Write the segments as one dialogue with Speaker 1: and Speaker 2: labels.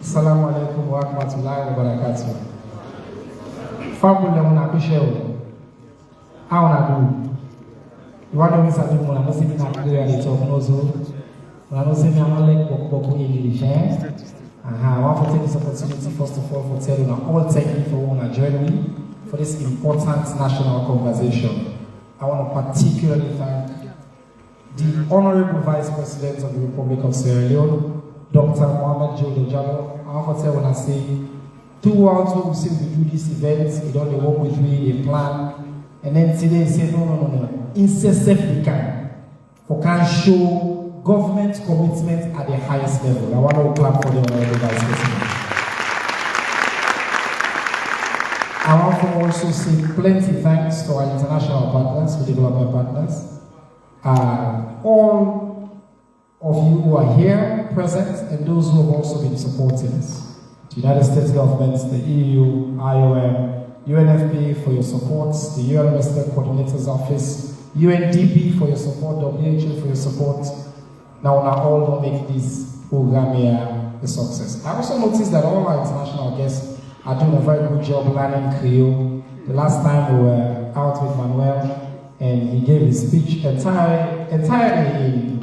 Speaker 1: Assalamu alaikum wa rahmatullahi wa barakatuh. Family una bishel. How na do? You want to miss a bit more? I'm not saying that clearly talk no so. I'm not saying I'm like Boku English. I want to take this opportunity first of all for telling all thank you for wanna join me for this important national conversation. I want to particularly thank the Honorable Vice President of the Republic of Sierra Leone, Dr. Mohamed Juldeh Jalloh. I want to tell when I say, throughout what we say we do this event, we don't work with me, they plan, and then today say no. Incessantly can show government commitment at the highest level. I want to clap for the Honorable Vice President. I want to also say plenty thanks to our international partners, to development partners. All of you who are here present and those who have also been supporting us. The United States governments, the EU, IOM, UNFPA for your support, the UN Resident Coordinator's Office, UNDP for your support, WHO for your support. Now all don't make this program here a success. I also noticed that all our international guests are doing a very good job learning Creole. The last time we were out with Manuel, and he gave his speech entirely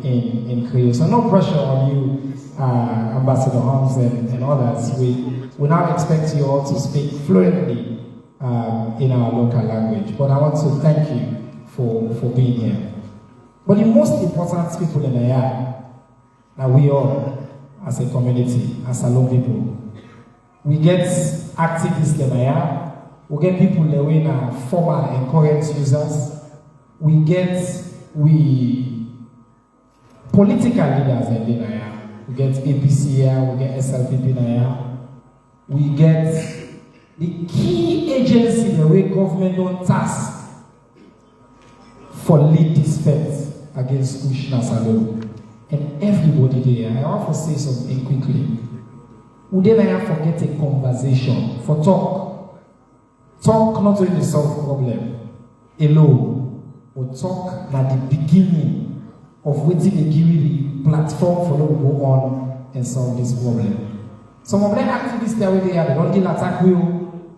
Speaker 1: in Creole. So no pressure on you, Ambassador Holmes and others. We now expect you all to speak fluently in our local language. But I want to thank you for being here. But the most important people in the area are we all, as a community, as Salone people. We get activists in the area. We get people that are former and current users. We get political leaders in the area. We get APC here, we get SLPP here. We get the key agency the way government don't task for lead this fight against Kush Alone. And everybody there, I want to say something quickly. We never forget a conversation for talk. Talk not only solve problem alone. Or talk at the beginning of waiting to give you the platform for them to go on and solve this problem. Some of them activists there where they are, they don't deal attack you.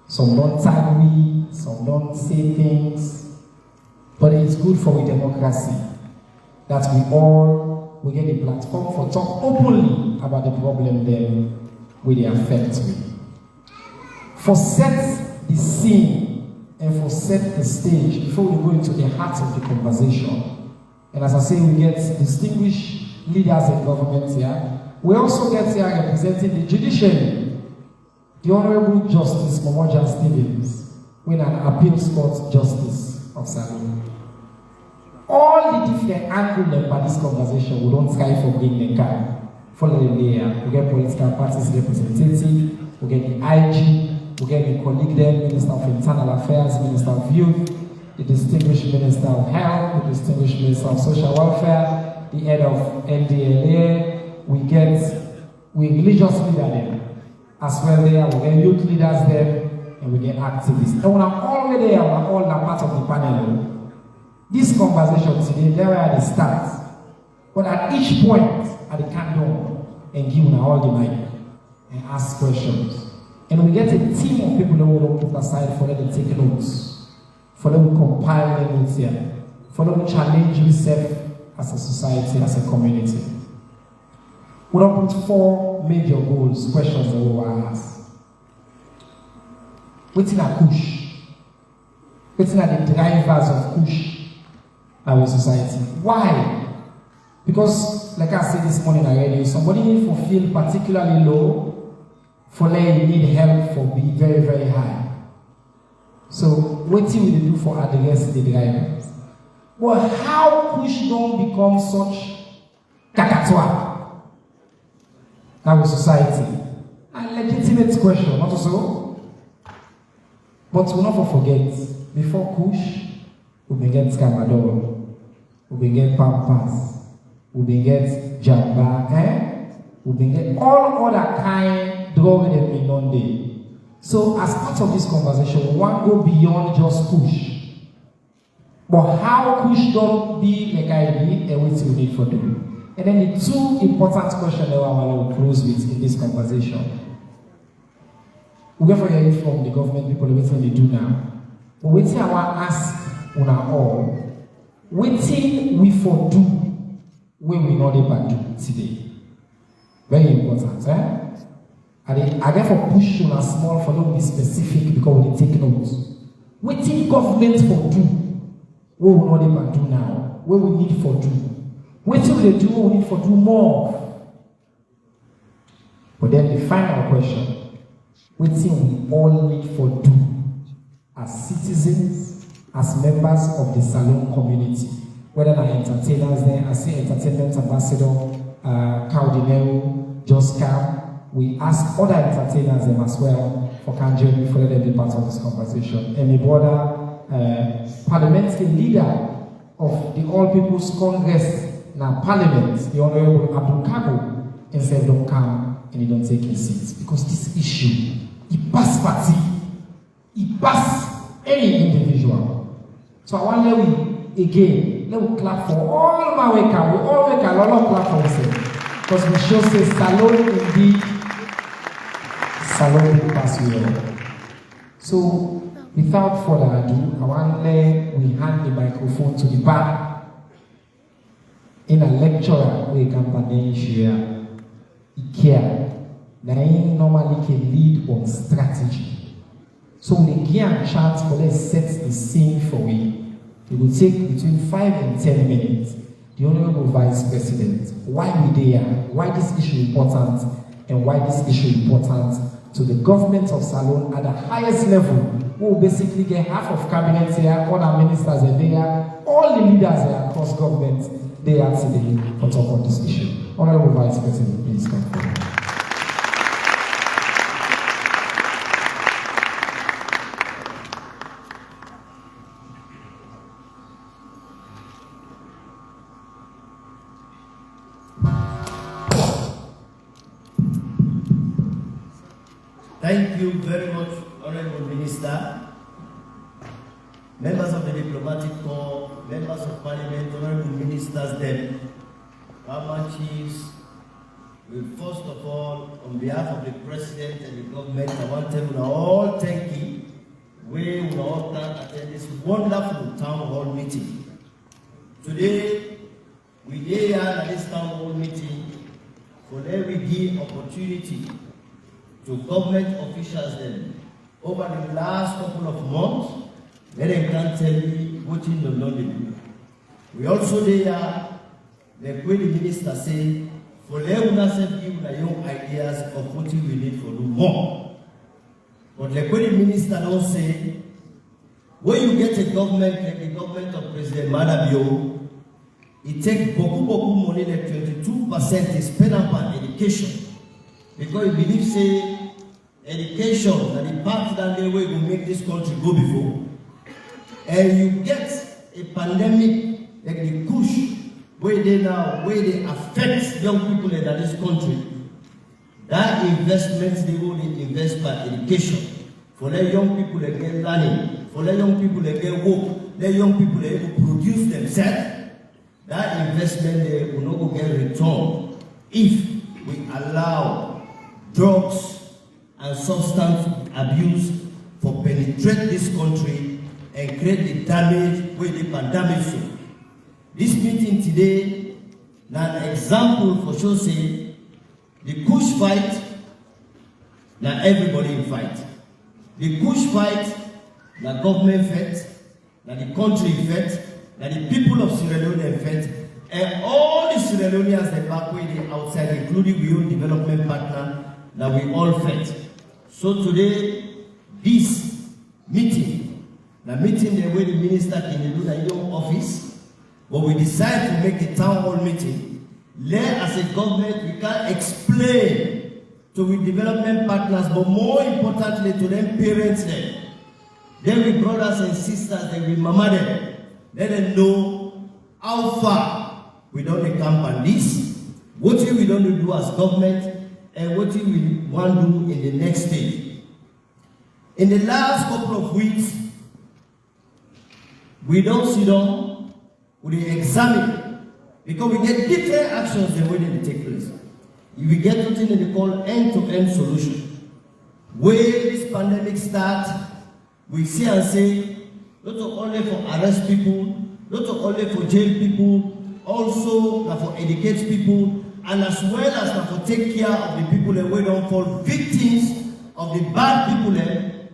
Speaker 1: Some don't tag we, some don't say things. But it's good for a democracy that we get a platform for talk openly about the problem then with the affect with. For set the scene and for set the stage before we go into the heart of the conversation. And as I say, we get distinguished leaders in government here. We also get here representing the judiciary. The Honorable Justice Mohamed Stevens, when an appeals court justice of Salone. All the different angles by this conversation, we don't try for bringing the car. Follow the layer. We get political parties representative, we get the IG, we get the colleague there, Minister of Internal Affairs, Minister of Youth, the distinguished Minister of Health, the distinguished Minister of Social Welfare, the head of NDLA, we religious leaders there as well there, we get youth leaders there, and we get activists. And when I'm already there, we're all part of the panel. This conversation today, there where they start. But at each point, at the candle, and give all the mic and ask questions. And we get a team of people that will put aside for them to take notes, for them to compile the notes here, for them to challenge yourself as a society, as a community. We will put 4 major goals, questions that we will ask. What's in a Kush? What's in the drivers of Kush in our society? Why? Because, like I said this morning already, somebody needs to feel particularly low, for them need help for be very, very high. So what will you do for address the drivers? Well, how Kush don't become such kakatoa in our society? A legitimate question, not so? But we'll not forget, before Kush, we get Scamador, we get Pampas, we get Jamba, we get all other kind drug them in one day. So as part of this conversation, we want to go beyond just Kush. But how Kush don't be like I did and what we need for them. And then the two important questions that I want to close with in this conversation. We go for hear from the government people, what they do now. But waiting I want to ask una all, waiting we for do when we not able to do today. Very important, eh? I therefore push on a small for not be specific because we take notes. Waiting government for do what we not able to do now, what we need for do. Waiting they do what we need for do more. But then the final question, waiting we all need for do as citizens, as members of the Salone community, whether they're entertainers there, I see entertainment ambassador, Caldinero, Joscar. We ask other entertainers them as well for Kanjo for them to be part of this conversation. And my brother, parliamentary leader of the All People's Congress, now Parliament, the Honorable Abdul Kago, instead don't come and he don't take his seat. Because this issue, it pass party, it pass any individual. So I want to again, let me clap for all my workers. We all make a lot of clap for ourselves. Because we show say Salone indeed, Salone pass well. So without further ado, I want to let we hand the microphone to the back. In a lecturer, we can share IKEA. They normally can lead on strategy. So we give a chance for let's set the scene for we. It will take between 5 and 10 minutes. The Honorable Vice President, why we there, why this issue important, and why this issue important to the government of Salone at the highest level, who will basically get half of cabinet here, all our ministers are there, all the leaders are across government. They are today for talk on this issue. Honorable Vice President, please come forward.
Speaker 2: Thank you very much, Honorable Minister, members of the Diplomatic Corps, members of Parliament, Honorable Ministers, them, Farmer Chiefs. First of all, on behalf of the President and the government, I want to all thank you. We will all attend this wonderful town hall meeting. Today, we are at this town hall meeting for them we give opportunity to government officials then over the last couple of months, let them can tell me what in the London. We also there, the minister say, for them give you your ideas of what we need for do more. But the minister don't say, when you get a government like the government of President Madabio, it takes boku money, like 22% is spent on education. Because he believes say education and the path that they will make this country go before. And you get a pandemic like the Kush, where they affect young people in this country. That investment they will invest by education. For let young people get learning, for let young people get work, let young people able to produce themselves. That investment they will not get returned if we allow drugs and substance abuse for penetrate this country and create the damage where the pandemic so. This meeting today, now an example for sure say the Kush fight, now everybody in fight. The Kush fight, now government fight, now the country fight, now the people of Sierra Leone fight, and all the Sierra Leoneans that back way they outside, including we own development partner, that we all fight. So today, this meeting, the meeting the way the minister can do in your office, but we decide to make a town hall meeting. Let as a government we can explain to we development partners, but more importantly to them parents them. Then we brothers and sisters, then we mama them. Let them know how far we don't come on this, what we don't do as government, and what we want to do in the next stage. In the last couple of weeks, we don't sit down, we examine Because we get different actions the way they take place. We get something that they call end-to-end solution. Where this pandemic starts, we see and say, not only for arrest people, not only for jail people, also for educate people, and as well as for take care of the people that we don't fall victims of the bad people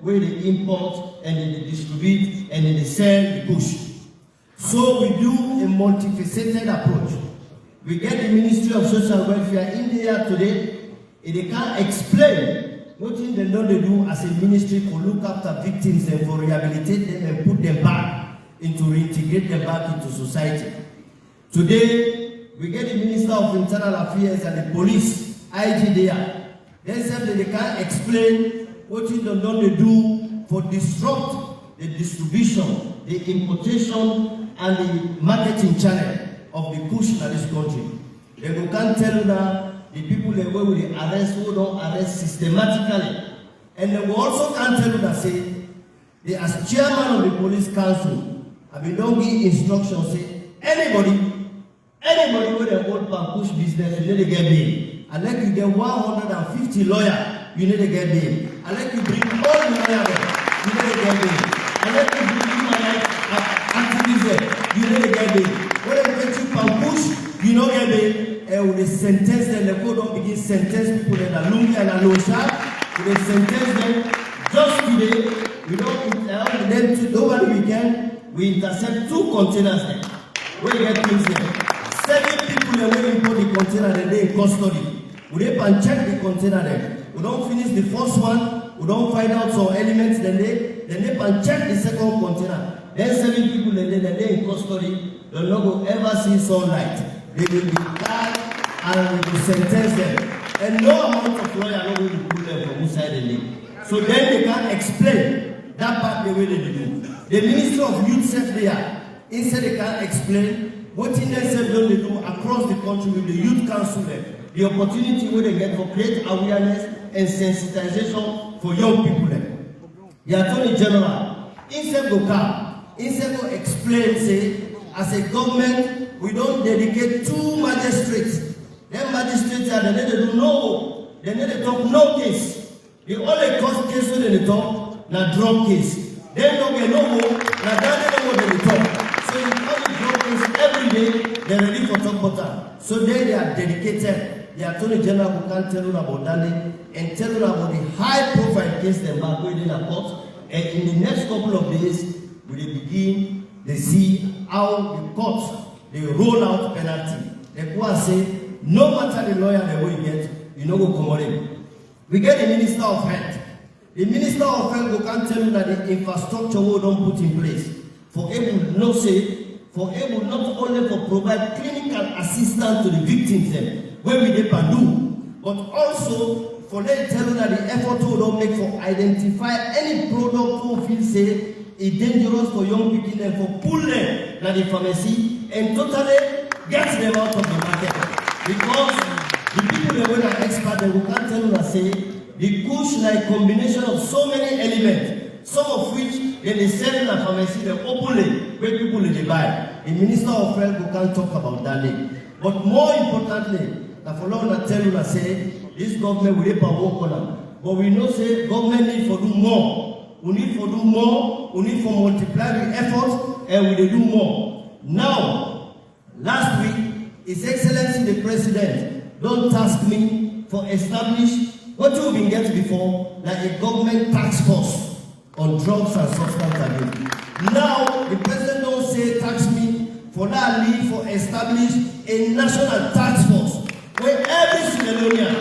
Speaker 2: where they import and they distribute and they sell the Kush. So we do a multifaceted approach. We get the Ministry of Social Welfare in there today, and they can't explain what they know they do as a ministry for look after victims and for rehabilitate them and put them back into reintegrate them back into society. Today, we get the Minister of Internal Affairs and the police, IG there. They said that they can't explain what they know they do for disrupt the distribution, the importation, and the marketing channel of the Kush in this country. They can't tell you that the people that will arrest who don't arrest systematically. And they will also can't tell you that say, they as chairman of the police council, I mean don't give instructions, say, anybody with a old Kush business, you need to get bail. Unless you get 150 lawyers, you need to get bail. Unless you bring all the lawyers, you need to get bail. Unless you bring human rights activists, you need to get bail. When they get you Kush, you know get bail. And when they sentence them, the code don't begin sentence people in a lungi and a losa. When they sentence them, just today, we don't them to over the weekend, we intercept 2 containers there. Where you get things there. 7 people are waiting for the container that they in custody. We don't check the container there. We don't finish the first one, we don't find out some elements, then they check the second container. Then 7 people that they in custody, they'll not go ever see sunlight. They will be tried and we will sentence them. And no amount of lawyer are going to put them from inside the link. So then they can't explain that part the way they do. The Minister of Youth said there, instead they can't explain what in themselves don't they do across the country with the Youth Council there. The opportunity where they get for create awareness and sensitization for young people there. The Attorney General, instead go come, instead go explain, say, as a government, we don't dedicate 2 magistrates. Them magistrates are the need to do no, they need to talk no case. The only court case when they talk, na drug case. They don't get no more, na that they know what they talk. So you call the drug case every day, they're ready for talk about that. So they are dedicated. The Attorney General who can tell you about that and tell you about the high profile case they are going in a court. And in the next couple of days, we will begin to see how the courts they roll out penalty. They go and say, no matter the lawyer they will get, you know go commodity. We get the Minister of Health. The Minister of Health who can tell you that the infrastructure we don't put in place for able no say, for able not only to provide clinical assistance to the victims them, when we they can do, but also for them tell you that the effort we don't make for identify any product who feel say is dangerous for young people and for pull them to the pharmacy and totally get them out of the market. Because the people that were expert, they will can't tell you that say the Kush like combination of so many elements, some of which they sell in the pharmacy, they openly where people they buy. The Minister of Health can't talk about that. But more importantly, the following tell you that say this government will work on them. But we know say government need to do more. We need to do more. We need to multiply the efforts, and we will do more. Now, last week, His Excellency the President don't task me for establish what you've been getting before, like a government task force on drugs and substance abuse. Now, the President don't say tax me for that lead for establish a national task force where every Leone,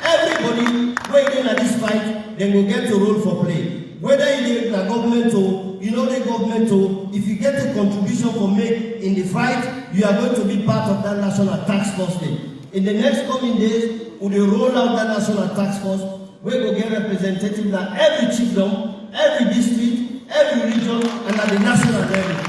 Speaker 2: everybody waiting at this fight, then will get a role for play. Whether it is the government or you know the government or if you get a contribution for make in the fight, you are going to be part of that national task force thing. In the next coming days, we will roll out that national task force. We will get representatives at every chiefdom, every district, every region, and at the national level.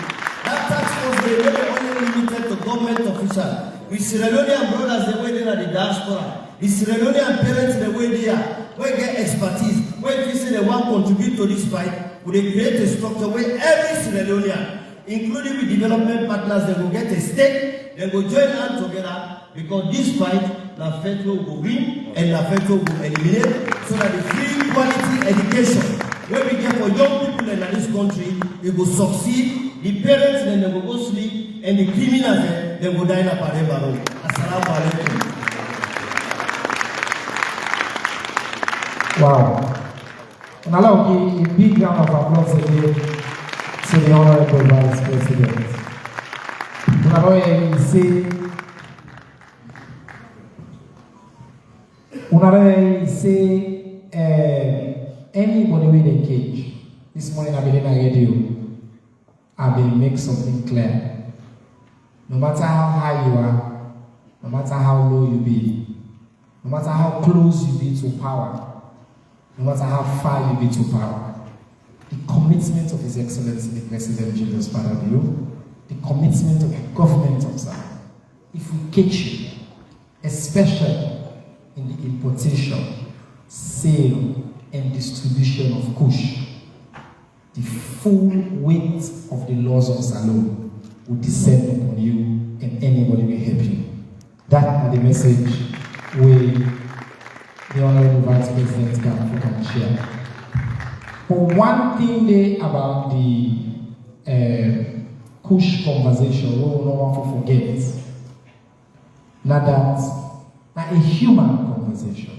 Speaker 2: That task force they will only limited to government officials. With Sierra Leonean brothers, they waiting at the diaspora. The Sierra Leonean parents, the way they are, we get expertise. When we say they want to contribute to this fight, we create a structure where every Sierra Leonean, including with development partners, they will get a stake, they will join hands together, because this fight, the federal will win and the federal will eliminate, so that the free quality education, when we get for young people in this country, it will succeed. The parents, then they will go sleep, and the criminals, they will die in a parembaro. Assalamu alaikum.
Speaker 1: Wow. And allow a big round of applause again to the Honorable Vice President. And allow him say, anybody with a cage. This morning I've been in a radio. I've been make something clear. No matter how high you are, no matter how low you be, no matter how close you be to power, no matter how far you be to power, the commitment of His Excellency the President Julius Padabio, the commitment of the government of Zambia, if we catch you, especially in the importation, sale, and distribution of Kush, the full weight of the laws of Jalloh will descend upon you, and anybody will help you. That is the message we, the Honorable Vice President, can share. But one thing there about the Kush conversation, we will not forget. Now a human conversation.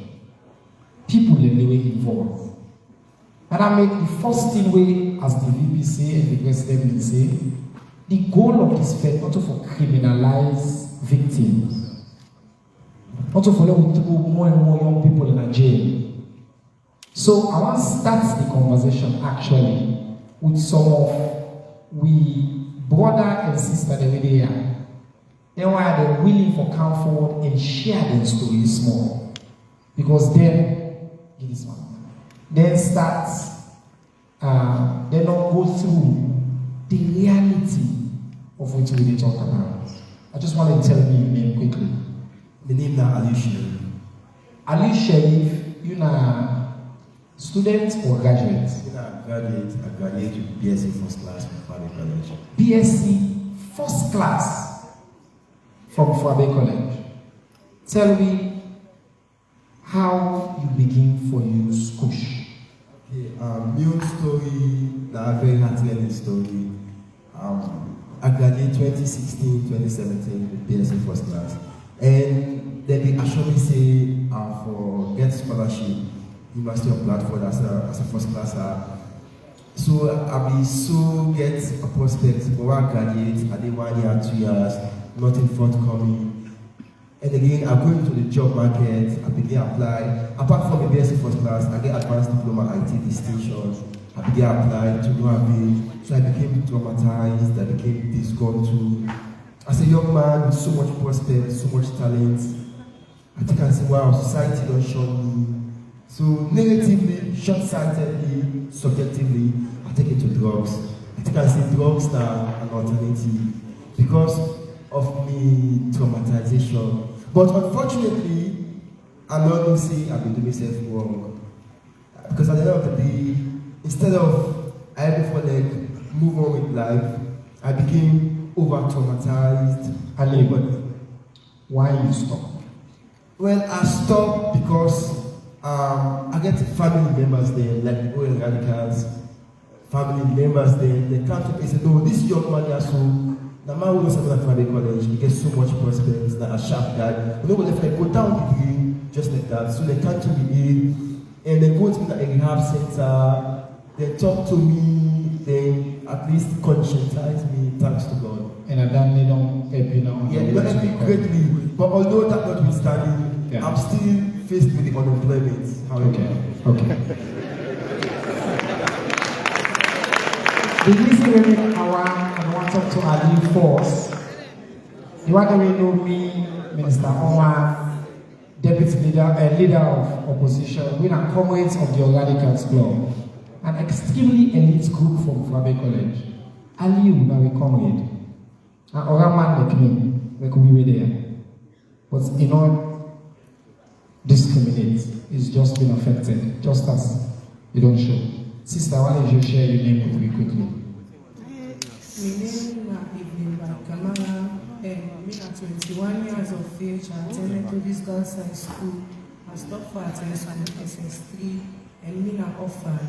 Speaker 1: People in the way involved. And I make the first thing way, as the VP say and the President will say, the goal of this fair not to for criminalize victims, not to follow more and more young people in a jail. So I want to start the conversation actually with some of we brother and sister that we there. Then why are they willing for come forward and share their stories more? Because then, give this one. Then starts, they don't go through the reality of what we talk about. I just want to tell you your name quickly.
Speaker 3: My name is Ali Sharif.
Speaker 1: Ali Sharif, you are student or graduate?
Speaker 3: I graduate with BSc First Class from Fabe College.
Speaker 1: BSc First Class from Fabe College. Tell me how you begin for your Kush.
Speaker 3: Okay, my own story, a very hard-learning story. I graduated 2016, 2017 with BSc First Class. And then they actually say for get scholarship, University of Bradford as a first classer. So I be so get a prospect for I graduate, I did 1 year, 2 years, nothing forthcoming. And again, I go into the job market, I begin apply. Apart from the BSc First Class, I get advanced diploma IT distinctions. I began applying to do a bit. So I became traumatized, I became disgruntled. As a young man with so much prospect, so much talent, I think I say, wow, society don't show me. So negatively, short-sightedly, subjectively, I take it to drugs. I think I say drugs are an alternative because of me traumatization. But unfortunately, I'm not going to say I've been doing myself wrong. Because at the end of the day, instead of I before like move on with life, I became over-traumatized.
Speaker 1: Ali, why you stop?
Speaker 3: Well, I stopped because I get family members there, like the oil radicals, family members there, they come to me and say, no, this young man here, so the man who goes to Fabe College, he gets so much prospects, that a sharp guy. You know, if I go down the degree, just like that, so they come to me and they go to me at a rehab center, they talk to me, they at least conscientize me, thanks to God.
Speaker 1: And then they don't help you now.
Speaker 3: Yeah, they don't help me greatly, but although that notwithstanding,
Speaker 1: yeah.
Speaker 3: I'm still faced with the unemployment.
Speaker 1: Okay. The reason I want to talk to Ali first, you want to know me, Minister Omar, Deputy Leader, Leader of Opposition, we are comrades of the Radicals Club, an extremely elite group from Fabe College. Ali, now we comrade. An oral man like me, like we were there. But you know, discriminate. It's just been affected, just as you don't show. Sister, why don't you share your name with me quickly?
Speaker 4: My name evening by Kamala, and me at 21 years of age, I attended to this girls' high school. I stopped for attendance on SS3, and me na orphan.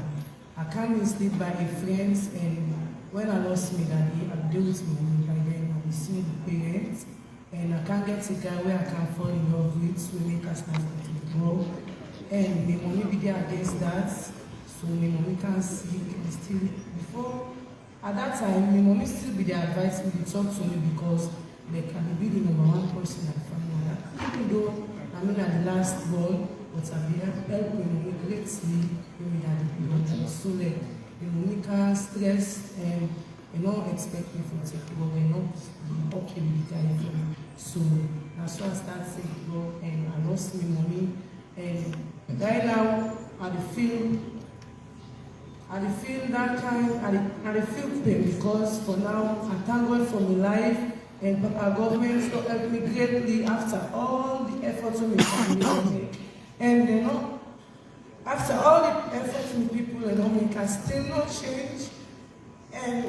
Speaker 4: I can't be sleep by a friends, and when I lost my daddy, I deal with my money by then. I will see the parents, and I can't get a guy where I can fall in love with, so make us start to grow. And my mommy be there against that, so my mommy can't see, and still before. At that time, my mommy still be there advising me to talk to me because they can be the #1 person in the family. Even though I'm at the last born, but I be helping me greatly when we had the blood. So like the mommy can't stress and you know expect me to take it, but we're not okay with the guy. So that's why I started saying go and I lost my mommy. And right now I feel that kind, I feel pain because for now, I thank God for my life and our government still helped me greatly after all the efforts of my family. And you know, after all the efforts my people make, I still not change. And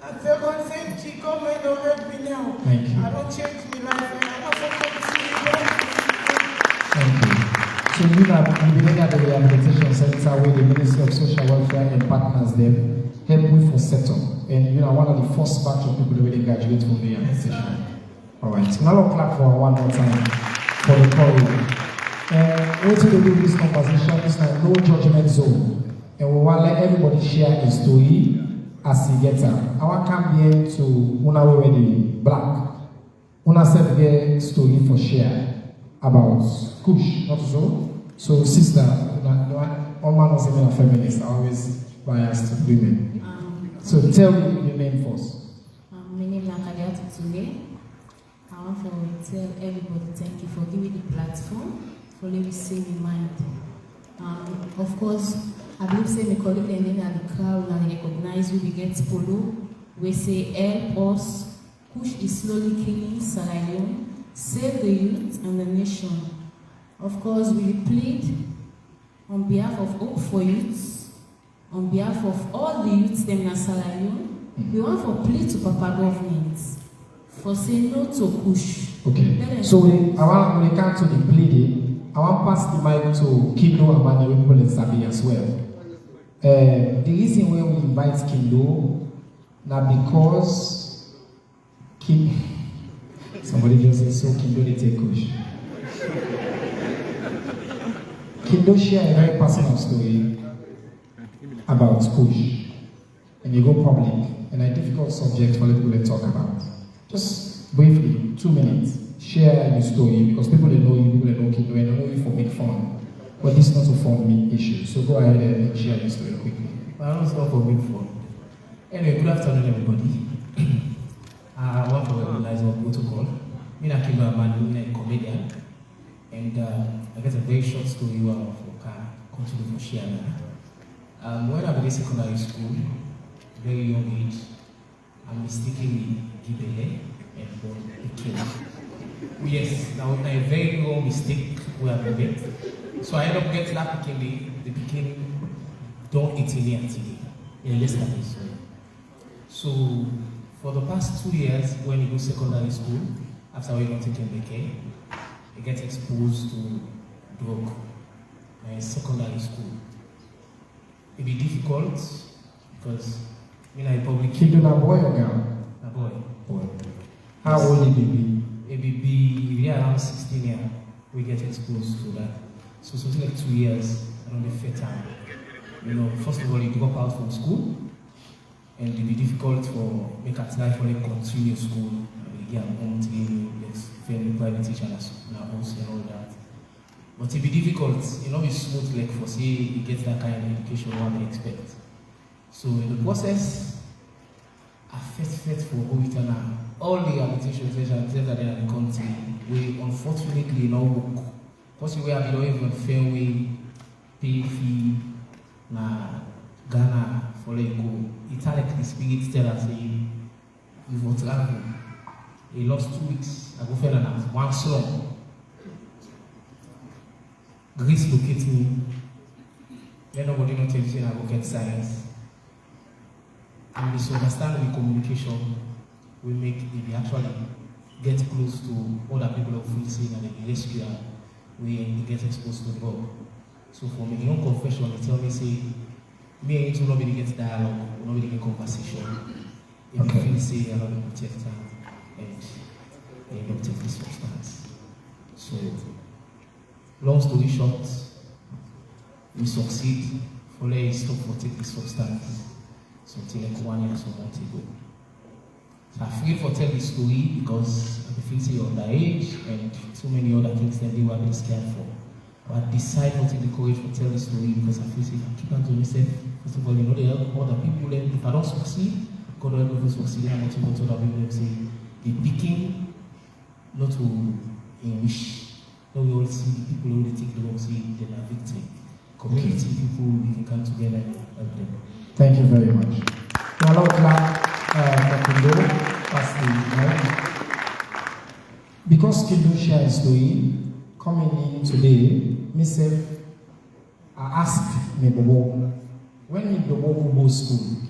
Speaker 4: I tell God, thank you, government don't help me now.
Speaker 1: Thank you.
Speaker 4: I don't change my life and I also continue.
Speaker 1: Thank you. So you have been at the rehabilitation center where the Ministry of Social Welfare and partners them help with for setup. And you know one of the first batch of people that really graduate from the rehabilitation. Alright. So now I'll clap for one more time for the courage. And what do we do this conversation? It's like no judgment zone. And we want to let everybody share a story as he gets up. I want to come here to Una already black. Una said here story for share about Kush, not so. So, sister, all man was even a feminist. I always biased to women. So, tell me your name first.
Speaker 5: My name is Nakaliatu Tule. I want to tell everybody thank you for giving the platform for letting me say my mind. Of course, I believe say my colleague and then at the crowd and recognize we get polo. We say help us. Kush is slowly killing Leone. Save the youth and the nation. Of course, we plead on behalf of Hope for Youth, on behalf of all the youths them in Leone, we want to plead to Papa government for saying no to Kush.
Speaker 1: Okay. So I want to come to the pleading. I want to pass the mic to Kindo and Mani people in Sabi as well. The reason why we invite Kindo now because somebody just said so Kindo they take Kush. Kindo share a very personal story about Kush, and you go public, and a difficult subject for people to talk about. Just briefly, 2 minutes, share your story because people that know you, people that know Kindo, and they know you for big fun. But this is not a fun issue, so go ahead and share your story quickly.
Speaker 6: Well, it's not for big fun. Anyway, good afternoon, everybody. I want to recognize our protocol. Me and Kindo are a comedian. And I guess a very short story where I can continue to share now. When I was in secondary school, very young age, I mistakenly gibele and born a kid. Yes, now a very low mistake where I made. So I ended up getting that the became don't eat any today in yesterday. So for the past 2 years, when you go secondary school, after we got taken vacay, you get exposed to drug in secondary school. It be difficult because I probably
Speaker 1: Kindo na boy or girl?
Speaker 6: A boy.
Speaker 1: Boy. How old did he be?
Speaker 6: It be around 16 years we get exposed to that. So something like 2 years around the fair time. First of all you drop out from school and it be difficult for make a try for like continue school. Get home training, get very private teacher and all that. But it be difficult, be smooth like for say you get that kind of education one may expect. So in the process, I fed for all the rehabilitation sessions that are in the country, we unfortunately now work. Because we have even fair way, pay fee, na Ghana for like go. It's like the spirit tell us you will travel. He lost 2 weeks. I go further now. One slum. Greece locate me. Then nobody not tell you I go get science. And misunderstand the communication. we make if you actually get close to other people of free sin and they rescue her, we get exposed to drug. So for my own confession, they tell me, say, me and you nobody gets dialogue, nobody get conversation. If you feel say I'm not protect her and they don't take this substance. So long story short, we succeed, fully stop for take this substance. Something like 1 year or so months ago. So I feel for tell this story because I feel say underage and so many other things that they were being scared for. But I decide to take the courage to tell this story because I feel say I keep on to myself. First of all, they help other people. Then if I don't succeed, God will help me to succeed. I'm not able to other people. They say they picking not to wish. Now we all see the people who take the wrong say they are victim. Community people, we can come together and help them.
Speaker 1: Thank you very much. Well, I'll clap for Kindo. That's the right. Because Kindo share his story, coming in today, myself, I asked me when in the Bobo school,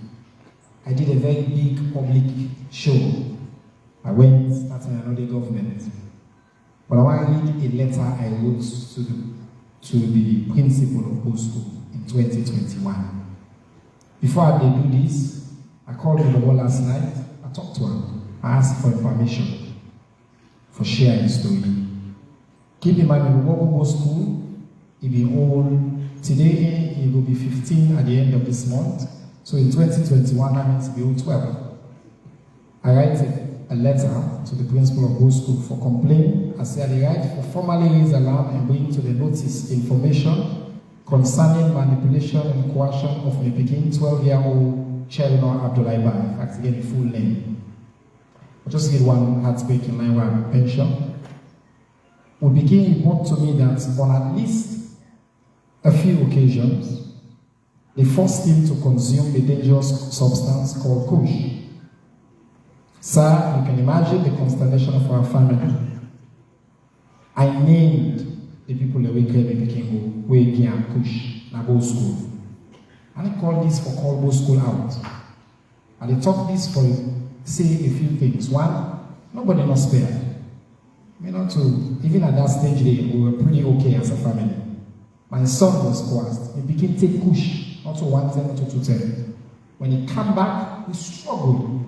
Speaker 1: I did a very big public show. I went starting another government. But I want to read a letter I wrote to the principal of Bobo school in 2021. Before I did do this, I called Bobo last night. I talked to him. I asked for information for sharing his story. Keep in mind, Bobo school, he'll be old. Today, he will be 15 at the end of this month. So in 2021, that means he'll be 12. I write a letter to the principal of Bobo school for complaint. I said I write for formally raise alarm and bring to the notice information concerning manipulation and coercion of my Peking 12-year-old Chelno Abdullahi Ba. In fact, again, the full name. I'll just get one heartbreaking line where I mentioned. We begin report to me that on at least a few occasions, they forced him to consume the dangerous substance called Kush. Sir, you can imagine the consternation of our family. I named the people that we claim in Peking Wegi and Kush, Nabo School. And I call this for call Bo School out. And they talk this for say a few things. One, nobody not spared. Even at that stage, we were pretty okay as a family. My son was coerced. He became take Kush, not to 110, not to 210. When he came back, he struggled.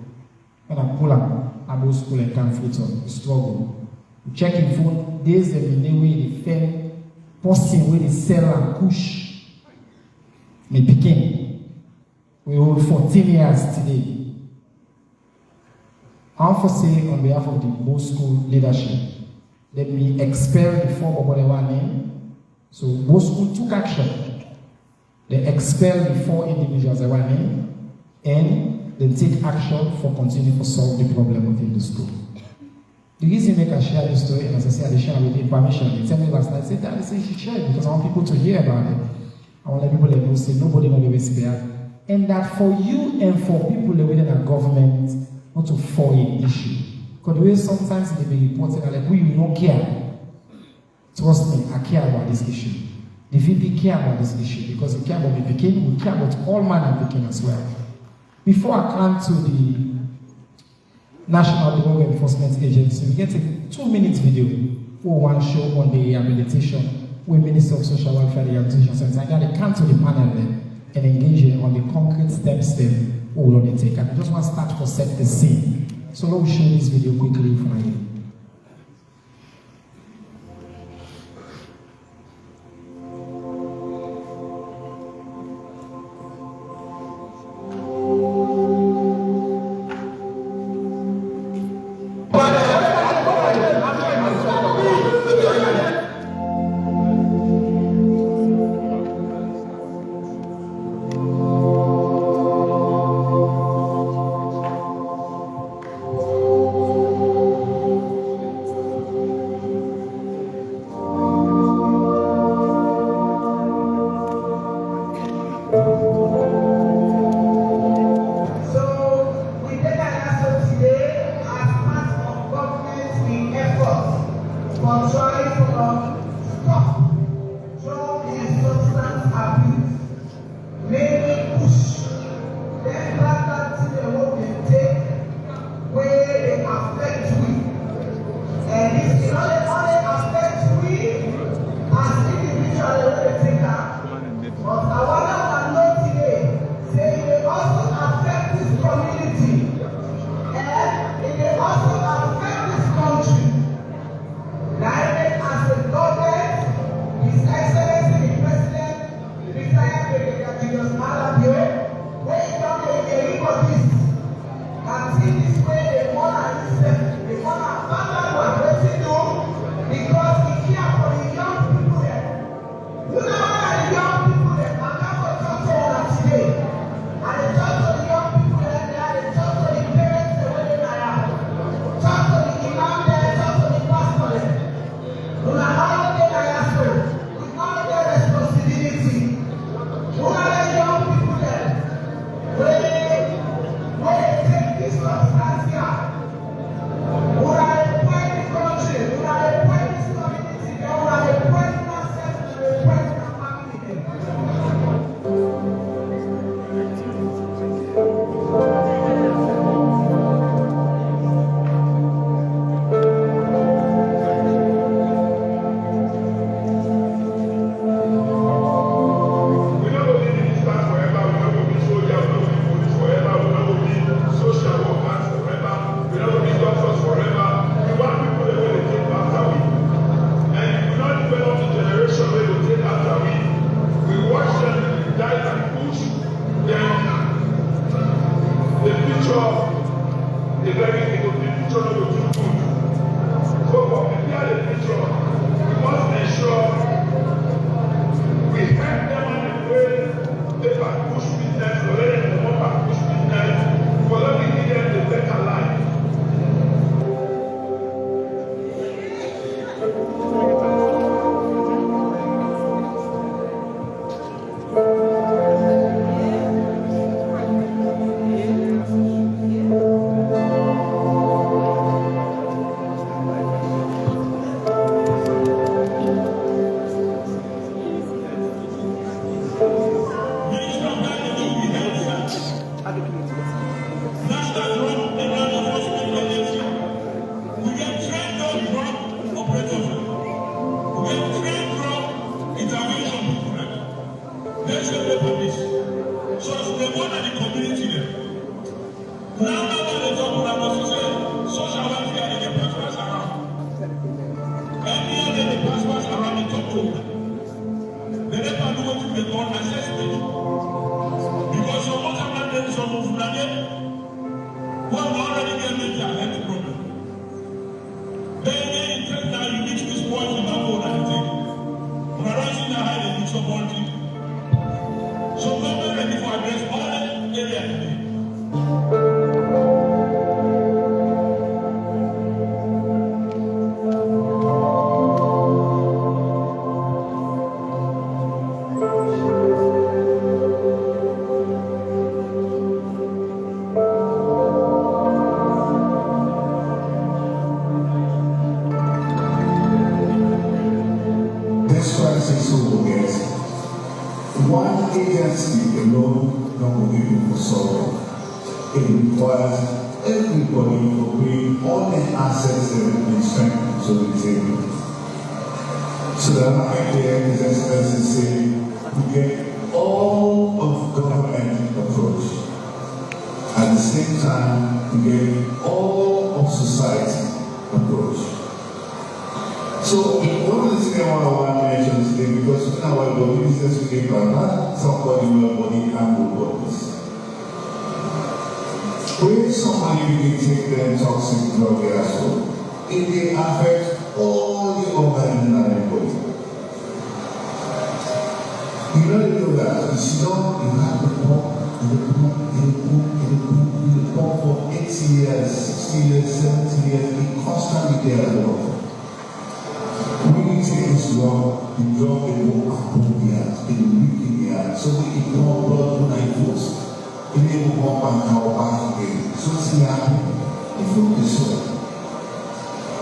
Speaker 1: When I pull up, Nabo School and come fruit on, he struggled. We check him phone, days the way they fell, posting where they sell and Kush. Me became. We hold 14 years today. I want to say on behalf of the Bo School leadership, let me expel the four Bobolewa name. So Bo School took action. They expelled the 4 individuals that were named and they take action for continuing to solve the problem within the school. The reason make I share this story, and as I said, I share with the permission. They tell me last night, say, Dad, you should share it because I want people to hear about it. I want to let people know, say, nobody will be spared. And that for you and for people within our government, not to fall in issue. Because the way sometimes they be reporting, like, we will not care. Trust me, I care about this issue. The VP care about this issue because we care about the Peking, we care about all man in Peking as well. Before I come to the National Drug Enforcement Agency, we get a 2-minute video for one show on the rehabilitation with Minister of Social Welfare Rehabilitation Center. I got to come to the panel then and engage on the concrete steps then we will take. I just want to start to set the scene. So let me show this video quickly for you.
Speaker 7: somebody. So government ready for address all areas.
Speaker 8: This crisis will get one agency alone not will be able to solve it. It requires everybody to bring all the assets and strength to the table. So that I hear His Excellency say we get all of government approach. At the same time, we get all of society approach. So one of the things I want to mention today, because when I was doing business with people, not somebody with body and good bodies. When somebody really take their toxic drug as well, it may affect all the organs in our body. You know that. You see, you have the pump, you pump for 80 years, 60 years, 70 years, it constantly there as well. When you take this drug, the drug will go up on the heart, it will weak in the heart. So we ignore blood when I force. It will go up and come back again. So what's going to happen? The food is swell.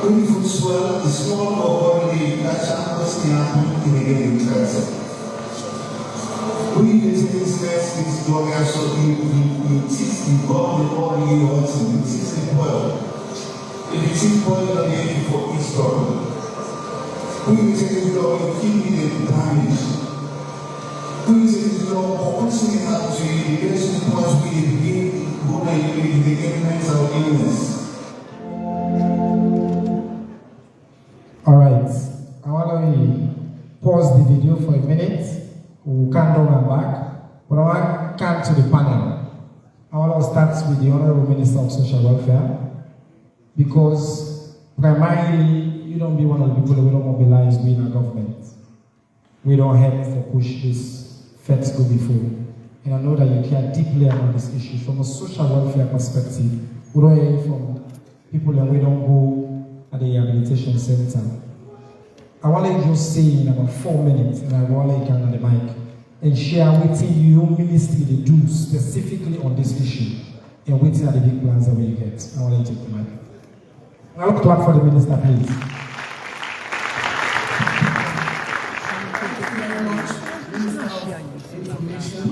Speaker 8: When the food swell, the small body, that's what's going to happen, it will get infected. When you take this drug, so you teach the body, all you want to do, teach the body. If you teach the body, you're going for each problem. When you take this drug, your kidney is damaged. When you take this drug, what's going to happen to you? You get to the point where you begin to get mental illness.
Speaker 1: Alright, I want to pause the video for a minute. We'll count down and back. But I want to come to the panel. I want to start with the Honorable Minister of Social Welfare, because primarily, you don't be one of the people that we don't mobilize we in our government. We don't help for push this facts go before. And I know that you care deeply about this issue. From a social welfare perspective, we don't hear from people that we don't go at the rehabilitation center. I want to just say in about 4 minutes, and I want to come on the mic and share what your ministry they do specifically on this issue and what are the big plans that we get. I want to take the mic. I want to clap for the minister, please.
Speaker 4: Information.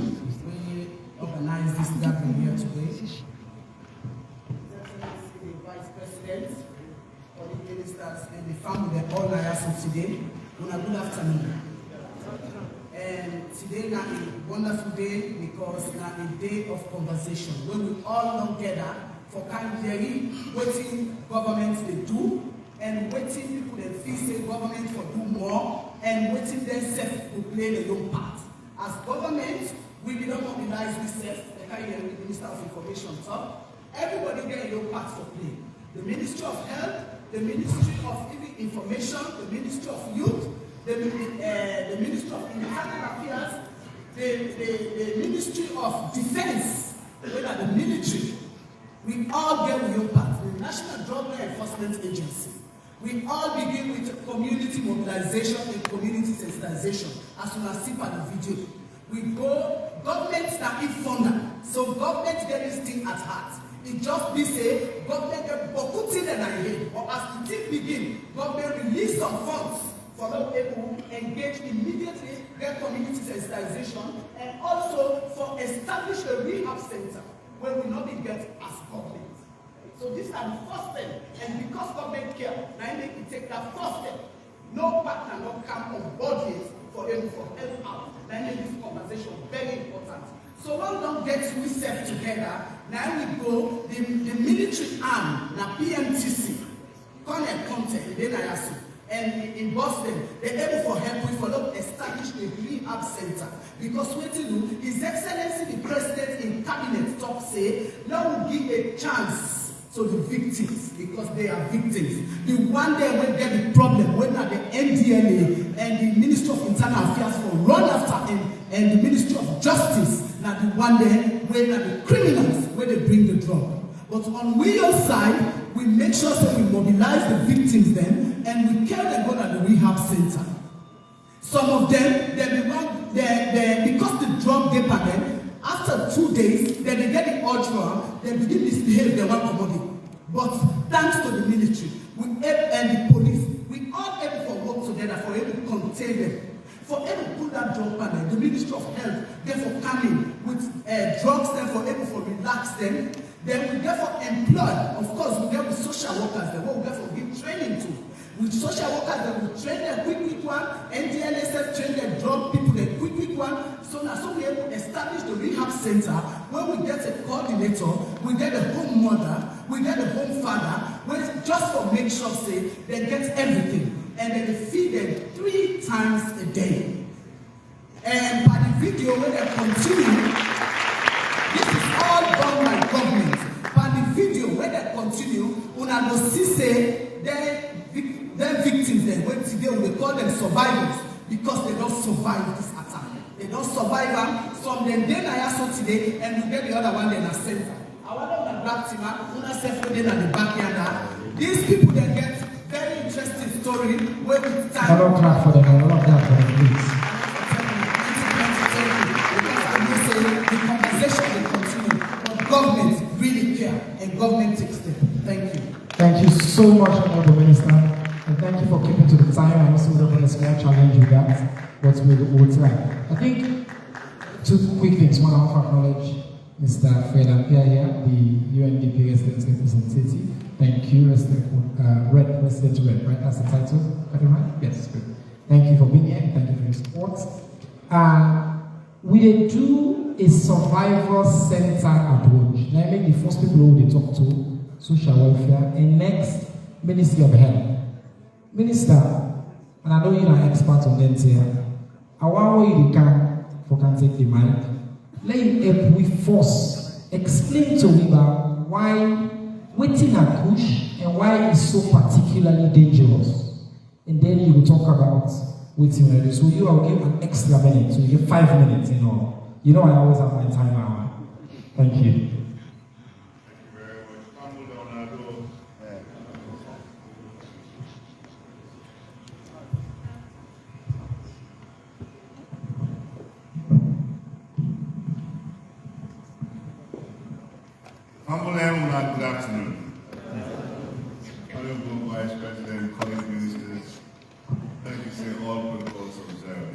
Speaker 4: We organize this gathering here today. The Vice President, all the ministers, and the family, all Nayasu today. Good afternoon. And today now a wonderful day because now a day of conversation when we all come together for kind hearing waiting government they do and waiting people that feel say government for do more and waiting themselves to play their own part. As government, we will not mobilize ourselves, the Minister of Information talk. Everybody get your part for play. The Ministry of Health, the Ministry of Information, the Ministry of Youth, the Ministry of Internal Affairs, the Ministry of Defense, the military. We all get your part. The National Drug Law Enforcement Agency. We all begin with community mobilization and community sensitization, as you can see by the video. We go, government that is funder, so government get this thing at heart. It just be say, government get putting in a head, or as the thing begin, government release some funds for those people who engage immediately, get community sensitization, and also for establish a rehab center where we not be get as government. So these are the first step, and because government care, now you make it take that first step. No partner not come on board yet for them for help out. Now make this conversation very important. So when we don't get we set together, now we go the military arm, the PMTC, Colonel Conte, and in Boston, they're able for help we follow establish a rehab center. Because what to do, His Excellency the President in Cabinet talk say, now we give a chance to the victims, because they are victims. The one day when get the problem, when at the NDLA
Speaker 9: and the Ministry of Internal Affairs for run after and the Ministry of Justice, now the one there where the criminals where they bring the drug. But on we your side, we make sure that we mobilize the victims then, and we carry them go to the rehab center. Some of them, because the drug they per them, after 2 days, then they get the urge for they begin to misbehave their one body. But thanks to the military, and the police, we all able to work together for able to contain them. For able to put that drug panel, the Ministry of Health, therefore coming with drugs, then for able to relax them. Then we therefore employ, of course, we get with social workers, then what we therefore give training to. With social workers, then we train them quick one, NDLSF train them drug people, then quick one. So now we able to establish the rehab center where we get a coordinator, we get a home mother, we get a home father, just for make sure say they get everything. And then they feed them 3 times a day. And by the video when they continue, this is all done by government. By the video when they continue, una go see say their victims then when today we call them survivors because they don't survive this attack. They don't survive them. Some them they na so today and we get the other one then a center. I want them to grab Tima, una separate them at the backyard. These people they get very interesting story where we time.
Speaker 1: I don't clap for them, I don't clap for them, please.
Speaker 9: The conversation will continue, but government really care and government takes them. Thank you.
Speaker 1: Thank you so much, Honorable Minister, and thank you for keeping to the time. I also don't want to challenge you that, but we will try. I think 2 quick things. One, I want to acknowledge Mr. Fred Ampere here, the UNDP resident representative. Thank you, Resident Red, right? That's the title. Got it right? Yes, good. Thank you for being here. Thank you for your support. We do a survivor center approach. Now, I make the first people who they talk to, social welfare, and next, Ministry of Health. Minister, and I know you're an expert on that here. I want you to take the mic. Let him help with force. Explain to me about why waiting at Kush and why it's so particularly dangerous. And then you will talk about waiting ready. So you will give an extra minute. So you get 5 minutes, you know. You know I always have my time hour. Thank you.
Speaker 7: Good afternoon. Honorable Vice President, colleague ministers, thank you, say all protocols observed.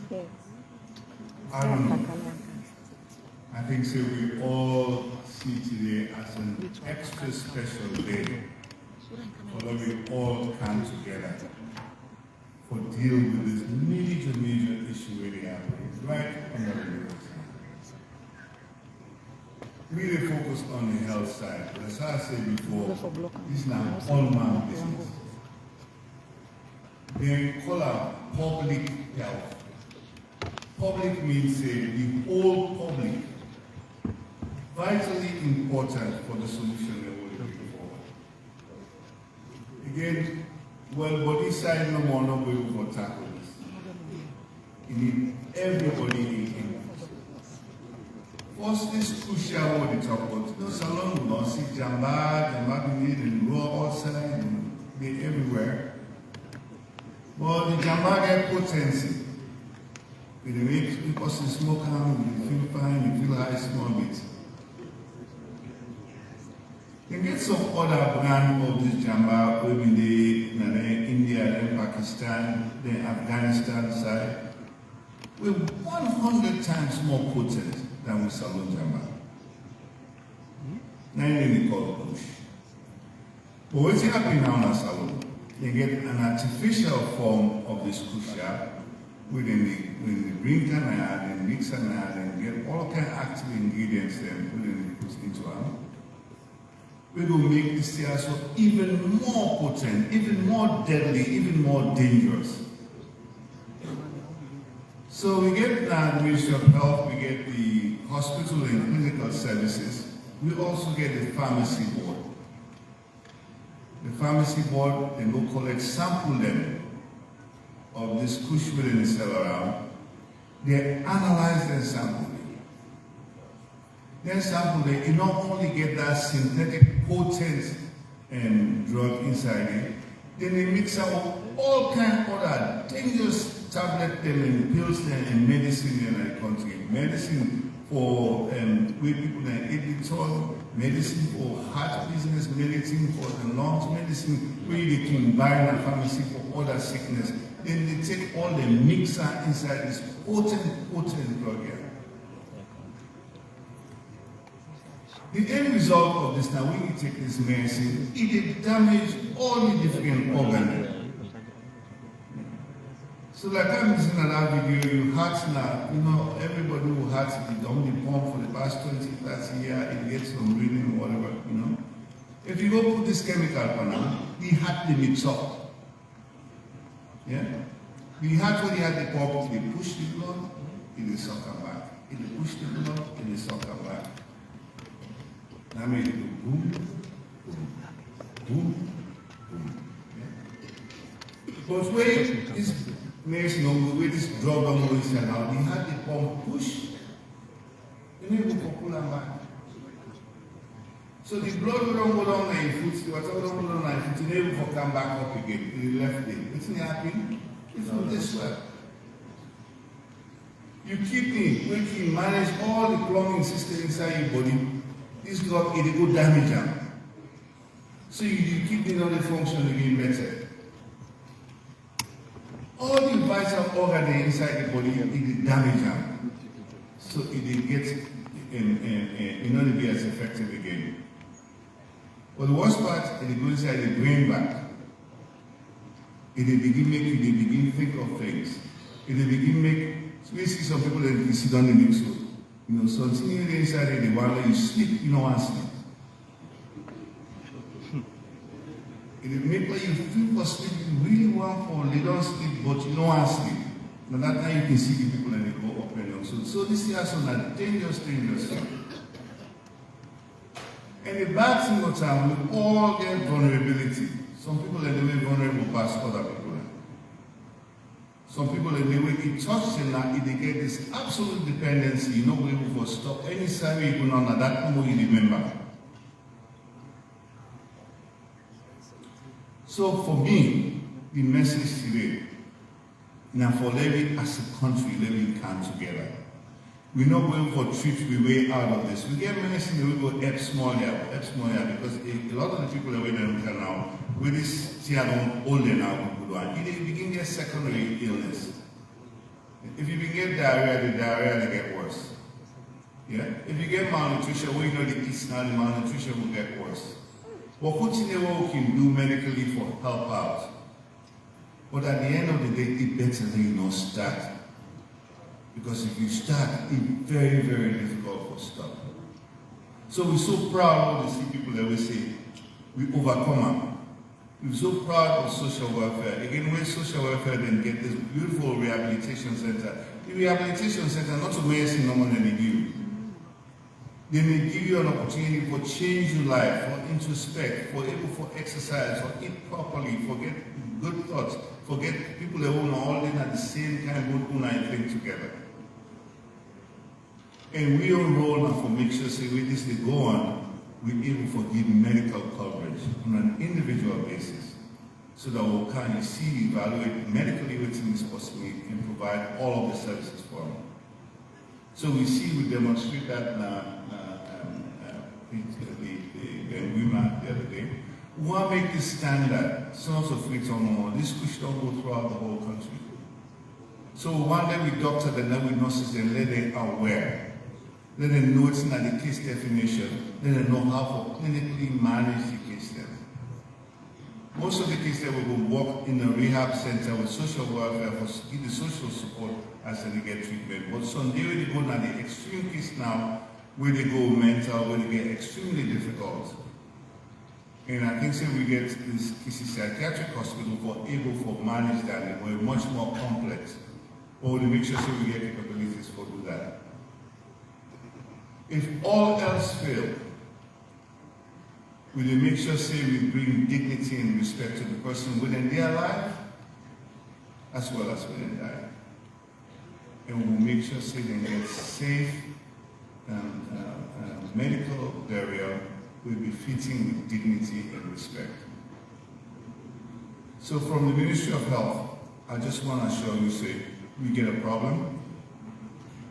Speaker 7: Yeah? I don't know. I think say we all see today as an extra special day for that we all come together for deal with this major issue really happening right under the roof. Really focused on the health side. But as I said before, this is now all-man business. They call it public health. Public means the whole public. Vitally important for the solution that we're looking forward. Again, well, body side no more, no way for tackle this. You need everybody in. First, this crucial what they talk about. No salon will not see jamba be in raw outside, and be everywhere. But the jamba get potency. It makes people smoke on, you feel fine, you feel high small bit. You get some other brand of this jamba, maybe in India, then Pakistan, then Afghanistan side, with 100 times more potent than with salon jamba. Now they call it Kush. But what's happening now in a salon? You get an artificial form of this Kusha within the bring time and mix and get all kind of active ingredients then put into it. We will make this so even more potent, even more deadly, even more dangerous. So we get the Ministry of Health, we get the hospital and clinical services. We also get the pharmacy board. The pharmacy board, they will collect, sample them. of this Kush within cell around, they analyze their sample. Their sample, you not only get that synthetic potent drug inside it, then they mix up all kinds of other dangerous tablets and pills and medicine in the country. Medicine for where people are editor, medicine for heart business, medicine for the lungs, medicine where they can buy in a pharmacy for other sickness. Then they take all the mixer inside this potent drug here. The end result of this now, when you take this medicine, it damages all the different organs. So like I'm listening to that video, you heart now, everybody who heart is on the pump for the past 20, 30 years, it gets some breathing or whatever, If you go put this chemical on now, the heart they mix up. Yeah? The heart when you had the pump, they push the blood, it will suck back. It will push the blood, it will suck back. I mean, it will boom, boom, boom, boom. Yeah? Because when this medicine, where this drug don't go inside now, they had the pump push, and then go pull them back. So the blood will don't go down like foot, the water will don't go down like foot, and then will come back up again, in the left day. It's not happening. It's not this way. You keep in, when you manage all the plumbing system inside your body, this drug, it will damage them. So you keep in all the function again better. All the vital organs inside the body, it will damage them. So it will get, to be as effective again. But the worst part, it will go inside the brain back. It will begin think of things. It will begin make, so we see some people that you sit down in the mix. Something inside the while you sleep, you don't want to sleep. It will make like you feel for sleep, you really want for they don't sleep, but you don't want to sleep. Now that time you can see the people and they go up and down. So this is some dangerous thing. And the bad thing of time, we all get vulnerability. Some people are the way vulnerable past other people. Some people in the way it touches them now, they get this absolute dependency, you're not able to stop any survey you go on, that more you remember. So for me, the message today, now for Levi as a country, Levi come together. We're not going for trips, we way out of this. We get medicine, we go help small here, because a lot of the people that we don't now, with this theater older now, and you begin to get secondary illness. If you begin diarrhea, the diarrhea will get worse. Yeah? If you get malnutrition, well, the eats now, the malnutrition will get worse. But what we can do medically for help out. But at the end of the day, it's better than you not start. Because if you start, it's very, very difficult to stop. So we're so proud to see people that we say, we overcome them. We're so proud of social welfare. Again, where social welfare then get this beautiful rehabilitation center. The rehabilitation center, not to medicine no more than they give. They may give you an opportunity for change your life, for introspect, for able for exercise, for eat properly, for get good thoughts, for get people that want all in at the same time, good thing together. And we enroll now for make sure say we this they go on. We're able to give medical coverage on an individual basis so that we can see, evaluate medically within this possible and provide all of the services for them. So we see, we demonstrate that the women the other day. We want to make this standard, source of free on this Kush don't go throughout the whole country. So one day we doctor and then we nurses and let them aware. Let them know it's not the case definition. Let them know how to clinically manage the case then. Most of the cases that we will work in a rehab center with social welfare for give the social support as they get treatment. But some day they go now the extreme case now where they go mental, where they get extremely difficult. And I think so we get this psychiatric hospital for able to manage that and we're much more complex. Or to make sure so we get capabilities for do that. If all else fails, we will make sure say we bring dignity and respect to the person within their life as well as when they die. And we will make sure say they get safe medical burial will be fitting with dignity and respect. So from the Ministry of Health, I just want to assure you, say, we get a problem.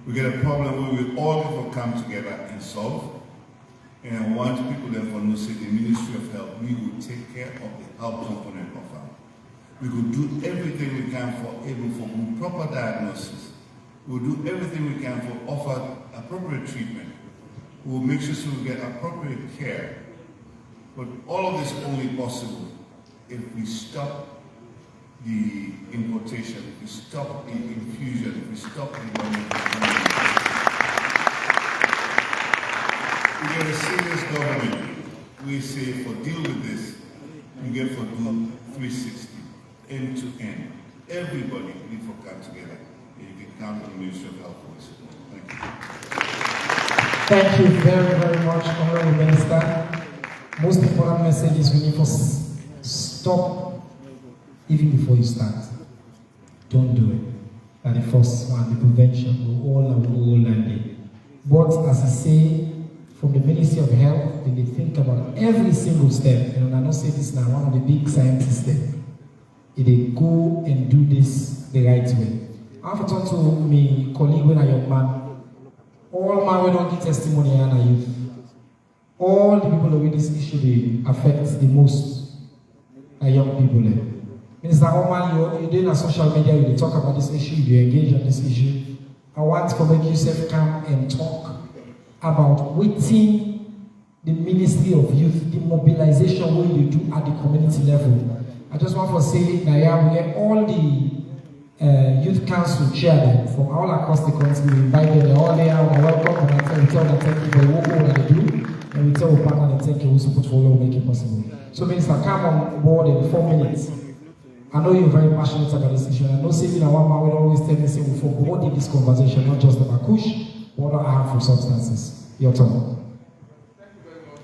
Speaker 7: We get a problem where we all people come together and solve. And I want people therefore to say the Ministry of Health, we will take care of the health component of our. We will do everything we can for proper diagnosis. We will do everything we can for offer appropriate treatment. We will make sure so we get appropriate care. But all of this is only possible if we stop the importation, if we stop the infusion, if we stop the government. We get a serious government. We say for deal with this, we get for do 360, end to end. Everybody need to come together. And you can count on the Ministry of Health for this. Thank you.
Speaker 1: Thank you very, very much, Honorable Minister. Most important message is we need to stop even before you start. Don't do it. And the first one, the prevention, we all and it. But as I say, from the Ministry of Health, they think about every single step. And I don't say this now, one of the big scientists there. They go and do this the right way. I have to talk to my colleague when I young man. All man we don't give testimony and I youth. All the people with this issue they affect the most are young people. Minister Oman, you're doing a social media, you talk about this issue, you engage on this issue. I want to make yourself come and talk about within the Ministry of Youth, the mobilization what you do at the community level. I just want to say that we get all the youth council chairmen from all across the country. We invite them, they're all there, we're welcome, and we tell them thank you for the work that they do, and we tell our partner and thank you who support for you make it possible. So Minister, come on board in 4 minutes. I know you're very passionate about this issue, and I know saving our man will always tell me say we forward this conversation, not just about Kush, but other harmful substances. Your turn.
Speaker 10: Thank you very much.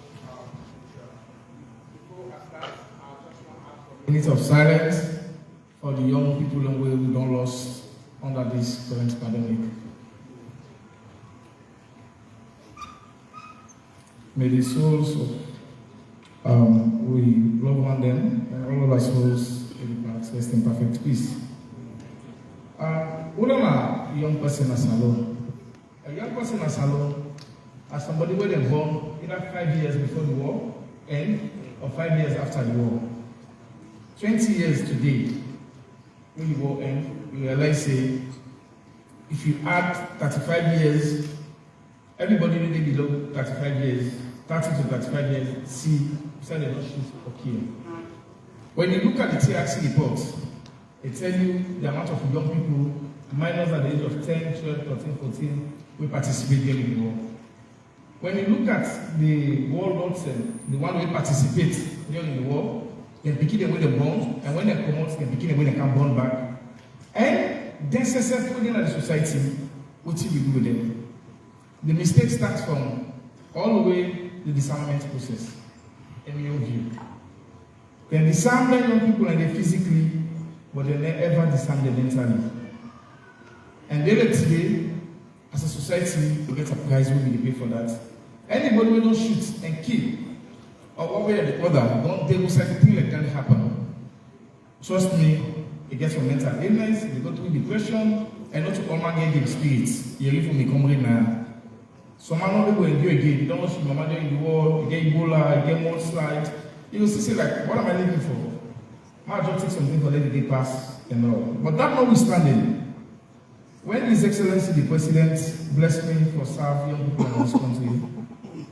Speaker 10: Before I start, I just want to ask for a minute of silence for the young people who don't lost under this current pandemic. May the souls of we love one them and all of our souls rest in perfect peace. What am a young person as alone? A young person as alone, as somebody who was born either 5 years before the war end or 5 years after the war. 20 years today, when the war ends, you realize say, if you add 35 years, everybody really below 35 years, 30 to 35 years, see, say they don't shoot or kill. When you look at the TRC reports, it tells you the amount of young people, minors at the age of 10, 12, 13, 14, who participate in the war. When you look at the warlords and the one who participate during the war, they begin the way they born, and when they come out, they begin the way they can born back. And then successfully in the society, what do we do with them? The mistake starts from all the way the disarmament process, in your view. They disarm the young people and they physically, but they never ever disarm them mentally. And then today, as a society, we get a prize when we pay for that. Anybody who don't shoot and kill, or one way or the other, don't they will say anything like that happen. Trust me, it gets from mental illness, they go through depression, and not to all man get the spirits. You live from the comrade now. Some man don't go and do again. You don't watch your mama during the war, you get Ebola, you get mudslide. You will say like, what am I living for? I'll just take something for let the day pass and all. But that notwithstanding, when His Excellency the President blessed me for serving young people in this country,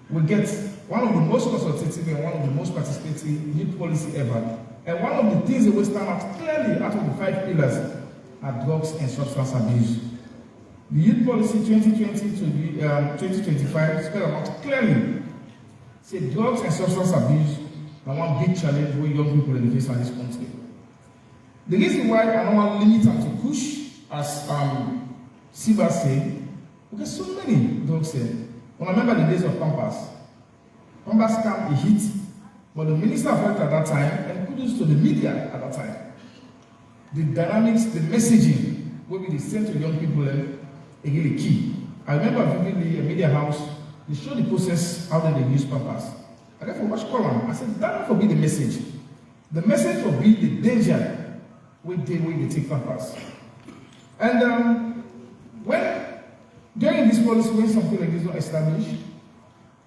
Speaker 10: we get one of the most consultative and one of the most participative youth policy ever. And one of the things that will stand out clearly out of the 5 pillars are drugs and substance abuse. The youth policy 2020 to 2025 spelled out clearly. Say drugs and substance abuse are one big challenge for young people in the face of this country. The reason why I don't want to limit them to Kush, as Siva said, because so many drugs here. When I remember the days of Pampas came a hit, but the Minister of Health at that time, and kudos to the media at that time, the dynamics, the messaging, will be the same to young people, again, the key. I remember vividly a media house, they showed the process, how they use pampers. I got to watch Quran. I said, that will be the message. The message will be the danger when they take pampers. And during this policy, when something like this is not established,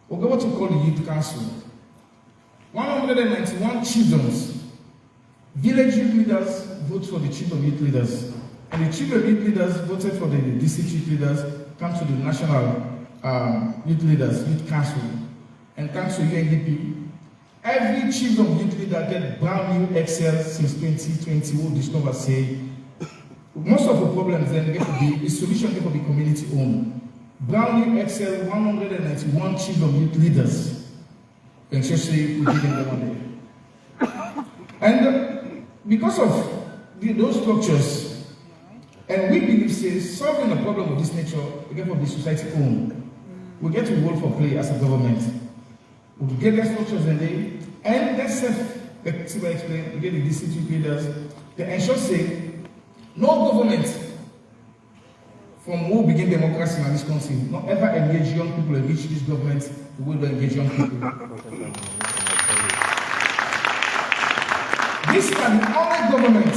Speaker 10: we'll go what we call the Youth Council. 191 children's village youth leaders vote for the chief of youth leaders, and the chief of youth leaders voted for the district youth leaders, come to the national youth leaders, Youth Council, and thanks to UNDP, every chief of youth leader get brand new Excel since 2020. We'll discover say most of the problems then get to be the solution get to be community owned. Brand new Excel, 191 chief of youth leaders. And so say we did them one day. And because of those structures, and we believe say solving a problem of this nature, we get from the society own. We get to role for play as a government. We get their structures in there, and let's explain, we get the district leaders, they ensure say no government from who begin democracy in this country, not ever engage young people and reach this government the way they engage young people. This is the only government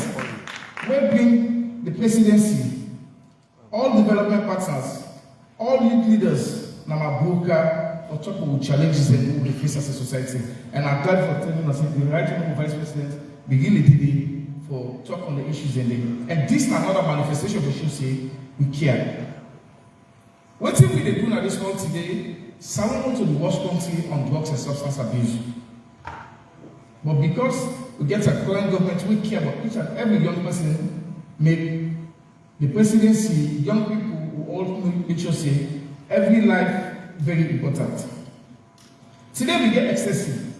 Speaker 10: where bring the presidency, all development partners, all youth leaders, Namabuka, or talk about challenges and we face as a society. And I'm glad for telling us the right honorable vice president begin the day for talk on the issues in there. And this is another manifestation of should say we care. What if we do now this world today? Someone to the worst country on drugs and substance abuse. But because we get a current government, we care about each and every young person, make the presidency, young people who all make sure say every life very important. Today we get excessive,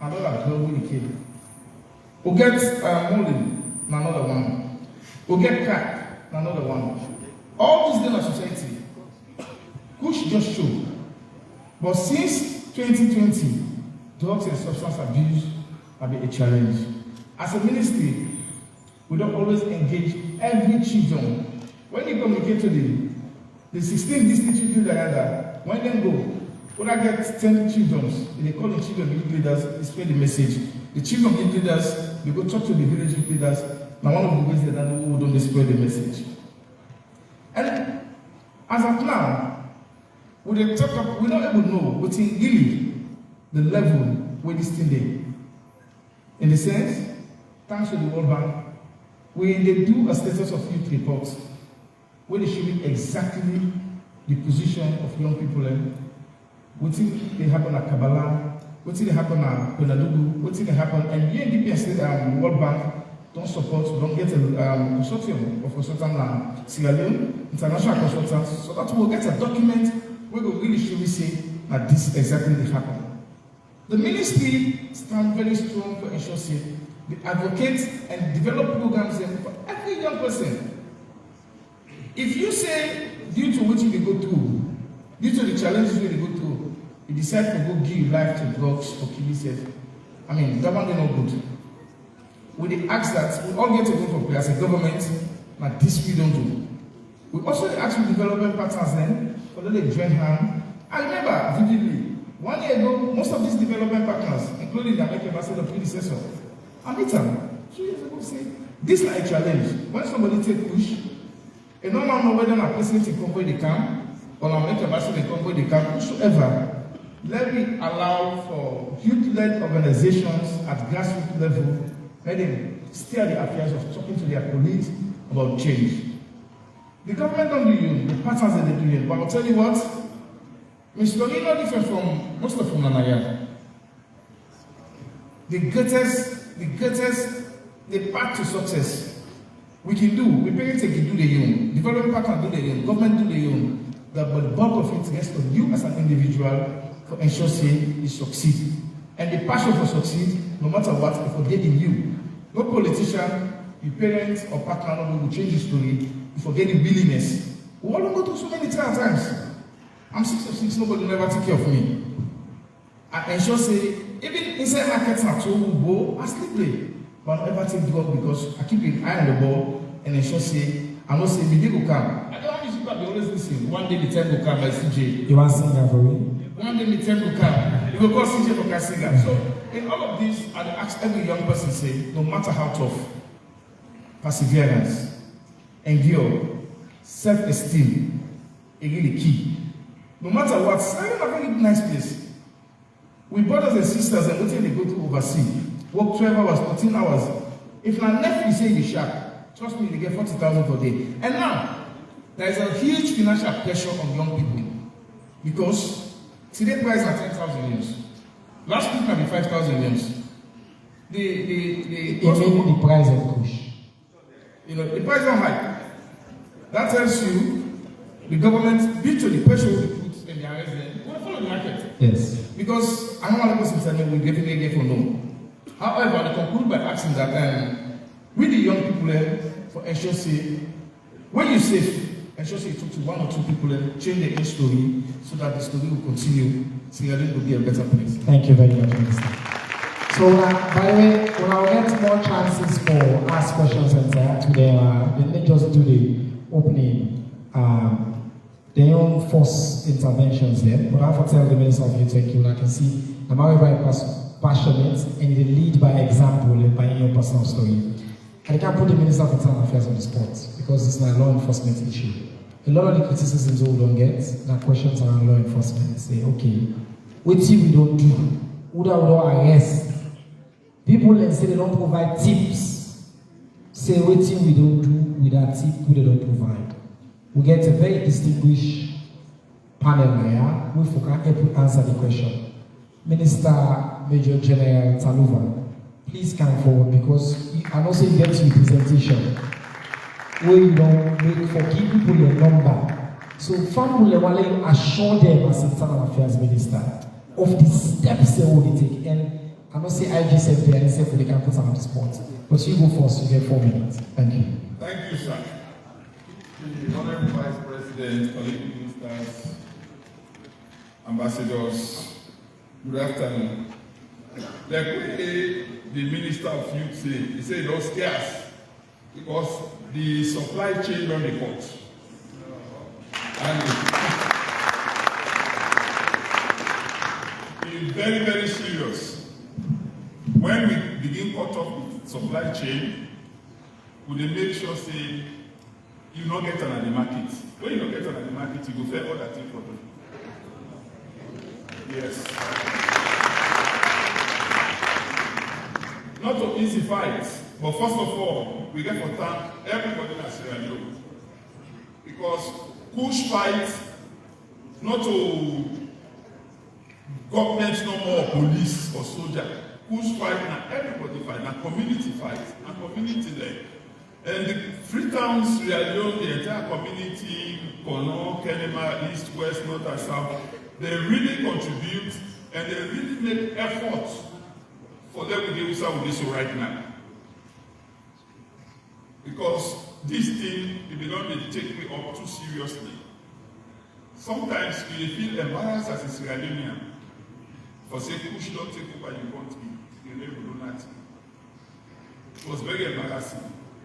Speaker 10: another girl we kill. We get Molin, another one. We get crack, another one. All these in our society, Kush just showed. But since 2020, drugs and substance abuse have been a challenge. As a ministry, we don't always engage every children. When you communicate to the 16 district children that when they go, when I get 10 children, they call the children youth leaders, they spread the message. The children youth leaders, they go talk to the village youth leaders. Now one of the ways that they don't spread the message. And as of now, we don't able to know within really the level where this thing is. In the sense, thanks to the World Bank, when they do a status of youth report, where they show you exactly the position of young people, what thing they happen at Kabbalah, what thing they happen at Penalugu, what thing they happen, and UNDP and World Bank don't support, don't get a consortium of consultants, Sierra Leone, international consultants, so that we'll get a document where we'll really show you say that this exactly happened. The ministry stands very strong for ensuring the advocate and develop programs for every young person. If you say, due to what you go through, due to the challenges you go through, you decide to go give life to drugs or kill yourself, I mean, that one is not good. We ask that we all get to go for play as a government, but this we don't do. We also ask for development partners then, for them to join hand. I remember vividly, 1 year ago, most of these development partners, including the American ambassador predecessor, I meet them 2 years ago say, this is a challenge. When somebody take push, a normal know whether a president in convoy they come, or an American ambassador in convoy they come, whosoever, let me allow for youth-led organizations at grassroots level, let them steer the affairs of talking to their colleagues about change. The government don't do you, the partners that they do you, but I'll tell you what, Mr. Story is not different from most of Nanaya. The path to success we can do, we parents can do their own, development partners do their own, government do their own, but the bulk of it rests on you as an individual for ensure say you succeed. And the passion for succeed, no matter what, is forget in you. No politician, your parents or partner will change the story, you forget the willingness. We all go through so many times. I'm 6'6", nobody will never take care of me. I ensure say, even inside markets at home, go, I sleep late. but I never take drug because I keep an eye on the ball and ensure say, I know say the day will come. I don't want you to be always listening. One day the time will come by CJ.
Speaker 1: You want to sing that for me?
Speaker 10: One day the time will come. You will call CJ for singer. So in all of this, I ask every young person say, no matter how tough, perseverance, endure, self-esteem is really key. No matter what, I have a very nice place. With brothers and sisters and what they go to overseas, work 12 hours, 14 hours. If my nephew say the shark, trust me, they get 40,000 per day. And now, there is a huge financial pressure on young people because today price are 10,000 years. Last week can be 5,000 years.
Speaker 1: The price of Kush.
Speaker 10: You know, the price don't high. That tells you the government, due to the pressure we put in the arrest them, will follow the market.
Speaker 1: Yes.
Speaker 10: Because I don't want to say we definitely get for no. However, I conclude by asking that with the young people for ensure say, when you say ensure say you talk to one or two people and change their story so that the story will continue, Sierra Leone will be a better place.
Speaker 1: Thank you very much, Minister. So, by the way, when I get more chances for ask questions and today, let me just do the opening, their own force interventions there. But I have to tell the Minister of Youth, thank you. And I can see I'm very passionate and they lead by example and by your personal story. And I can't put the Minister of Internal Affairs on the spot because it's not a law enforcement issue. A lot of the criticisms we don't get, the questions around law enforcement say, okay, what we don't do, who do arrest? People then say they don't provide tips. Say what we don't do with that tip, who they don't provide. We get a very distinguished panel here, who can help answer the question. Minister Major General Jalloh, please come forward because I also get to the presentation where you don't make for give people your number. So family will you assure them as Internal Affairs Minister of the steps they will take. And I don't say IG said there and say for the campus on the spot. But you go first, you get 4 minutes. Thank you.
Speaker 7: Thank you, sir. The Honorable Vice President, colleague ministers, ambassadors, good afternoon. Like the Minister of Youth said, he said it was scarce because the supply chain on the court. And it's very, very serious. When we begin cut off the supply chain, we will make sure say you not get on the market. When you don't get on the market, you go fair all that thing for them. Yes. Not an easy fight, but first of all, we get to thank everybody in Sierra Leone. Because Kush fight, not to government no more, police or soldier. Kush fight, now everybody fight, now community fight, and community there. And the Freetown, Sierra Leone, the entire community, Kono, Kenema, East, West, North, and South, they really contribute and they really make efforts for them to do something with this right now. Because this thing, if you don't take me up too seriously, sometimes you feel embarrassed as a Sierra Leonean for saying, Kush don't take over your country, you never do nothing. It was very embarrassing.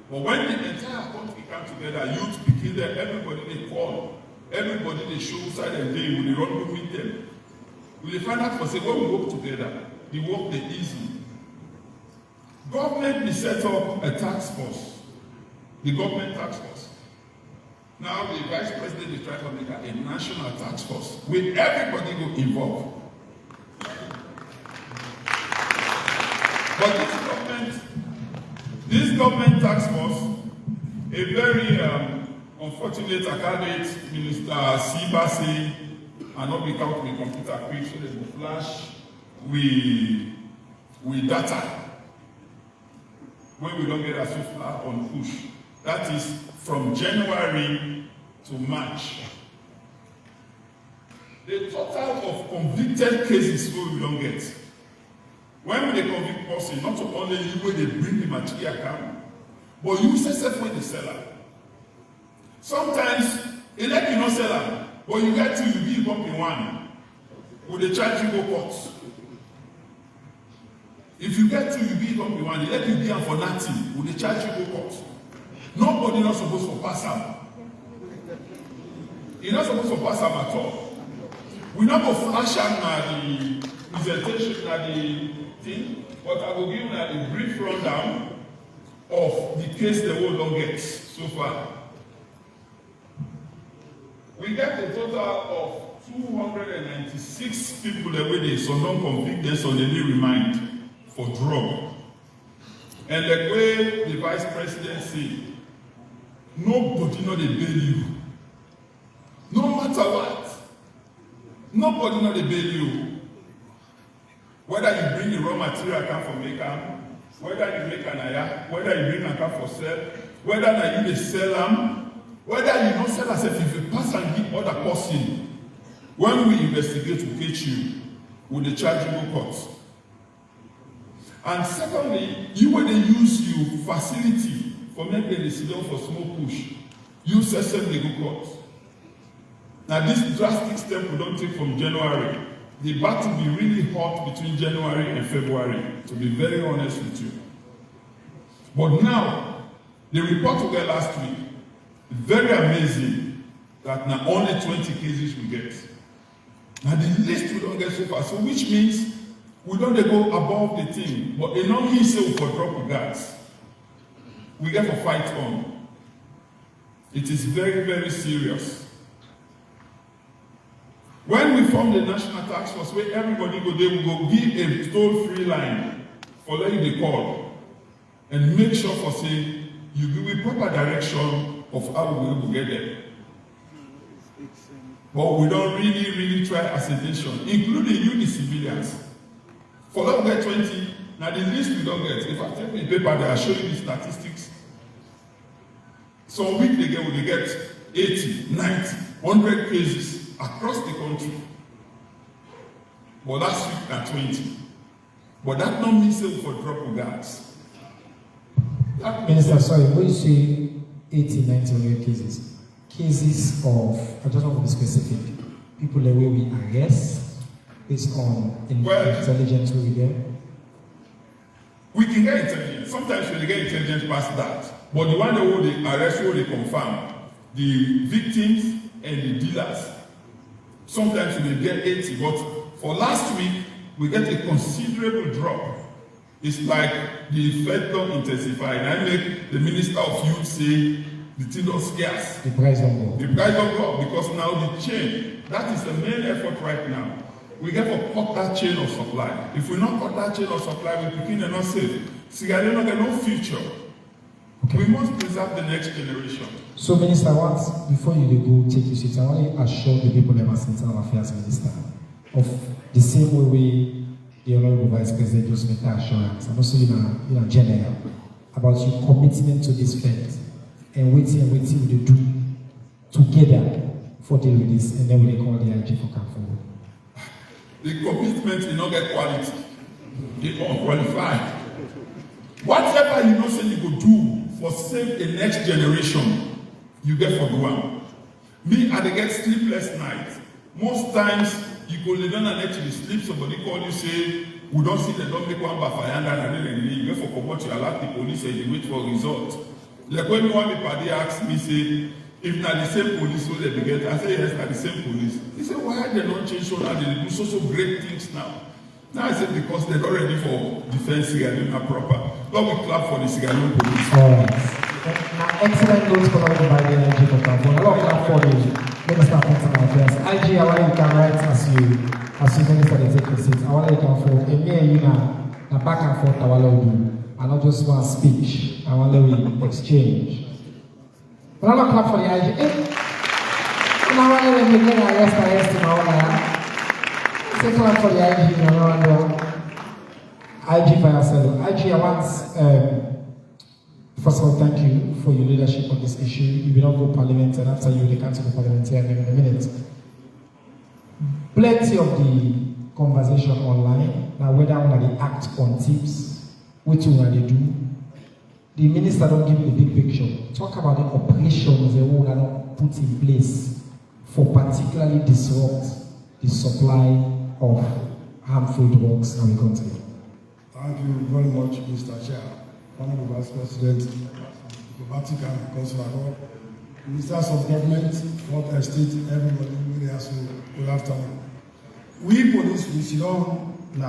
Speaker 7: But when the entire country come together, youth begin there, everybody they call, everybody they show side and day, when they run to meet them. We find out for say, when we work together, the work is easy. Government will set up a task force, the government task force. Now the Vice President is trying to make a national task force with everybody go involved. But this government task force, a very unfortunate academic Minister Sibasi, and not without the computer quick so they will flash with data. When we don't get a so far on Kush, that is from January to March. The total of convicted cases we don't get. When they convict person, not only you when they bring the material come, but you say when they sell it. Sometimes they let you not sell it, but you get to you give up in one. Will they charge you go court? If you get two, you be up one. They let you be for nothing. Will they charge you go court? Nobody not supposed to pass up. You're not supposed to pass up at all. We not go flash out the presentation at the thing, but I will give you a brief rundown of the case the world don't get so far. We get a total of 296 people every day, so don't convict them, so they need remind for drug. And the way the vice president said, nobody know they bail you. No matter what. Nobody know they bail you. Whether you bring the raw material come from Mecca, whether you make an aya, whether you bring a car for sale, whether you sell them, whether you don't sell as if you pass and give other person. When we investigate, we catch you with the chargeable court. And secondly, you when they use your facility for making the decision for small push, you session the go court. Now this drastic step we don't take from January. The battle will be really hot between January and February, to be very honest with you. But now, the report we got last week, very amazing that now only 20 cases we get. Now the list we don't get so far, so which means we don't go above the thing, but it don't mean say for drop guards. We get a fight on. It is very, very serious. When we form the National Task Force, where everybody go there, we go give a toll-free line for letting the call and make sure for saying you give a proper direction of how we will get there. But we don't really try as a nation, including you, the civilians. For that we get 20, now the list we don't get. If I take the paper there, I show you the statistics. Some week they get 80, 90, 100 cases across the country. But last week at 20. But that not means for drop guards.
Speaker 1: Minister, sorry, when you say 80, 90, 100 cases of, I just want to be specific, people the way we arrest based on intelligence we get?
Speaker 7: We can get intelligence. Sometimes we get intelligence past that. But the one that they arrest, they confirm, the victims and the dealers. Sometimes we get 80, but for last week, we get a considerable drop. It's like the effect don't intensify. And I make the Minister of Youth say the thing don't scarce.
Speaker 1: The price don't go.
Speaker 7: The price don't go up because now the chain, that is the main effort right now. We get to cut that chain of supply. If we not cut that chain of supply, we begin to not safe. Cigarette don't get no future. Okay. We must preserve the next generation.
Speaker 1: So, Minister, before you go take your seat, I want to assure the people of as Internal Affairs Minister of the same way the Honorable Vice President just made that assurance, and also in general, about your commitment to this fact and waiting we do together for deal with this, and then we call the IG for come forward.
Speaker 7: The commitment will not get quality. They are unqualified. Whatever you know say you go do for save the next generation, you get for the one. Me, I get sleepless nights. Most times, you go lay down and actually sleep, somebody call you, say, we don't see them, don't make one by fire, and you get for what you allow the police and you wait for a result. Like when one party asks me, say, if not the same police will they get, I say, yes, not the same police. He said, why are they not change so now? They do so great things now. Now I said, because they're not ready for defense cigarette proper. But we clap for the cigarette police.
Speaker 1: All right. Now, excellent notes for by the energy for Cameroon. A lot of clap for the Minister of Internal Affairs. IG, I want you can write as you minister to take the seat. I want you can for a mere you now back and forth. I want to do. I not just one speech. I want to exchange. But I don't clap for the IG. I want to make arrest in my own. Say clap for the IG. IG by yourself. IG, I want. First of all, thank you for your leadership on this issue. You will not go parliament, and after you, the council of parliamentarian in a minute. Plenty of the conversation online, now whether on the act on tips, which one they do. The minister don't give the big picture. Talk about the operations they will not put in place for particularly disrupt the supply of harmful drugs in our country.
Speaker 11: Thank you very much, Mr. Chair, Honorable Vice President, Diplomatic and Consular, Ministers of Government, Fourth Estate, everybody really has to good afternoon. We police, we sit on the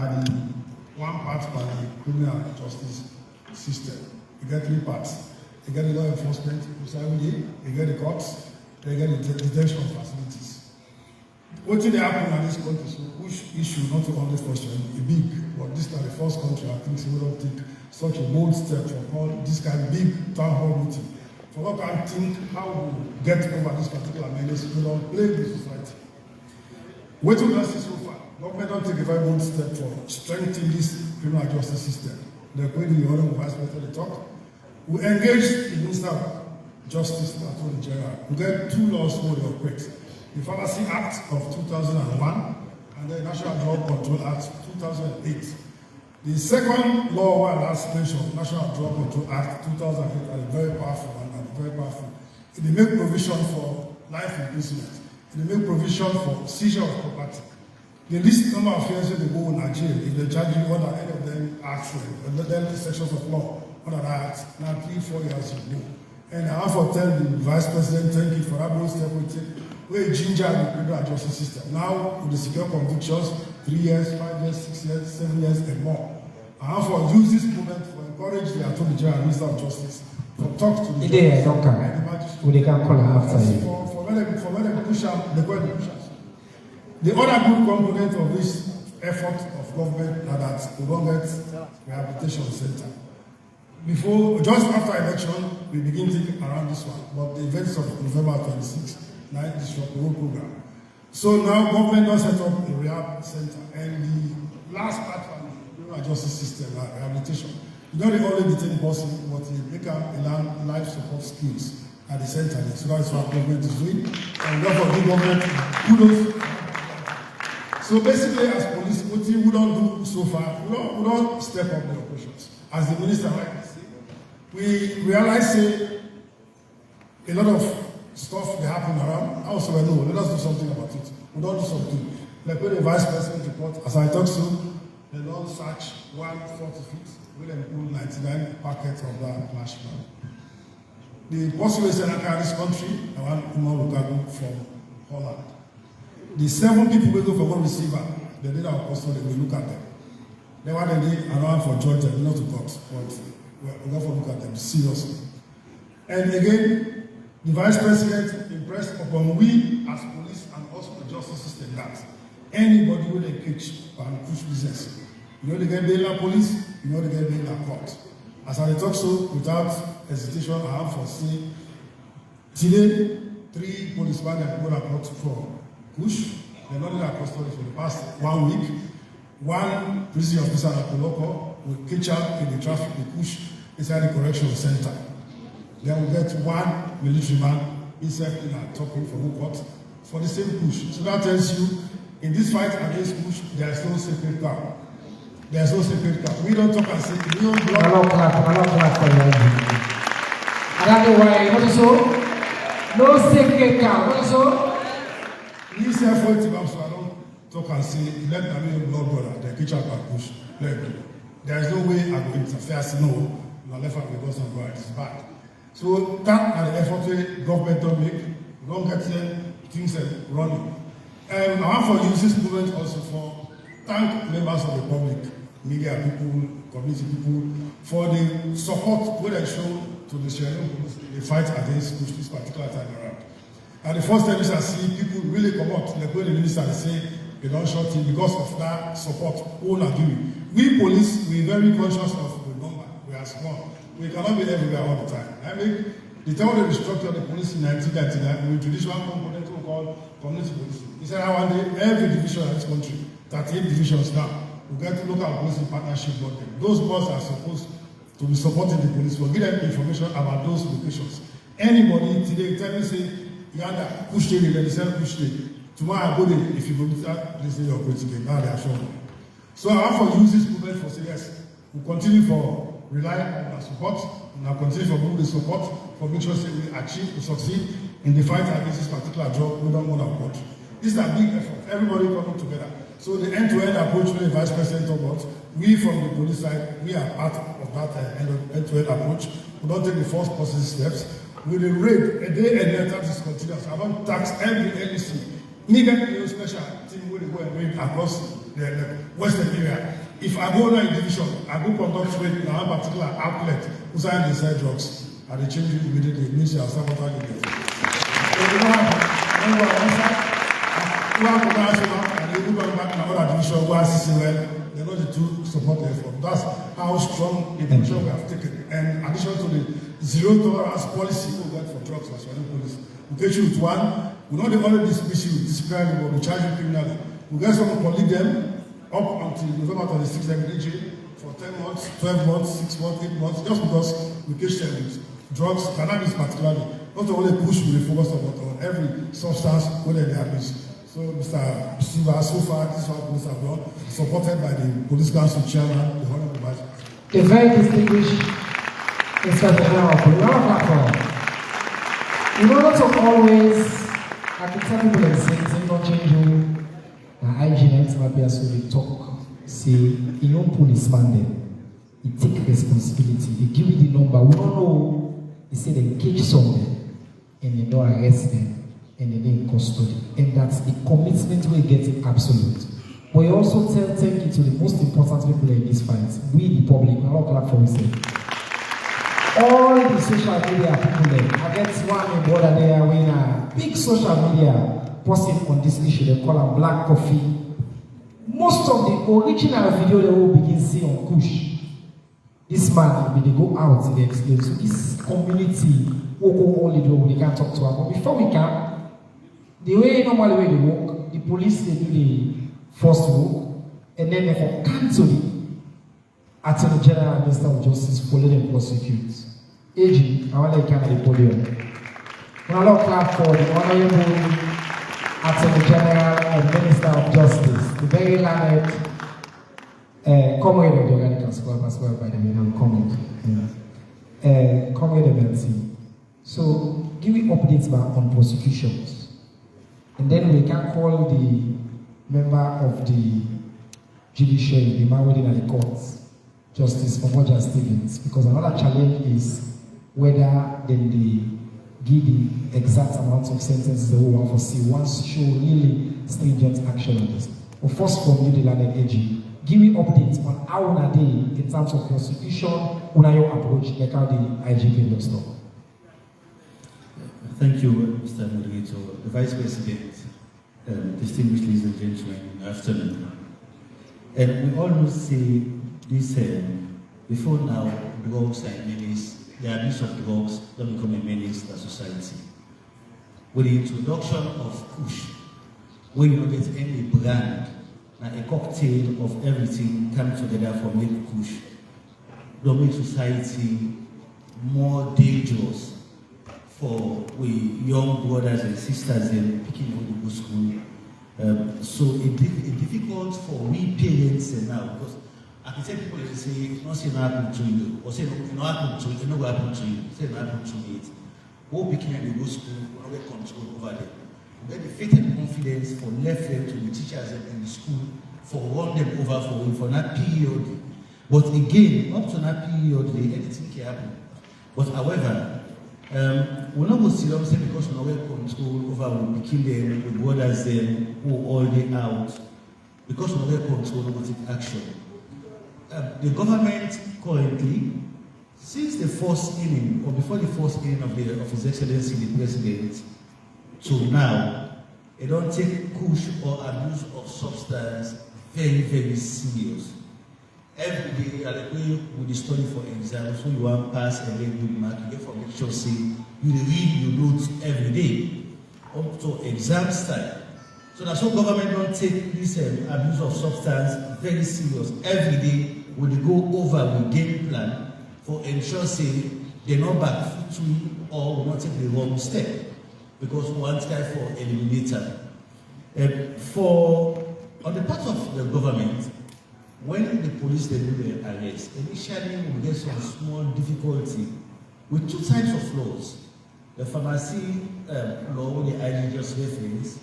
Speaker 11: one part by the criminal justice system. You get three parts. You get the law enforcement, you get the courts, you get the detention facilities. What did happen in this country? So which issue not to only question a big, but this is the first country I think we don't take such a bold step for all this kind of big town hall meeting. For what I think how we get over this particular menace, we don't play with society. What do we see so far? Government don't take a very bold step for strengthening this criminal justice system. The way the Honorable Vice President talk, we engage the Minister of Justice, Attorney General. We get two laws for the operates. The Pharmacy Act of 2001 and the National Drug Control Act 2008. The second law I last mentioned, National Drug Control Act 2008, are very powerful and very powerful. It make provision for life imprisonment. It make provision for seizure of property. The least number of years they go in Nigeria, if they charge you under any of them acts, then sections of law under that act, now 3-4 years you go. And I have to tell the Vice President, thank you for that bold step we take. We ginger the criminal justice system. Now, with the secure convictions, 3 years, 5 years, 6 years, 7 years, and more. I have to use this moment to encourage the Attorney General and Minister of Justice to talk to the judges and the magistrates. For when they push out, they go and push us. The other good component of this effort of government is that we don't get rehabilitation center. Before, just after election, we begin thinking around this one. But the events of November 26th, night disrupt the whole program. So now government does set up a rehab center, and the last part of the criminal justice system, rehabilitation, you don't only detain person, but you make a life support skills at the center. So that's what government is doing, and therefore the government kudos. So basically, as police, what we don't do so far, we don't step up the operations. As the minister rightly said, we realize a lot of stuff that happen around. Also, no, let us do something about it. We don't do something. Like when the Vice President report, as I talk to, they don't search 140 feet, we then pull 99 packets of that flash ban. The possible senator in this country, I want Umar Lukaku from Holland. The 7 people we go for one receiver, they did our custody, we look at them. They were the day around for judgment, not to court, but we go for look at them seriously. And again, the Vice President impressed upon we as police and also the justice system that anybody who they catch can push business. You know they get bail in police, you know they get bail in court. As I talk so, without hesitation, I have foreseen today 3 policemen have gone to court for Kush. They're not in our custody for the past 1 week. 1 prison officer at the local will catch up in the traffic with Kush inside the correctional center. Then we get 1 military man inside in our talking for who court for the same Kush. So that tells you, in this fight against Kush, there is no sacred cow. There is no sacred cow. We don't talk and say, we don't block.
Speaker 1: I don't clap for you. I don't know why. What is so? No sacred cow. What is so?
Speaker 11: You say 40 times, so I don't talk and say, let me blood brother, the kitchen and Kush. There is no way I will interfere. I say, no, my left hand because of God, it's bad. So that are the effort the government don't make. We don't get here, things are running. I want to use this movement also for thank members of the public, media people, community people, for the support we they show to the Sierra Leone police in the fight against Kush this particular time around. And the first time I see people really come out, like when the minister say they don't shot him because of that support, all are doing. We police, we're very conscious of the number, we are small. We cannot be everywhere all the time. I mean, the time they restructured the police in 1999, we introduced one component called community policing. He said, I want every division in this country, 38 divisions now, we get local police in partnership with them. Those boys are supposed to be supporting the police. We'll give them information about those locations. Anybody today tell me, say, Yanda, push day, they sell push day. Tomorrow I go there, if you go to that, they say you're going to get. Now they are showing. So I have to use this movement for say, yes, we continue for rely on our support, and I'll continue for giving the support for make sure we achieve, we succeed in the fight against this particular drug we don't want to approach. This is a big effort. Everybody coming together. So the end-to-end approach when the Vice President talked about, we from the police side, we are part of that end-to-end approach. We don't take the first positive steps. With the raid, a day and then tax is continuous. I want tax every LEC. Immediately, special team will go and raid across the western area. If I go now in division, I go conduct raid in a particular outlet, who sign the sell drugs, and they change it immediately. It means you are sabotage again. And they go back to another division where they're not the two support effort. That's how strong the position we have taken. And in addition to the zero tolerance policy we got for drugs as well as police. We take you with one, we not only dismiss you, discipline you, but we charge you criminally. We get someone to lead them up until November 26th every day for 10 months, 12 months, 6 months, 8 months, just because we catch them with drugs, cannabis particularly. Not only push, we focus on every substance whether they abuse. So, Mr. Siva, so far, this is what police have done, supported by the Police Council Chairman, the Honorable Vice.
Speaker 1: A very distinguished Inspector General of Police platform. In order to always, I can tell people that things don't change you. IGNX might be as we talk, say, you know, policeman then, he take responsibility, they give you the number, we don't know, they say they catch something, and they don't arrest them. And then in custody. And that's the commitment we get it absolute. But you also thank you to the most important people in this fight. We, the public, we're not glad for ourselves. All the social media people there. I get one in border there when a big social media posting on this issue, they call them black coffee. Most of the original video they will begin see on Kush. This man, they go out, they explain. So this community will go all the way, they can't talk to us. But before we can, the way normally way they work, the police they do the first work, and then they can cancel it. Attorney General and Minister of Justice follow them prosecute. AG, I want to come at the podium. When I look clap for the Honorable Attorney General and Minister of Justice, the very learned comrade of the Organic Squad as well, by the way, now comrade MLC. So, give me updates back on prosecutions. And then we can call the member of the judiciary, the man within the courts, Justice Mohamed Stevens, because another challenge is whether then they give the exact amount of sentences they will want to see once show really stringent action on this. But first from you, the landed AG, give me updates on how on a day in terms of prosecution, on your approach, like how the IGP will stop.
Speaker 12: Thank you, Mr. Moderator. The Vice President, distinguished ladies and gentlemen, good afternoon. And we always say this, before now, drugs are a menace, the abuse of drugs don't become a menace to society. With the introduction of Kush, when you get any brand, a cocktail of everything come together for make Kush, don't make society more dangerous for we young brothers and sisters in picking up the school. So it's difficult for we parents now, because I can tell people they say it's not saying happen to you, or say no, not happen to you, it not happen to you, say not happen to me. What picking at the go school, we don't get control over them. We get the faith and confidence for left them to the teachers in the school, for run them over for that period. But again, up to that period, anything can happen. But however, we're not going to see them because we don't have control over we kill them, we brothers them, who all day out. Because we don't have control, we don't take action. The government currently, since the first inning, or before the first inning of His Excellency the President, to now, they don't take push or abuse of substance very, very serious. Every day, I like with the study for exam, so you want pass and then good mark, you get for lecture, say, you read your notes every day, up to exam style. So that's why government don't take this abuse of substance very serious. Every day, when they go over with game plan, for ensure, say, they're not back to or will not take the wrong step, because one guy for eliminator. On the part of the government, when the police they do the arrest, initially we get some small difficulty with two types of laws. The pharmacy law, the IG just reference,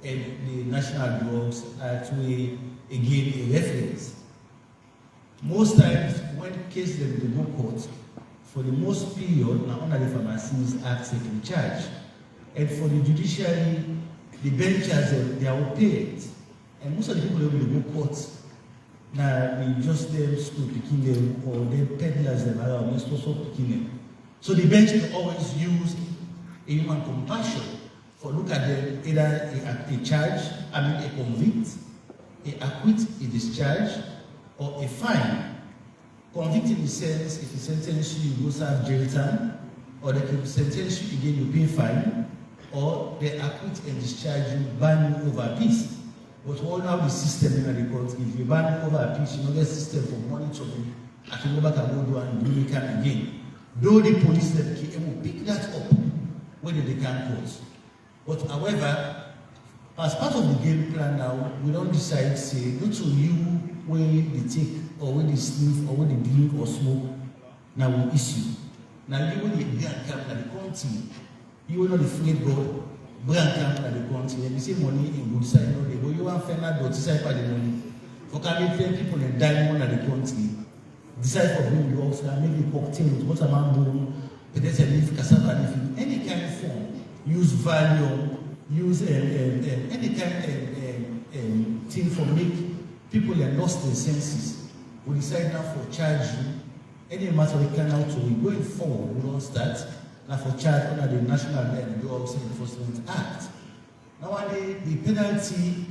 Speaker 12: and the National Drugs Act again a reference. Most times when cases they go court, for the most period, now under the Pharmacies Act taking charge. And for the judiciary, the benches they are opaque. And most of the people who go court, now they just them school picking them or they peddlers them around, they also picking them. So the bench will always use a human compassion for look at them either a charge, a convict, a acquit, a discharge, or a fine. Convict in the sense, if they sentence you, you go serve jail time, or they can sentence you again, you pay fine, or they acquit and discharge you, ban you over a piece. But all now the system in the court, if you ban over a piece, you know the system for monitoring, I can go back and go do and do it again. Though the police will pick that up when they can't court. But however, as part of the game plan now, we don't decide, say, not to you where they take, or where they sniff, or where they drink or smoke, now we issue. Now you will be and come to the country, you will not afraid God, brand come to the country, and you say money in good side, no, they go, you want to not decide by the money. For coming 10 people and diamond at the country, decide for whom you also make a cocktail with watermelon, potato leaf, cassava leaf, any kind of form, use value, use any kind of thing for make people that lost their senses. We decide now for charging any matter we can out to going forward, we don't start now for charge under the National Drugs Enforcement Act. Nowadays, the penalty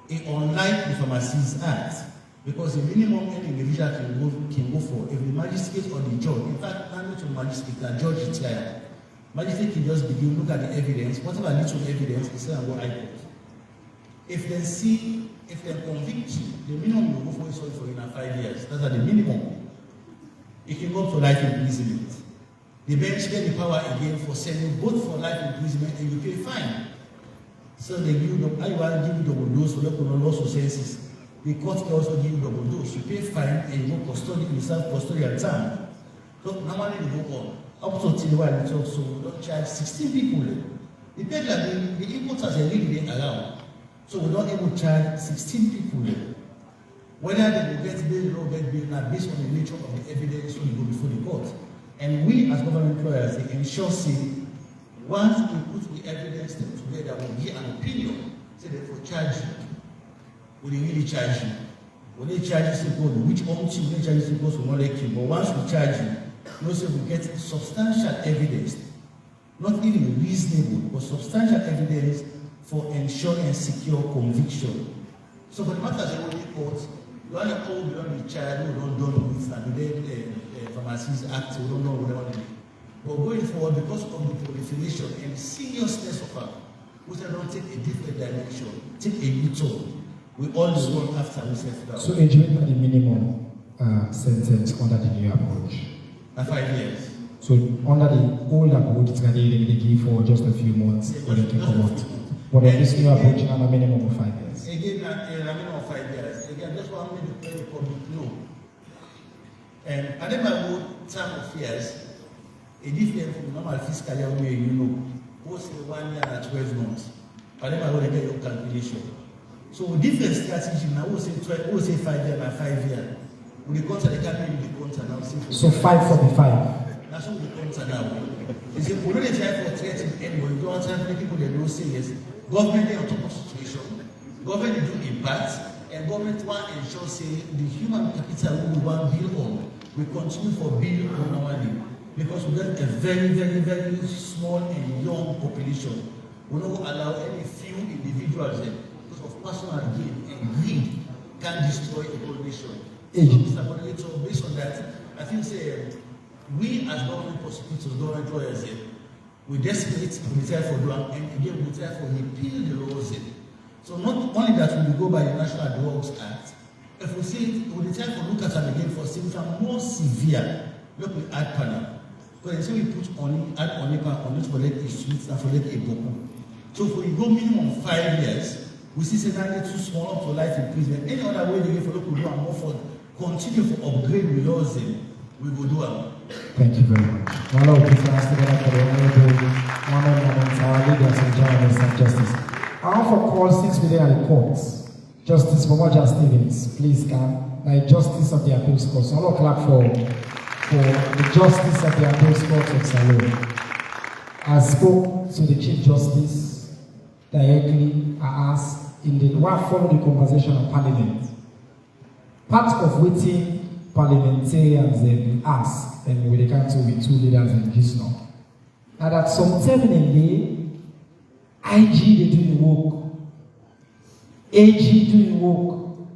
Speaker 12: is unlike the Pharmacies Act because the minimum any individual can go for if the magistrate or the judge, in fact, not to magistrate, the judge is trial. Magistrate can just begin, look at the evidence, whatever little evidence, they say and go high court. If they convict you, the minimum you go for is for 5 years. That's at the minimum. It can go up to life imprisonment. The bench get the power again for sending both for life imprisonment and you pay fine. So they give you the, I want to give you double dose for local loss of senses. The court can also give you double dose. You pay fine and you go custody, you serve custodial time. So normally they go on. Up to till while we talk, so we don't charge 16 people. The peddler, the importers are really around. So we don't able to charge 16 people. Whether they will get bail or get bail now based on the nature of the evidence when you go before the court. And we as government lawyers they ensure say once we put the evidence together, we give an opinion, say they for charge you. Will they really charge you? When they charge you, say, which until they charge you, say, we not like you. But once we charge you, you say we get substantial evidence, not even reasonable, but substantial evidence for ensure and secure conviction. So for the matters of the court, you want to go beyond the child who don't know this and the Pharmacies Act, we don't know what they want to do. But going forward, because of the proliferation and the seriousness of her, we don't take a different dimension, take a U-turn. We all run after we set down.
Speaker 1: So enjoying the minimum sentence under the new approach?
Speaker 12: 5 years.
Speaker 1: So under the old approach, it's going to be give for just a few months or they can come out. But on this new approach, a minimum of 5 years.
Speaker 12: Again, a minimum of 5 years. Again, that's what I'm going to play the public know. And at the old term of years, a different from normal fiscal year, you know, what's 1 year and 12 months. But then I will get your calculation. So different strategy now, we'll say 5 years and 5 years. With the counter, they can't make the counter now.
Speaker 1: So 545.
Speaker 12: That's what the counter now. They say, we don't try for threatening anybody. We don't try for people that don't say yes. Government is on top of the situation. Government is doing impact. And government want to ensure, say, the human capital we want to build on. We continue for build on our day. Because we got a very, very, very small and young population. We don't allow any few individuals because of personal gain and greed can destroy a whole nation. So, Mr. Moderator, based on that, I think say we as government prosecutors, government lawyers, we desperate, we try for doing, and again we try for repeal the laws. So not only that we go by the National Drugs Act, if we say it, we try to look at them again for things that are more severe, look we add panel. Because they say we put on add on it for like a sweet and for like a boku. So if we go minimum 5 years, we see scenario too small up to life imprisonment. Any other way they for look we do and more for continue to upgrade with laws, we will do it.
Speaker 1: Thank you very much. One of the first together for the honorable one of our leaders and journalists and justice. I want to call 6 million at the courts. Justice Momoja Stevens, please come. Like Justice of the Appeals Court. So I'll clap for the Justice of the Appeals Court of Salone. I spoke to the Chief Justice directly. I asked in the what followed the conversation of Parliament. Part of waiting parliamentarians they ask, and we can to with 2 leaders in this now. Now that some terminally, IG they doing work, AG doing work,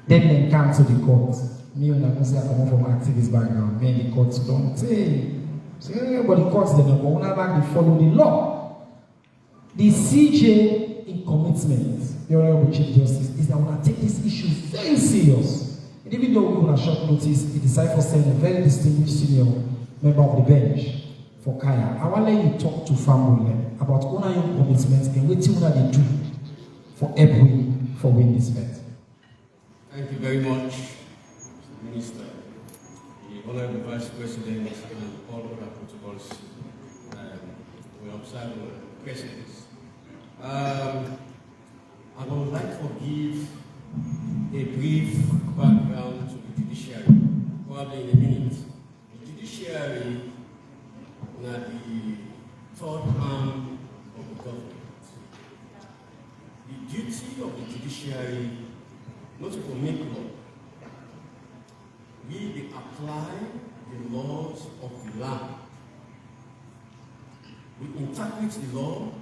Speaker 1: then they come to the court. Me and I say I come from activist background, me and the courts don't say, but the courts they know, but they follow the law. The CJ in commitment, the Honorable Chief Justice, is that we want to take this issue very serious. And even though we on a short notice, he decided to send a very distinguished senior member of the bench for Kaya. I want to let you talk to family about your commitments and what you want to do for every for win this bet.
Speaker 13: Thank you very much, Minister, the Honorable Vice President, and all other protocols we observe precedents. I would like to give a brief background to the judiciary, probably in a minute. The judiciary is the third arm of the government. The duty of the judiciary not to make law. We apply the laws of the land. We interpret the law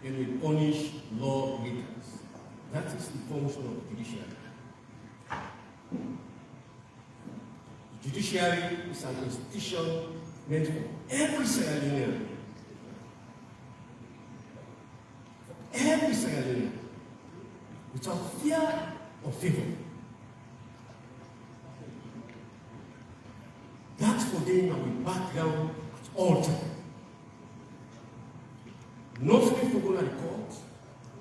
Speaker 13: and we punish law breakers. That is the function of the judiciary. The judiciary is an institution meant for every Sierra Leonean. For every Sierra Leonean. Without fear or favor. That's for them and we back down at all times. Nothing for going to the court.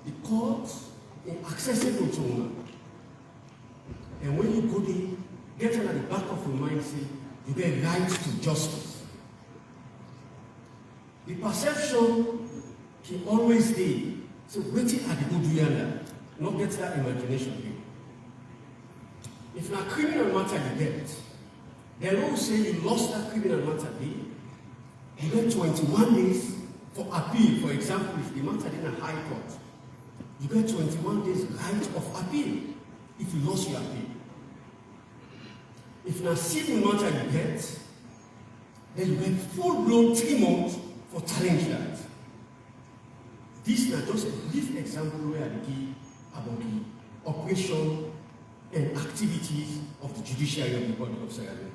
Speaker 13: The court is accessible to one. And when you go there, get at the back of your mind, say, you get right to justice. The perception can always be, so waiting at the good yonder, not get that imagination here. If na criminal matter you get, they don't say you lost that criminal matter day, you get 21 days for appeal. For example, if the matter in a high court, you get 21 days right of appeal if you lost your appeal. If na civil matter you get, then you get full-blown 3 months for challenge that. This is just a brief example where I give about the operation and activities of the judiciary of the Republic of Sierra Leone.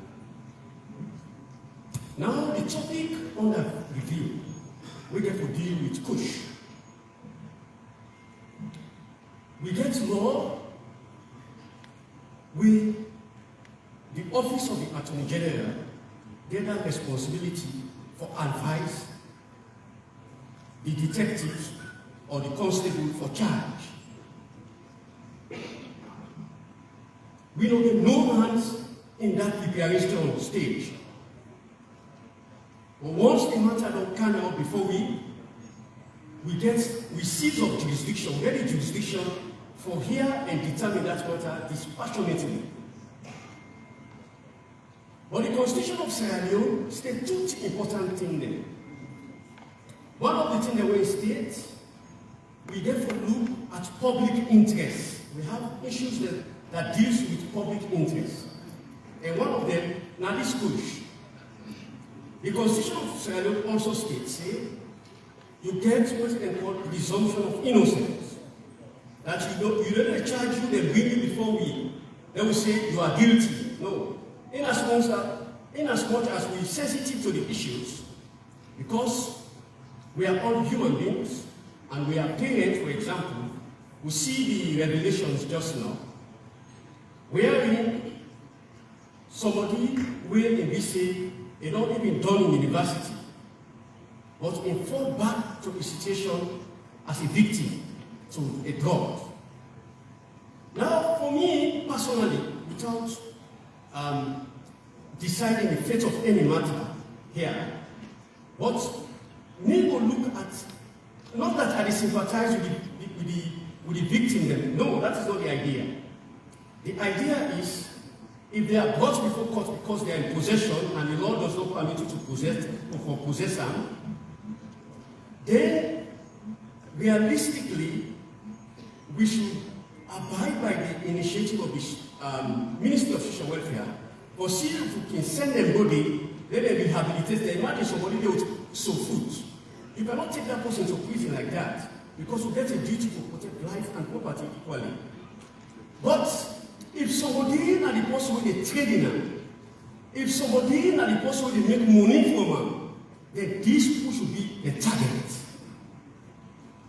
Speaker 13: Now, the topic under review, we get to deal with Kush. We get law with the Office of the Attorney General get that responsibility for advice the detective or the constable for charge. We don't get no hands in that preparation stage. But once the matter don't come out before we seize of jurisdiction, we get the jurisdiction for here and determine that matter dispassionately. But the Constitution of Sierra Leone states 2 important things there. One of the things that we state, we therefore look at public interest. We have issues that deals with public interest. And one of them, now this Kush. The Constitution of Sierra Leone also states, you get what they call presumption of innocence. That you don't charge you, they bring you before we. They will say you are guilty. No. Inasmuch as we are sensitive to the issues, because we are all human beings, and we are parents, for example, who see the revelations just now. Wherein somebody where in BC, they don't even done in university, but in fall back to a situation as a victim to a drug. Now, for me personally, without deciding the fate of any matter here, but we need to look at Not that I sympathize with the victim. No, that is not the idea. The idea is, if they are brought before court because they are in possession and the law does not permit you to possess or for possession, then realistically we should abide by the initiative of the Ministry of Social Welfare, or see if we can send them body, let them rehabilitate them. Imagine somebody they would sow food. You cannot take that person to prison like that, because you get a duty to protect life and property equally. But if somebody na the person with the trading, if somebody na the person with make money from them, then these people should be the target.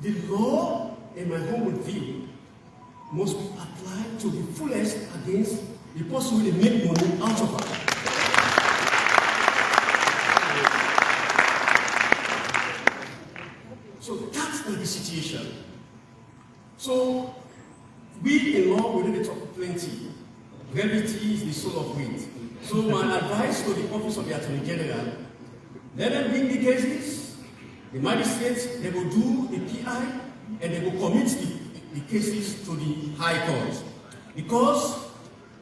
Speaker 13: The law, in my humble view, must be applied to the fullest against the person who make money out of it. So that's the situation. So we in law, we need to talk plenty. Brevity is the soul of wit. So my advice to the Office of the Attorney General, let them bring the cases, the magistrates, they will do the PI, and they will commit the cases to the High Court. Because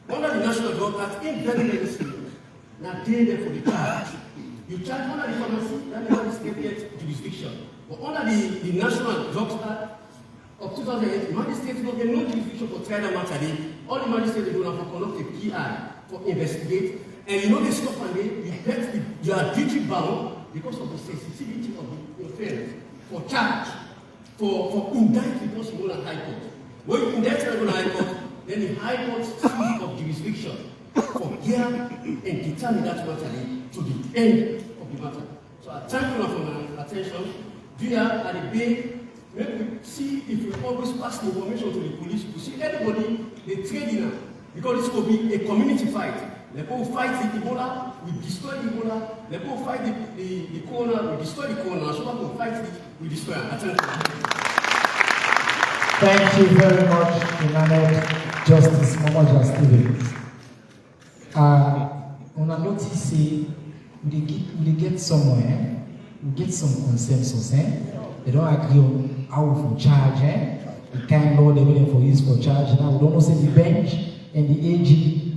Speaker 13: under the National Drug Act, in very soon, now they there for the charge. You charge under the pharmacy, that never is get jurisdiction. But under the National Drug Act of 2008, magistrates don't get no jurisdiction for trial matter. All the magistrates do have to conduct a PI for investigate, and you know they stop and you are duty bound because of the sensitivity of the offense for charge, for indict the person in the High Court. When you indict the High Court, then the High Court sees of jurisdiction for hear and determine that matter to the end of the matter. So I thank you for my attention. Via at the bay, let me see if we always pass the information to the police. We see everybody, they trade in, because this will be a community fight. They go fight the Ebola, we destroy the Ebola. They go fight the corona, we destroy the corona. So we go fight it, we destroy it.
Speaker 1: Thank you very much, Emmanuel Justice Mohamed Stevens. On a notice, we get somewhere, we get some consensus. They don't agree on how for charge. The kind law they're willing for use for charge. Now we don't know say the bench and the AG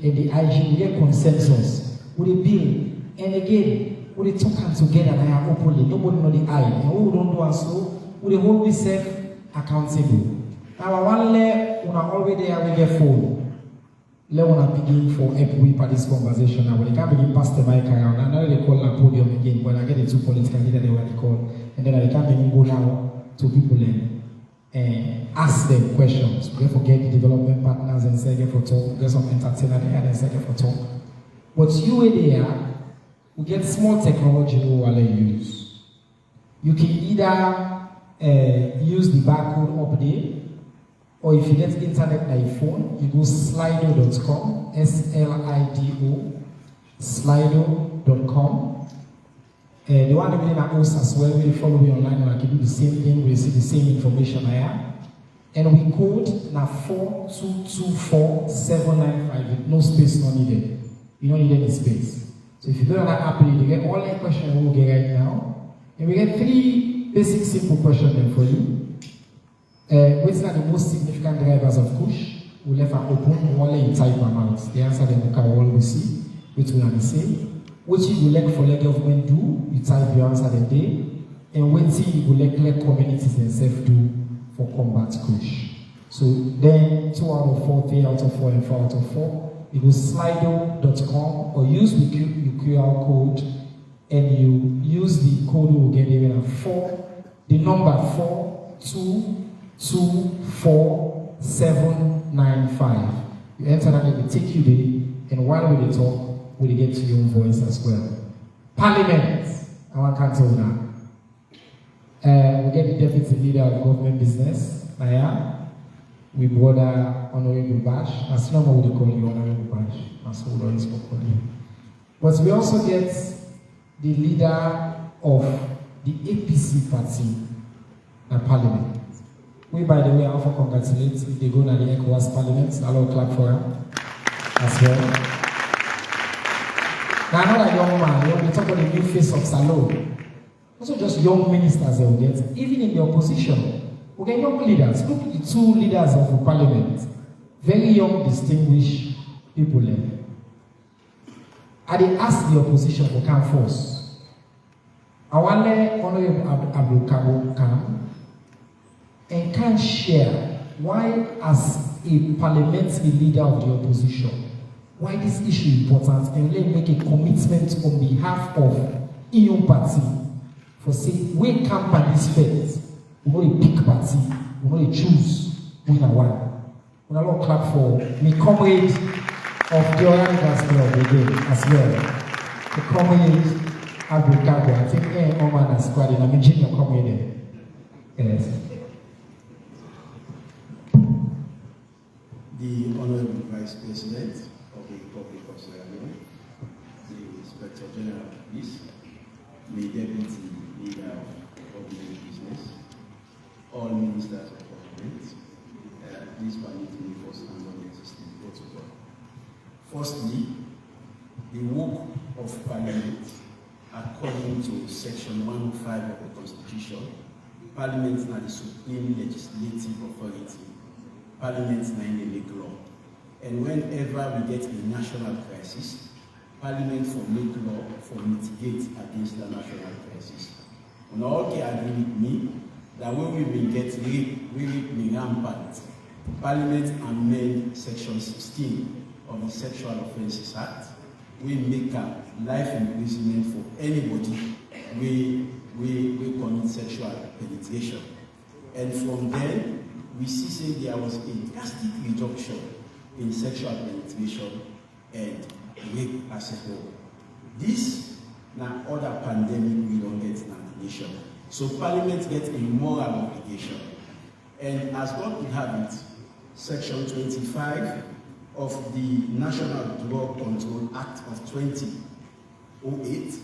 Speaker 1: and the IG, we get consensus with the bill. And again, we talking together and I are openly. Nobody know the eye. And we don't do so, we hold ourselves accountable. Now one layer, we are already there, we get full. Leone begin for every part of this conversation now. When they can't begin pass the mic around, and now they call the podium again. When I get the two political leaders, they will call, and then they can't begin go now to people and ask them questions. We forget the development partners and say for talk. Get some entertainer there and say for talk. But you there, we get small technology we will use. You can either use the barcode up there. Or if you get internet by phone, you go slido.com, S-L-I-D-O, slido.com. The one that we are host as well, we follow me online and I can do the same thing, we receive the same information I have. And we code now 4224795 with no space not needed. You don't need any space. So if you go on that app, you get all the questions we will get right now. And we get 3 basic simple questions then for you. Which are the most significant drivers of Kush? We left an open, one in type amounts. The answer then we can always see, which we are the same. What you would like for the government do, you type your answer the day. And what you would like communities themselves do for combat Kush. So then 2 out of 4, 3 out of 4, and 4 out of 4. You go slido.com or use the QR code and you use the code you will get there at 4, the number 4224795. You enter that, it will take you there, and while we talk, we get to your own voice as well. Parliament, I want to tell now. We get the deputy leader of government business, Naya. We brother Honorable Bash. That's not what we call you, Honorable Bash. That's what we always call you. But we also get the leader of the APC party at Parliament. We, by the way, I also congratulate if they go to the ECOWAS Parliament. I'll clap for him as well. Now, another young man, we talk about the new face of Salon. Also just young ministers they will get, even in the opposition. We get young leaders. Look at the two leaders of the parliament. Very young, distinguished people there. And they ask the opposition for come force. Awale Honorable Abdul Kabo come and can share why, as a parliamentary leader of the opposition, why this issue is important, and let make a commitment on behalf of EU party for saying we can't participate. We want to pick party, we want to choose winner one. We want to clap for me comrade of the Oil Gas Club again as well. The comrade Abdul Kabo, I think Oman and squad in a junior comrade. Yes.
Speaker 14: The Honorable Vice President of the Republic of Sierra Leone, the Inspector General of Police, the Deputy Leader of Public Business, all ministers of government, please permit me to stand on the existing protocol. Firstly, the work of Parliament, according to Section 105 of the Constitution, Parliament is the supreme legislative authority. Parliament is the make law. And whenever we get a national crisis, Parliament for make law for mitigate against the national crisis. And all can agree with me that when we will get rape rampant, Parliament amend Section 16 of the Sexual Offences Act. We make a life imprisonment for anybody we commit sexual penetration. And from then, we see there was a drastic reduction in sexual penetration and rape as a whole. This now other pandemic we don't get in the nation. So Parliament gets a moral obligation. And as God would have it, Section 25 of the National Drug Control Act of 2008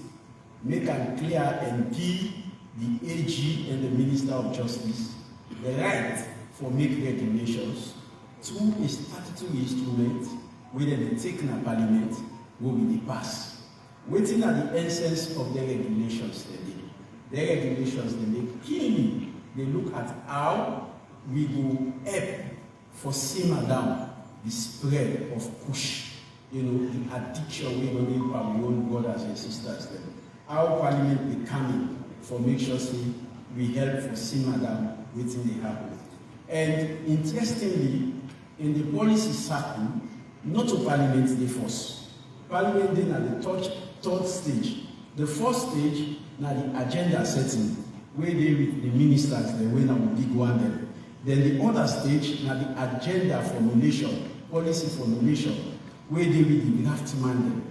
Speaker 14: make it clear and give the AG and the Minister of Justice the right for make regulations to a statutory instrument whether they take in a Parliament will be the pass. Waiting at the essence of the regulations the regulations clearly they look at how we go help for simmer down the spread of Kush, the addiction we don't need our own brothers and sisters then. Our Parliament be coming for make sure say we help for simmer down waiting they happen. And interestingly, in the policy circle, not to Parliament they force. Parliament then at the third stage. The first stage now the agenda setting, where they with the ministers they win a big one then. Then the other stage now the agenda formulation, policy formulation, where they with the draft mandate.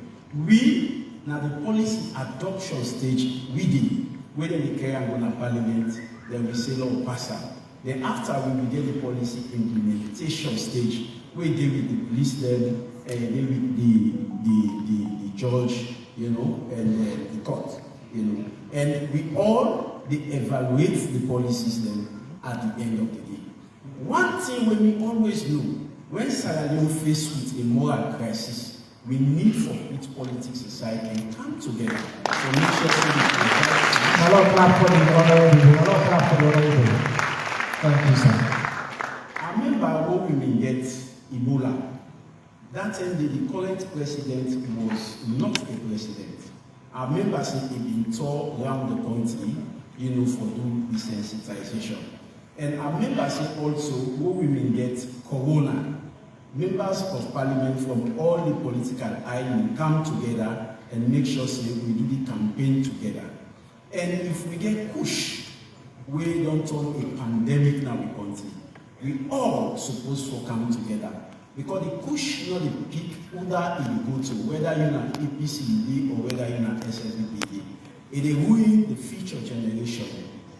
Speaker 14: We now the policy adoption stage we did, where they carry on a Parliament, then we say law passer. Then after we will get the policy implementation stage, where they with the police then, they with the judge, and the court, And we all they evaluate the policies then at the end of the day. One thing we always know, when Sierra Leone faced with a moral crisis, we need for each politics society and come together to make sure
Speaker 1: Thank you, sir.
Speaker 14: I remember when we get Ebola. That time the current president was not a president. I remember saying he been toured around the country, for doing desensitization. And I remember saying also when we get Corona, members of Parliament from all the political islands come together and make sure say we do the campaign together. And if we get Kush, we don't turn a pandemic now in the country. We all supposed to come together. Because the Kush not the pick whether you go to, whether you're an APCD or whether you're an SLPPD. It will ruin the future generation.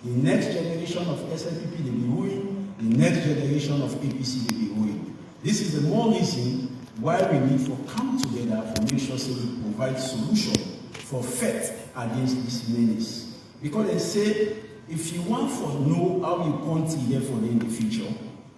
Speaker 14: The next generation of SLPP they will ruin, the next generation of APC they will ruin. This is the more reason why we need to come together to make sure so we provide solution for fight against this menace. Because they say, if you want to know how your country is there for in the future,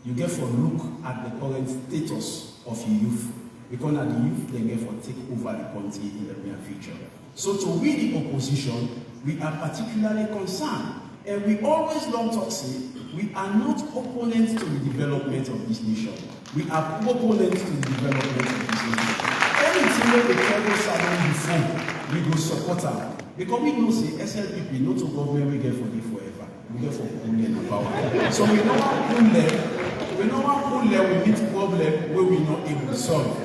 Speaker 14: you get to look at the current status of your youth. Because the youth, they get to take over the country in the near future. So to we the opposition,
Speaker 13: we are particularly concerned. And we always don't talk, say, we are not opponents to the development of this nation. We are opponents to the development of this nation. Anything that the federal salon before, we go support them. Because we know, say, SLPP, not to government, we get for it forever. We get for only and power. So we know what pull them, we know what pull them, we meet problem where we not able to solve.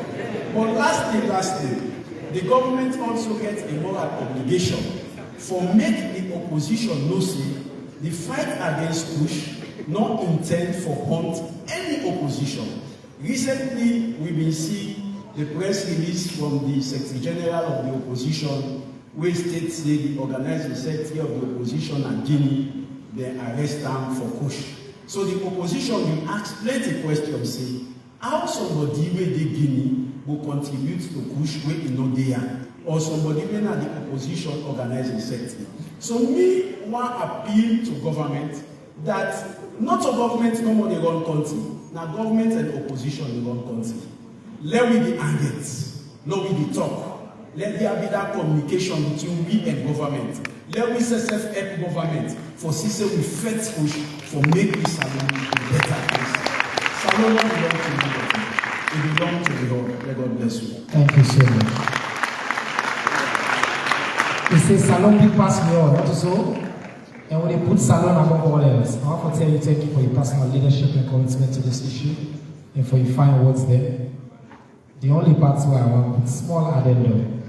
Speaker 13: But lastly, the government also gets a moral obligation for make the opposition know, say, the fight against Kush not intend for hunt any opposition. Recently, we've been seeing the press release from the Secretary General of the Opposition, where states the organizing secretary of the opposition and Guinea, they arrest them for Kush. So the opposition will ask plenty questions, say, how somebody where they Guinea will contribute to Kush where in no there, or somebody when are the opposition organizing secretary. So me want appeal to government that not a government no more they run country. Now government and opposition they run country. Let we the angles, let we the talk. Let there be that communication between we and government. Let we help government for system we fetch push for make this salon a better place. Salon belong to you. It belongs to the Lord. May God bless you.
Speaker 1: Thank you so much. He says salon big pass me all, not so. And when they put salon above all else, I want to tell you thank you for your personal leadership and commitment to this issue and for your fine words there. The only parts where I want to put small addendum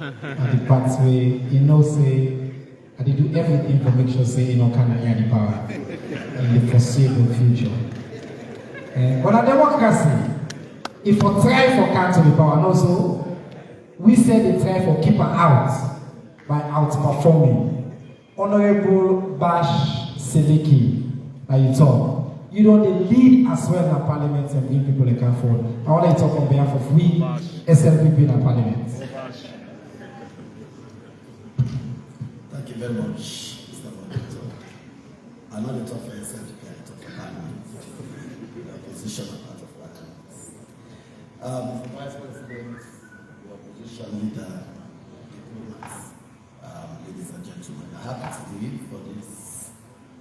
Speaker 1: are the parts where you know say I did do everything to make sure say you know can I the power in the foreseeable future. But at the democracy, if we try for country the power and also we said they try for keep her out by outperforming. Honorable Bash Seleki, that you talk. You don't lead as well in the parliament and bring people they can forward. I want to talk on behalf of we SLPP in the parliament.
Speaker 2: Thank you very much, Mr. Moderator. I know the talk for SLPP, I talk for parliament. The opposition are part of parliament. Vice President, the opposition leader, diplomats, ladies and gentlemen, I'm happy to be for this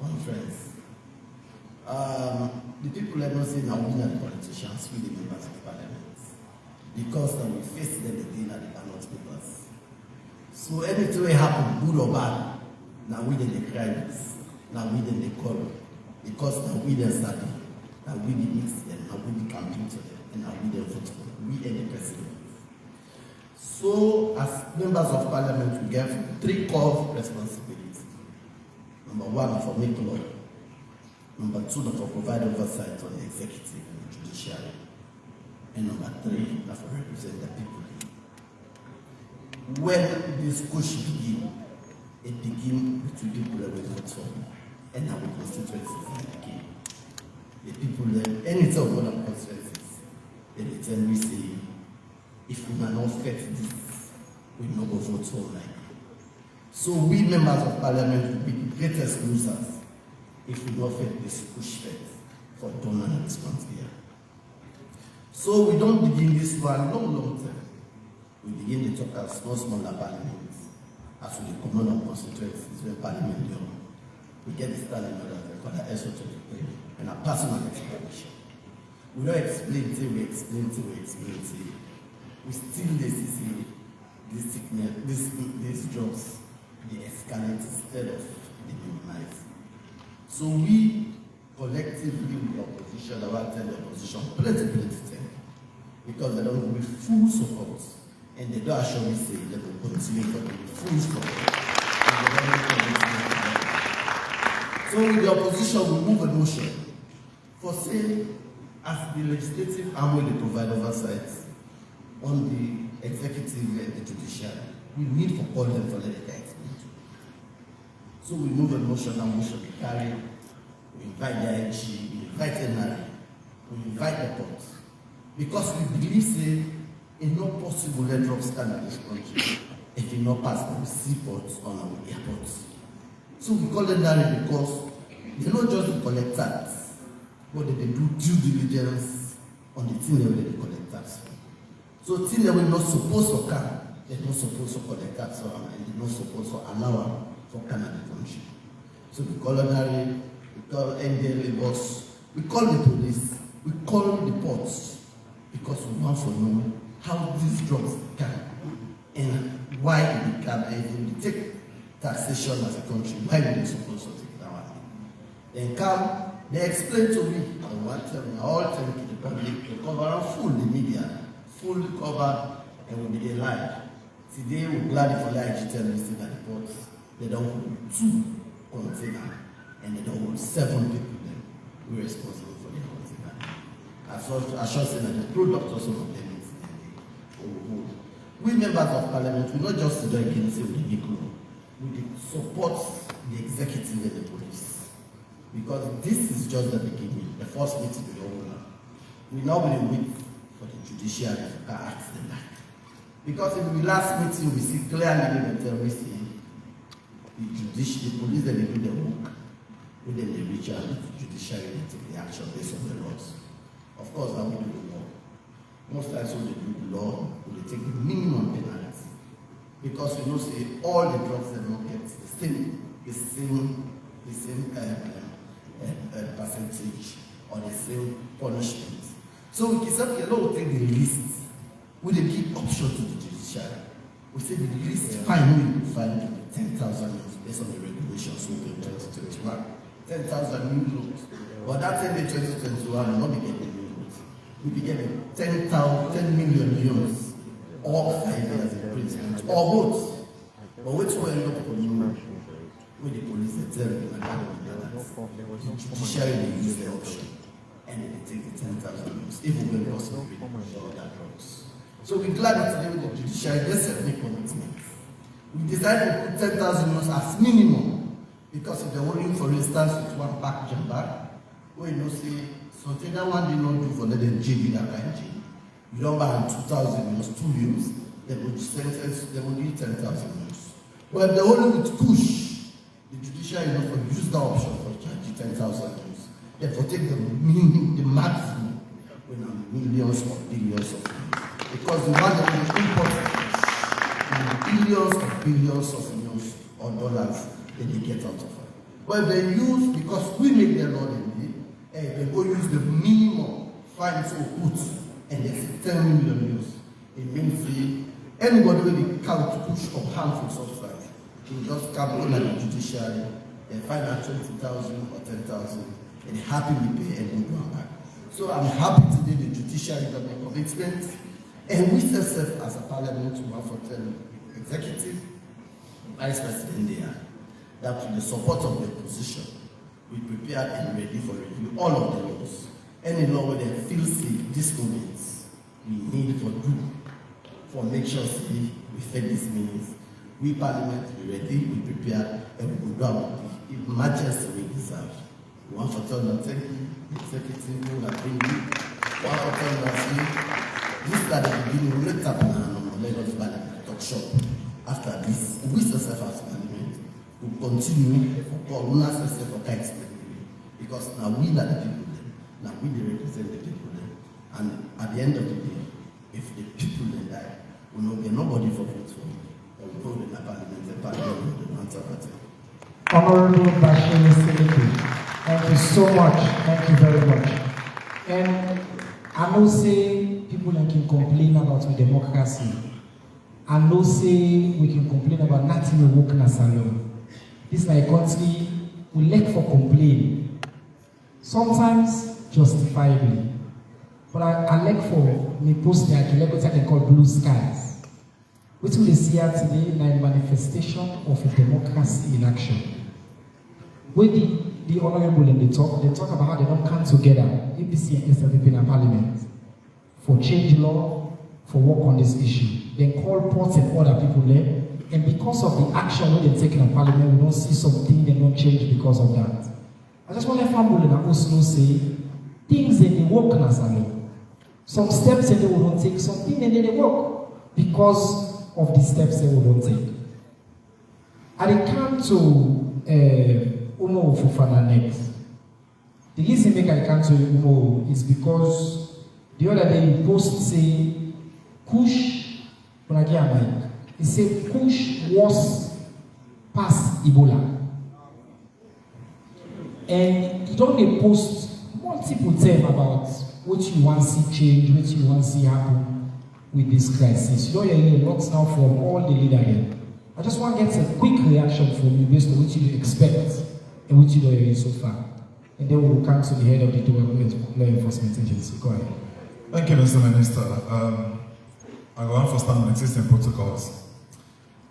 Speaker 2: conference. The people let us say now we are the politicians, we the members of parliament, because we face them again at the ballot papers. So anything will happen, good or bad, now we then they cry this, now we then they call, because now we then study, now we then mix them, now we then campaign to them, and now we then vote for them, we and the president. So, as members of parliament, we get 3 core responsibilities. Number 1, for make law. Number 2, for provide oversight on the executive and the judiciary. And number 3, for represent the people. When this push begin, it begins with the people that we vote for, and our constituencies begin. The people that, anytime one of constituencies, they tell me say, if we are not fit this, we will not go vote for like. So we members of parliament will be the greatest losers if we not fit this push fit for donor and response here. So we don't begin this one long term. We begin to talk as smaller parliaments, as we command on constituencies when parliament do. We get the standing order for the SO to the and a personal explanation. We don't explain till we explain till we explain till. We still see this sickness, these jobs, they escalate instead of they minimize. So we collectively with the opposition, I want to tell the opposition plenty things because they don't give full support and they don't actually say they will continue to give full support. So with the opposition, we move a motion for say as the legislative arm will provide oversight on the executive and the judiciary, we need for all them for let the guys meet. So we move a motion and motion we carry, we invite the IG, we invite NRA, we invite the court. Because we believe say it's not possible let drugs stand in this country if it not pass the seaports on our airports. So we call them NRA because they not just collect tax, but they do due diligence on the thing that they collect tax for. So things that we're not supposed to come, they're not supposed to collect tax on, and they're not supposed to allow for Canada Township. So we call ordinary, we call NDLA boss, we call the police, we call the ports, because we want to know how these drugs can and why we can even take taxation as a country, why we are supposed to take it down. Then come, they explain to me, I want to tell me, I all tell to the public, they cover full the media, full cover, and we'll be alive. Today we're glad for like tell me that the ports, they don't hold 2 containers, and they don't hold 7 people then. We're responsible for the container. I should say that the product also of them is hold. We members of parliament, we not just sit there against the Negro. We support the executive and the police. Because this is just the beginning, the first meeting we all have. We now will wait for the judiciary to ask them back. Because in the last meeting we see clearly the terrorists the police and they do their work. When they reach out to the judiciary and take the action based on the laws. Of course, that we do the law. Most times when they do the law, they take the minimum penalty. Because you know, say all the drugs that don't get the same percentage or the same punishment. So we can say the law will take the least. We dey give option to the judiciary. We say the least fine we could find 10,000 based on the regulations we in 2021. 10,000 new loans. But that in 2021 will not be getting new loans. We be getting 10 million euros or 5 years imprisonment or both. But which one end up on you? With the police they tell you that the judiciary they use the option and then they take the 10,000 euros even when possible for other drugs. So we're glad that today with the judiciary they set the commitment. We decided to put 10,000 euros as minimum because if they're working, for instance, with one package bag, where you know say something that one did not do for the JB that kind of JB. You don't buy 2,000 euros, 2 years, they would sentence, they would need 10,000 euros. But if they're only with Kush, the judiciary is not going to use that option for charging 10,000 euros. Therefore, take the minimum, the maximum, when millions or billions of euros. Because the one that is important is billions of euros or dollars that they get out of it. But if they use, because we make the law they go use the minimum fine to put, and they say 10 million euros. It means anybody with the count push or harmful substance can just come on the judiciary and find out 20,000 or 10,000 and happily pay and go back. So I'm happy today the judiciary got the commitment. And we self as a parliament to want for tell executive, vice president there, that with the support of the opposition, we prepared and ready for review all of the laws. Any law where they feel safe, these moments, we need for do, for make sure we face these meetings. We parliament, we ready, we prepared, and we will do our emergency we deserve. We want for tell them, thank you, executive, we will bring you. One for tell them, this is at the beginning, we looked up on Lagos talk shop. After this, we self as parliament will continue for call we for kites because now we are the people then, now we represent the people then. And at the end of the day, if the people then die, we will not get nobody for vote for me. Or we go to the parliament will answer that.
Speaker 1: Honorable Bashir Siliki, thank you so much. Thank you very much. And I know say people can complain about the democracy. I know say we can complain about nothing we work in a salon. This is a country we like for complain. Sometimes justifiably. But I like for me post I can call blue skies. Which we see here today in a manifestation of a democracy in action. When the honorable and they talk about how they don't come together, APC and SLP in parliament, for change law, for work on this issue. Then call ports and other people there, and because of the action when they take in parliament, we don't see something they don't change because of that. I just want to family and also say things in the work in some steps that they will not take, something and then they work because of the steps they will not take. And it come to Umo Fufana next. The reason I come to Umo is because the other day he post say Kush, he said Kush was past Ebola. And you don't post multiple times about what you want to see change, what you want to see happen with this crisis. You don't hear a lot now from all the leaders here. I just want to get a quick reaction from you based on what you expect and what you don't hear so far. And then we will come to the head of the law enforcement agency. Go ahead.
Speaker 15: Thank you, Mr. Minister. I go on for standing existing protocols.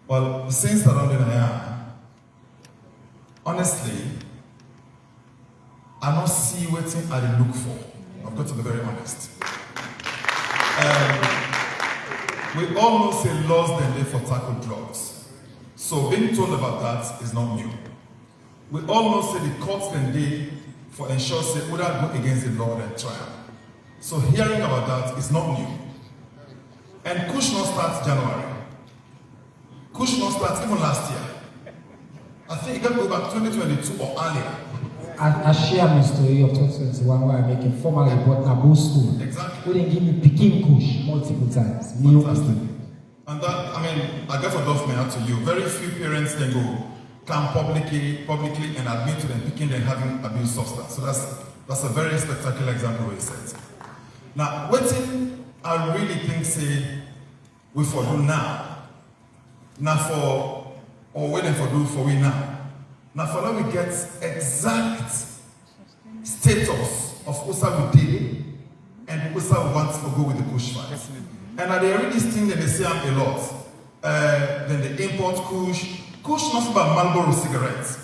Speaker 15: Well, since surrounding I honestly, I don't see what I look for. I've got to be very honest. We all know say laws than they for tackle drugs. So being told about that is not new. We all know say the courts than they for ensure say would go against the law and trial. So hearing about that is not new. And Kush not start January. Kush not start even last year. I think it got to go back 2022 or earlier.
Speaker 1: I share my story of 2021 where I make a formal report at both school.
Speaker 15: Exactly.
Speaker 1: Where they give me picking Kush multiple times.
Speaker 15: Fantastic. And that, I mean, I guess I doff me out to you. Very few parents then go come publicly and admit to them picking them having abused substance. So that's a very spectacular example where you said. Now, what I really think say we for do now. Now for or waiting for do for we now. Now for now we get exact status of Usa we did and Usa wants to go with the Kush fight. And at the already thing that they say a lot. Then they import Kush. Kush not about Marlboro cigarettes.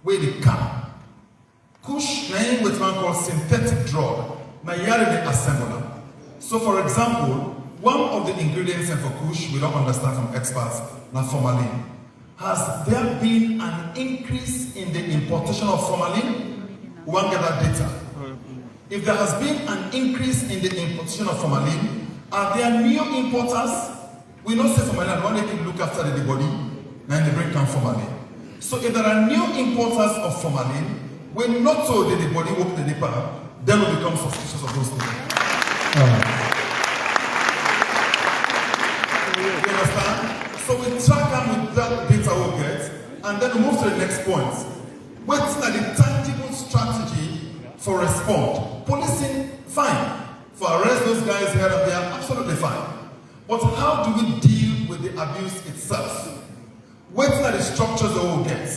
Speaker 15: Where they come. Kush name with one called synthetic drug. Now here they assemble them. So for example, one of the ingredients for Kush we don't understand from experts, now formalin. Has there been an increase in the importation of formalin? We want to get that data. If there has been an increase in the importation of formalin, are there new importers? We don't say formalin, I want to look after the body, then they bring down formalin. So if there are new importers of formalin, when not so that the body work the deeper, then we become suspicious of those things. You understand? So we track them with that data we'll get, and then we move to the next point. What's the tangible strategy for response? Policing, fine. For arrest those guys here and there, absolutely fine. But how do we deal with the abuse itself? What's the structures that we'll get?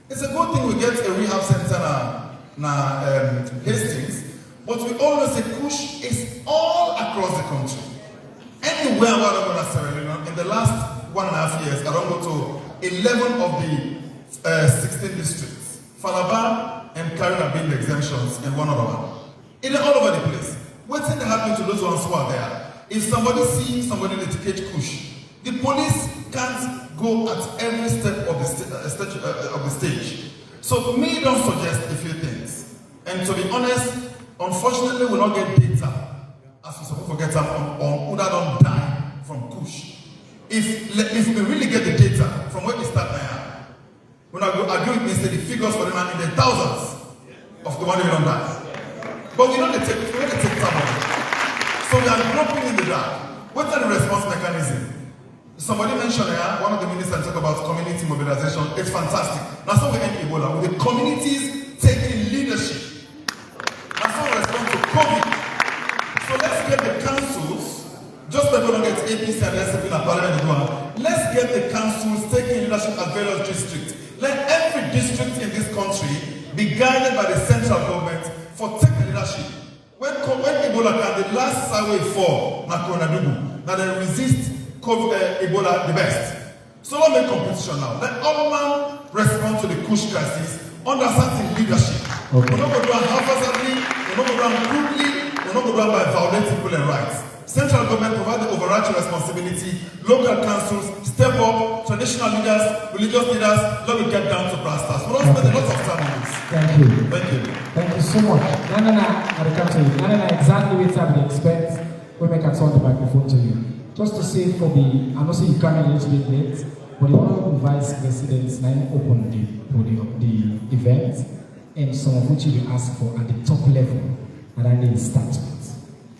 Speaker 15: It's a good thing we get a rehab center na Hastings, but we always say Kush is all across the country. Anywhere where I go to Sierra Leone, in the last 1.5 years, I don't go to 11 of the 16 districts. Falaba and Karen have been the exemptions, and one other one. It's all over the place. What's going to happen to those ones who are there? If somebody sees somebody that catch Kush, the police can't go at every step of the stage. So me don't suggest a few things. And to be honest, unfortunately we don't get data, as we supposed to get on who that don't die from Kush. If we really get the data from where we start now, when I agree with me, say the figures for them are in the thousands of the one who don't die. But we don't take trouble. So we are groping in the dark. What's the response mechanism? Somebody mentioned here, one of the ministers talked about community mobilization. It's fantastic. That's how we end Ebola, with the communities taking leadership. That's how we respond to COVID. So let's get the councils, just like we don't get APC and SFP in parliament, let's get the councils taking leadership at various districts. Let every district in this country be guided by the central government for taking leadership. When Ebola can, the last survey for Nakonadubu, that they resist Ebola the best. So let's make competition now. Let all man respond to the Kush crisis under certain leadership. Okay. We're not going to do it haphazardly, we're not going to do it crudely, we're not going to do it by violating human rights. Central government provide the overarching responsibility, local councils step up, traditional leaders, religious leaders, let me get down to brass tacks. We don't spend a lot of time on this.
Speaker 1: Thank you.
Speaker 15: Thank you.
Speaker 1: Thank you so much. I'll come to you. Exactly what time we expect when we can turn the microphone to you. Just to say for the, I know say you come in a little bit late, but the Honorable Vice President now opened the event, and some of which you ask for at the top level, and I need to start with.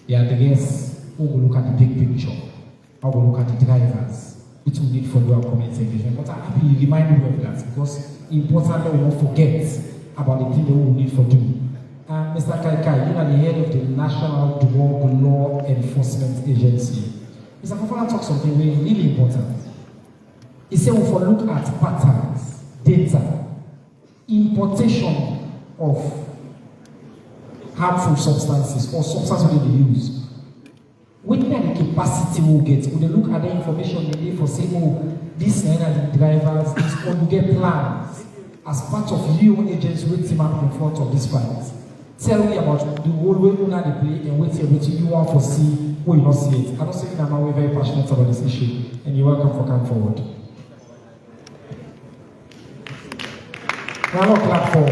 Speaker 1: The address, who will look at the big picture, how will look at the drivers, which we need for our community engagement. But I'm happy you remind me of that, because important that we won't forget about the thing that we need for do. Mr. Kaikai, you are the head of the National Drug Law Enforcement Agency. Mr. Fofana talked something really important. He said we will look at patterns, data, importation of harmful substances or substances we use. When the capacity will get, when they look at the information they need for saying, oh, these are the drivers, this, or you get plans as part of your agents with team up in front of this fight. Tell me about the whole way you know the play and what you want to see, or you not see it. I don't say that we're very passionate about this issue, and you're welcome for coming forward. Round of clap for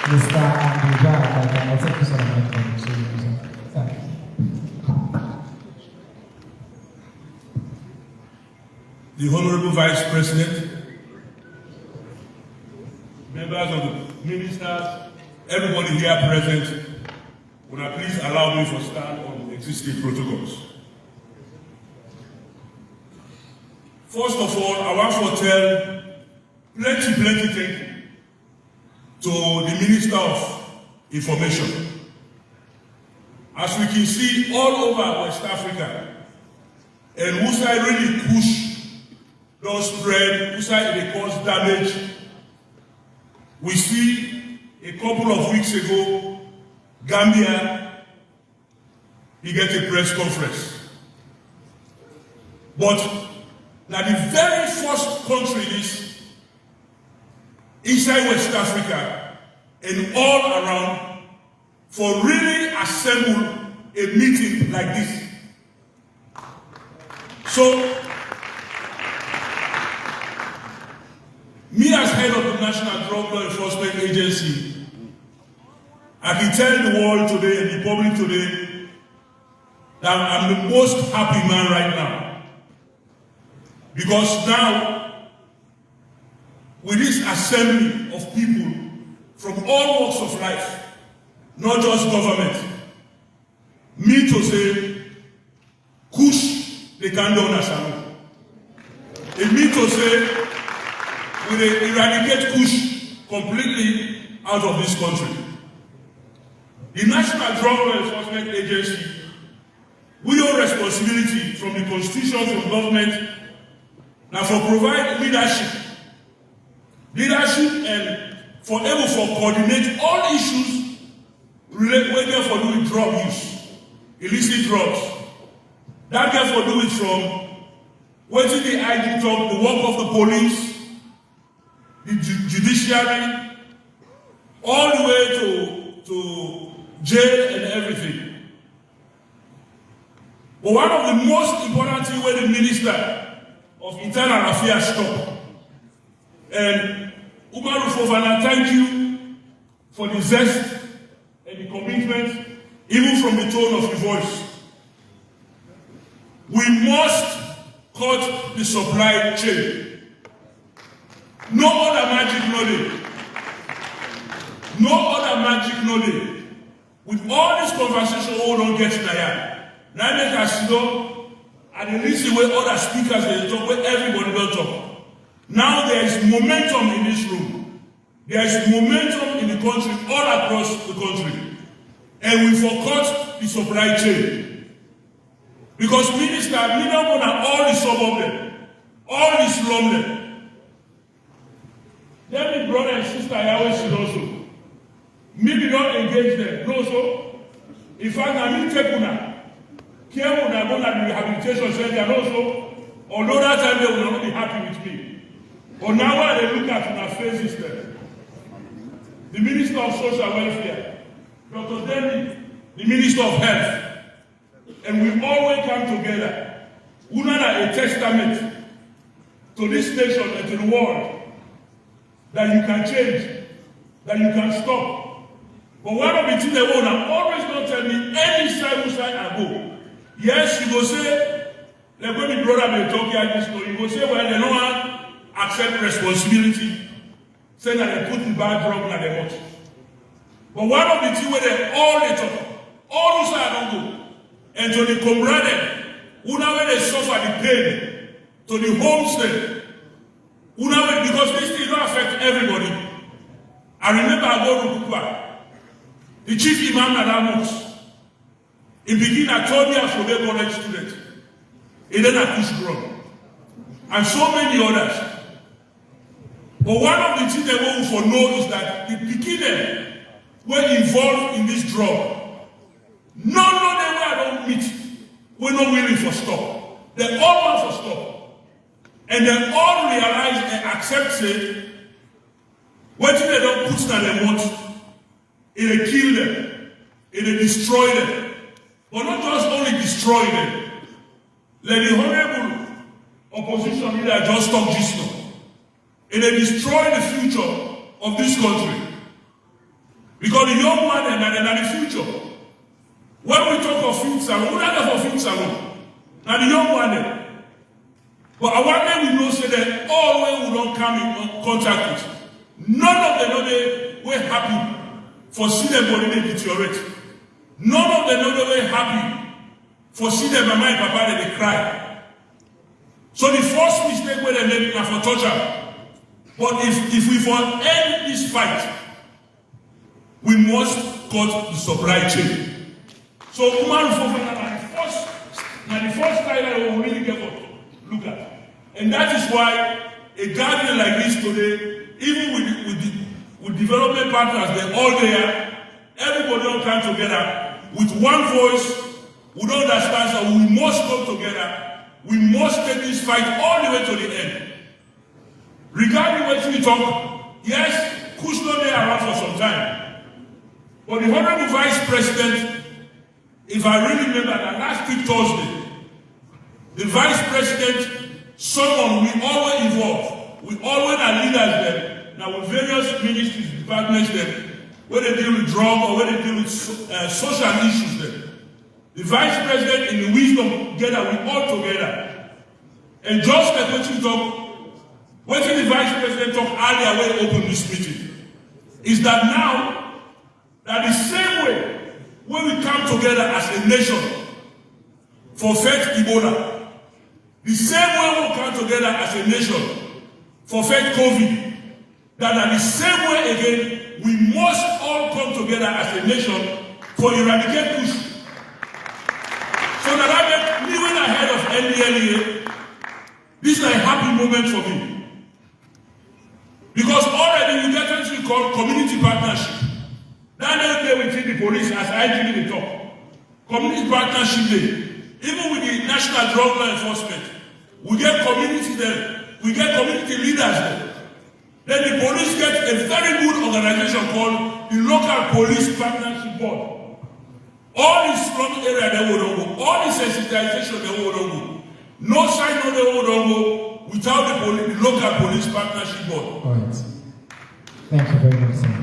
Speaker 1: Mr. Andrew Jalloh. I'll take this on the microphone. Thank you.
Speaker 16: The Honorable Vice President, members of the ministers, everybody here present, would I please allow me to stand on existing protocols. First of all, I want to tell plenty thank you to the Minister of Information. As we can see all over West Africa, and Musa really push those spread, Musa they cause damage. We see a couple of weeks ago, Gambia, he get a press conference. But now the very first country is inside West Africa and all around for really assemble a meeting like this. So, me as head of the National Drug Law Enforcement Agency, I can tell the world today and the public today that I'm the most happy man right now. Because now, with this assembly of people from all walks of life, not just government, me to say, Kush, they can't do Nasharu. And me to say, we will eradicate Kush completely out of this country. The National Drug Law Enforcement Agency, we owe responsibility from the Constitution, from government, now for provide leadership and for able to coordinate all issues related whether for doing drug use, illicit drugs. That can for do it from waiting the IG talk, the work of the police, the judiciary, all the way to jail and everything. But one of the most important things where the Minister of Internal Affairs stop. And Umaru Fofana, thank you for the zest and the commitment, even from the tone of your voice. We must cut the supply chain. No other magic knowledge. No other magic knowledge. With all this conversation, we don't get there. Now make us know and listen where other speakers they talk, where everybody will talk. Now there is momentum in this room. There is momentum in the country, all across the country. And we forgot the supply chain. Because minister, we don't want all the suburban, all the slumland. Then the brother and sister I always said also, maybe not engage them. No, so in fact, I mean take una. Care when I go to the rehabilitation center also, although that time they will not be happy with me. But now when they look at my faces there, the Minister of Social Welfare, Dr. Denny, the Minister of Health, and we always come together. We are a testament to this nation and to the world that you can change, that you can stop. But one of the things they want, always don't tell me any side I go. Yes, you go say, like when the brother may talk here this story, you go say, well, they don't want to accept responsibility, say that they put the bad drug in their mouth. But one of the things where they talk, all who say I don't go, and to the comrade, who now when they suffer the pain, to the homestead, Because this thing don't affect everybody. I remember I go to Kupa, the chief imam at our mosque. In beginning, I told me I was a college student. And then I Kush grown. And so many others. But one of the things that we will know is that the beginning were involved in this drug. None of them were don't meet. We're not willing for stop. They all want for stop. And they all realize and accept it. What if they don't put that they want? It'll kill them. It'll destroy them. But not just only destroy them. Let the honorable opposition leader just talk this now. It'll destroy the future of this country. Because the young man and the future. When we talk of field salon, we don't have a field salon. Now the young one. But I want them to know say that all when we don't come in contact with. None of them know they were happy for seeing their body they deteriorate. None of them know they were happy for seeing their mama and papa they cry. So the first mistake where they make is for torture. But if we want to end this fight, we must cut the supply chain. So Umar now the first time I will really get to look at. And that is why a gathering like this today, even with development partners, they're all there, everybody don't come together with one voice, we don't understand, so we must come together, we must take this fight all the way to the end. Regarding what we talk, yes, Kush not there around for some time. But the Honorable Vice President, if I really remember that last week Thursday, the Vice President, someone we always involve, we always are leaders there, now with various ministries, departments there, where they deal with drug or where they deal with social issues there. The Vice President in the wisdom together, we all together. And just like what you talk, what the Vice President talked earlier when he opened this meeting, is that now, that the same way when we come together as a nation for fight Ebola, the same way we come together as a nation for fight COVID, that the same way again, we must all come together as a nation for eradicate Kush. So that I make living ahead of NDLEA, this is a happy moment for me. Because already we get something called community partnership. That day within the police as I give the talk. Community partnership day. Even with the National Drug Law Enforcement, we get community there. We get community leaders there. Then the police get a very good organization called the Local Police Partnership Board. All the slum area they will go. All the sensitization they will go. No sign of they will go without the Local Police Partnership Board.
Speaker 1: All right. Thank you very much, sir.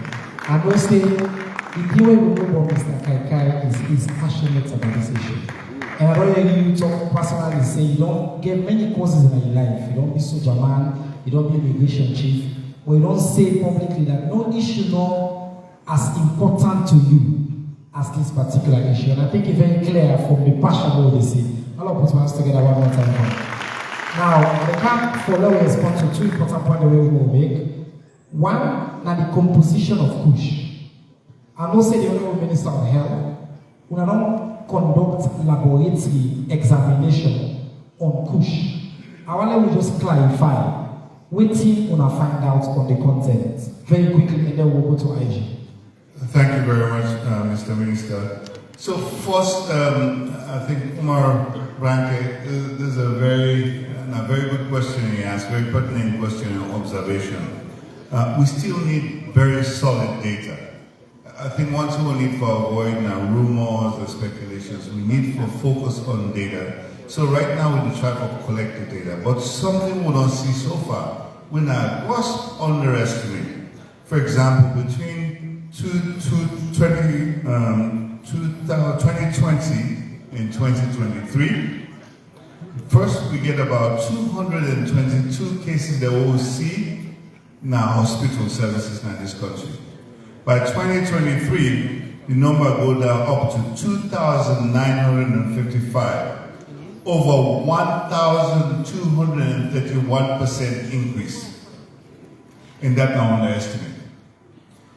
Speaker 1: I'm going to say, the way we know about Mr. Kaikai is passionate about this issue. And I don't hear you talk personally, say you don't get many causes in your life. You don't be soldier man, you don't be immigration chief, or you don't say publicly that no issue not as important to you as this particular issue. And I think it's very clear from the passion what they say. I'll put my hands together one more time. Now, I can't follow a response to two important points that we will make. One, now the composition of Kush. I know say the Honorable Minister of Health, we don't conduct laboratory examination on Kush. I want to just clarify, waiting on a find out on the content very quickly, and then we'll go to IG.
Speaker 7: Thank you very much, Mr. Minister. So first, I think Umar Ranke, there's a very good question he asked, very pertinent question and observation. We still need very solid data. I think one thing we need for avoiding rumors or speculations, we need to focus on data. So right now we try to collect the data, but something we don't see so far, we not was underestimated. For example, between 2020 and 2023, first we get about 222 cases that we will see in our hospital services in this country. By 2023, the number go down up to 2,955, over 1,231% increase. and that now underestimate.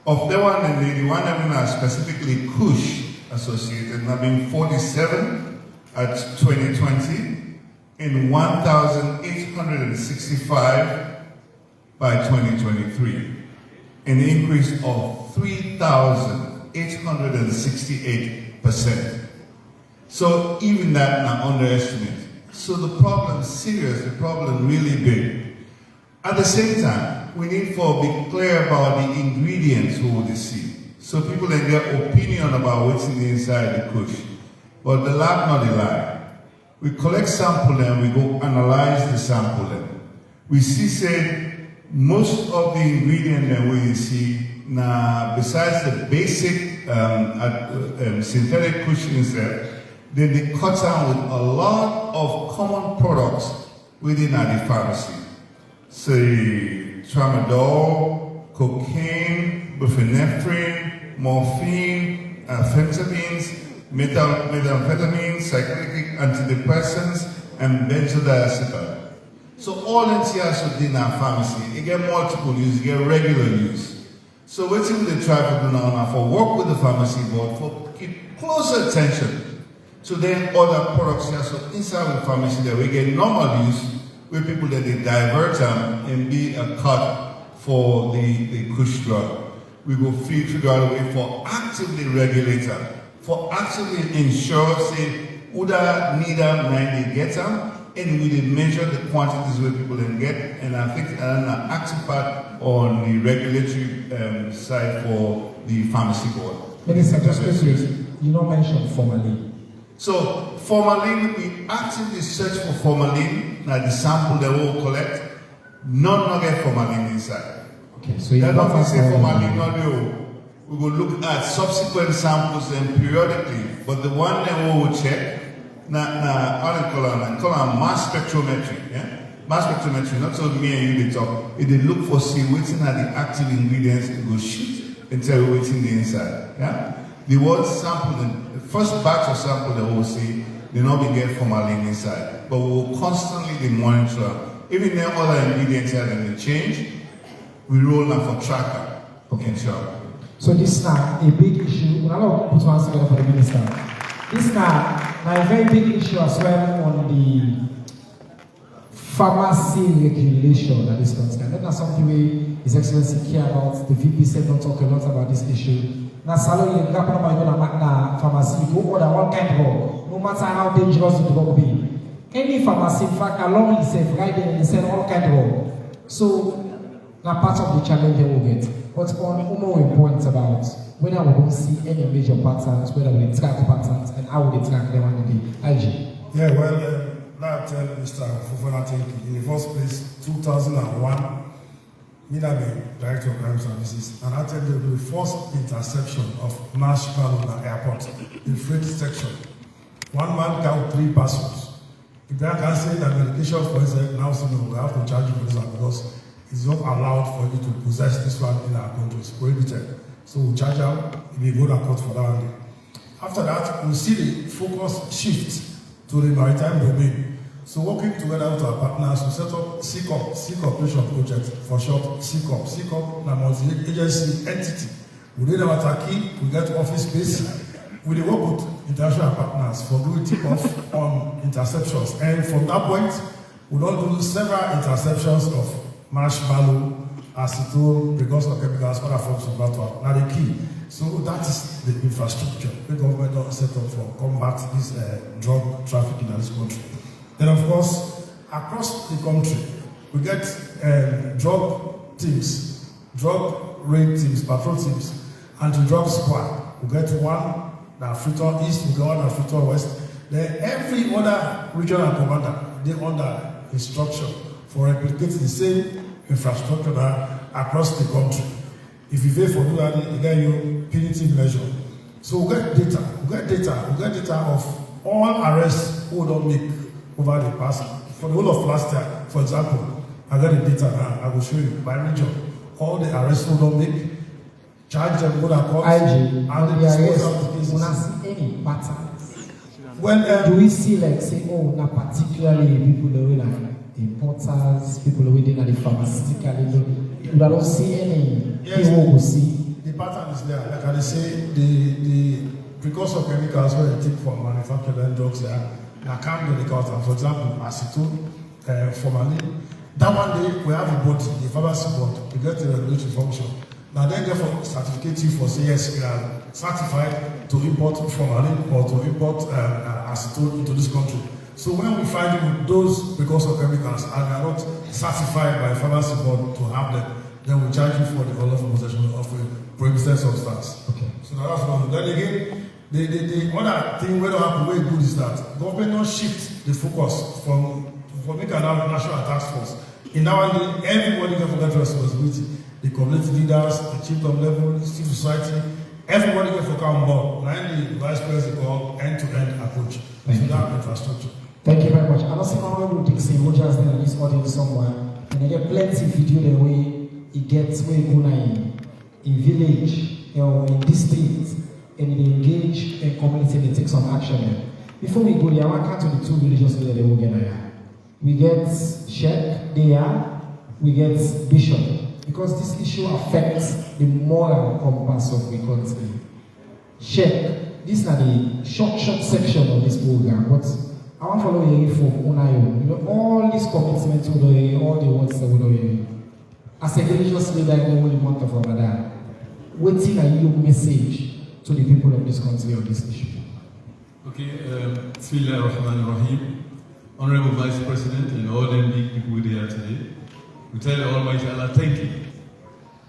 Speaker 7: Of the one and the one that we are specifically Kush associated, now being 47 at 2020 and 1,865 by 2023, an increase of 3,868%. So even that now underestimate. So the problem is serious, the problem really big. At the same time, we need to be clear about the ingredients we will see. So people can get opinion about what's inside the Kush. But the lab not the lie. We collect sample and we go analyze the sample then. We see say most of the ingredient that we see now besides the basic synthetic Kush insect, then they cut down with a lot of common products within the pharmacy. Say tramadol, cocaine, buprenorphine, morphine, amphetamines, methamphetamines, psychotic antidepressants, and benzodiazepine. So all NTS within our pharmacy, you get multiple use, you get regular use. So what's in the traffic now for work with the pharmacy board for keep close attention to then other products here. So inside the pharmacy that we get normal use with people that they divert them and be a cut for the Kush drug. We will figure out a way for actively regulate them, for actively ensure, say, Uda need them, and they get them, and we did measure the quantities where people can get, and I think an active part on the regulatory side for the pharmacy board.
Speaker 1: Minister, just quickly, you don't mention formalin.
Speaker 7: So formalin, we actively search for formalin, like the sample that we will collect, none get formalin inside.
Speaker 1: Okay, so you
Speaker 7: don't say formalin,
Speaker 1: not
Speaker 7: we will look at subsequent samples and periodically, but the one that we will check, I call them mass spectrometry, yeah? Mass spectrometry, not so me and you they talk. If they look for see waiting at the active ingredients, it will shoot and tell you what's in the inside, yeah? The one sample, the first batch of sample that we will see, they not be get formalin inside, but we will constantly monitor. Even there other ingredients here that they change, we roll them for tracker. Okay, sure.
Speaker 1: So this is now a big issue. We're not going to put one together for the minister. This is now a very big issue as well on the pharmacy regulation that is concerned. That's something His Excellency care about. The VP said don't talk a lot about this issue. Now, Salo, you can't go to pharmacy, go order one kind of drug, no matter how dangerous the drug be. Any pharmacy, in fact, along the safe, right there, they sell all kind of drug. So, now part of the challenge they will get. But on more points about whether we don't see any major patterns, whether we track patterns, and how we track them on the IG.
Speaker 11: Yeah, well, that Mr. Fofana, in the first place, 2001, Minabe, Director of Crime Services, and I attended the first interception of Marshmallow Airport in freight section. One man count 3 persons. If they can say that medication for instance, now so we have to charge you for this one because it's not allowed for you to possess this one in our country. It's prohibited. So we charge out, we go to court for that one. After that, we see the focus shift to the maritime domain. So working together with our partners, we set up Sea Cooperation Project, for short CCOP. CCOP, a multi-agency entity. We did our Turkey, we get office space. We work with international partners for doing tip-off on interceptions. And from that point, we don't do several interceptions of marshmallow, acetone, precursor chemicals, other forms of battle. Now the key. So that is the infrastructure the government does set up for combat this drug trafficking in this country. Then of course, across the country, we get drug teams, drug raid teams, patrol teams, anti-drug squad. We get one that Freetown East, we get one that Freetown West. Then every other regional commander, they under instruction for replicating the same infrastructure across the country. If you fail for doing that, you get your punitive measure. So we get data of all arrests who don't make over the past. For the whole of last year, for example, I got the data now, I will show you by region. All the arrests who don't make, charge them, go to court, and the dispose of the cases.
Speaker 1: We not see any patterns.
Speaker 11: When
Speaker 1: do we see like say, oh, not particularly people that were like importers, people who did the pharmaceutical, we don't see any.
Speaker 11: Yes,
Speaker 1: people will see.
Speaker 11: The pattern is there. Like I say, the precursor chemicals where they take from manufacturing drugs, now can be the counter. For example, acetone, formalin. That one day we have a body, the pharmacy board, to get the regulatory function. Now then therefore certificate you for say yes, we are certified to import formalin or to import acetone into this country. So when we find those precursor chemicals and they are not certified by pharmacy board to have them, then we charge you for the unlawful possession of a prohibited substance. Okay. So that's one. Then again, the other thing we don't have to very good is that government don't shift the focus from making a national task force. In that one, everybody can forget responsibility. The community leaders, the chiefdom level, civil society, everybody can focus on board. Now the vice president called end-to-end approach to that infrastructure.
Speaker 1: Thank you very much. I know someone will take some Rogers in this audience somewhere, and I get plenty video the way it gets where you go in village or in district, and they engage in community and they take some action. Before we go there, I want to the two religious leaders they will get there. We get Sheikh there, we get Bishop, because this issue affects the moral compass of the country. Sheikh, this is not the short section of this program, but I want to follow you from Unayo. You know, all these commitments, all the words that we do. As a religious leader in the holy month of Ramadan, waiting a new message to the people of this country on this issue.
Speaker 17: Okay, Bismillah ar-Rahman ar-Rahim. Honorable Vice President and all the big people here today, we tell the Almighty Allah, thank you.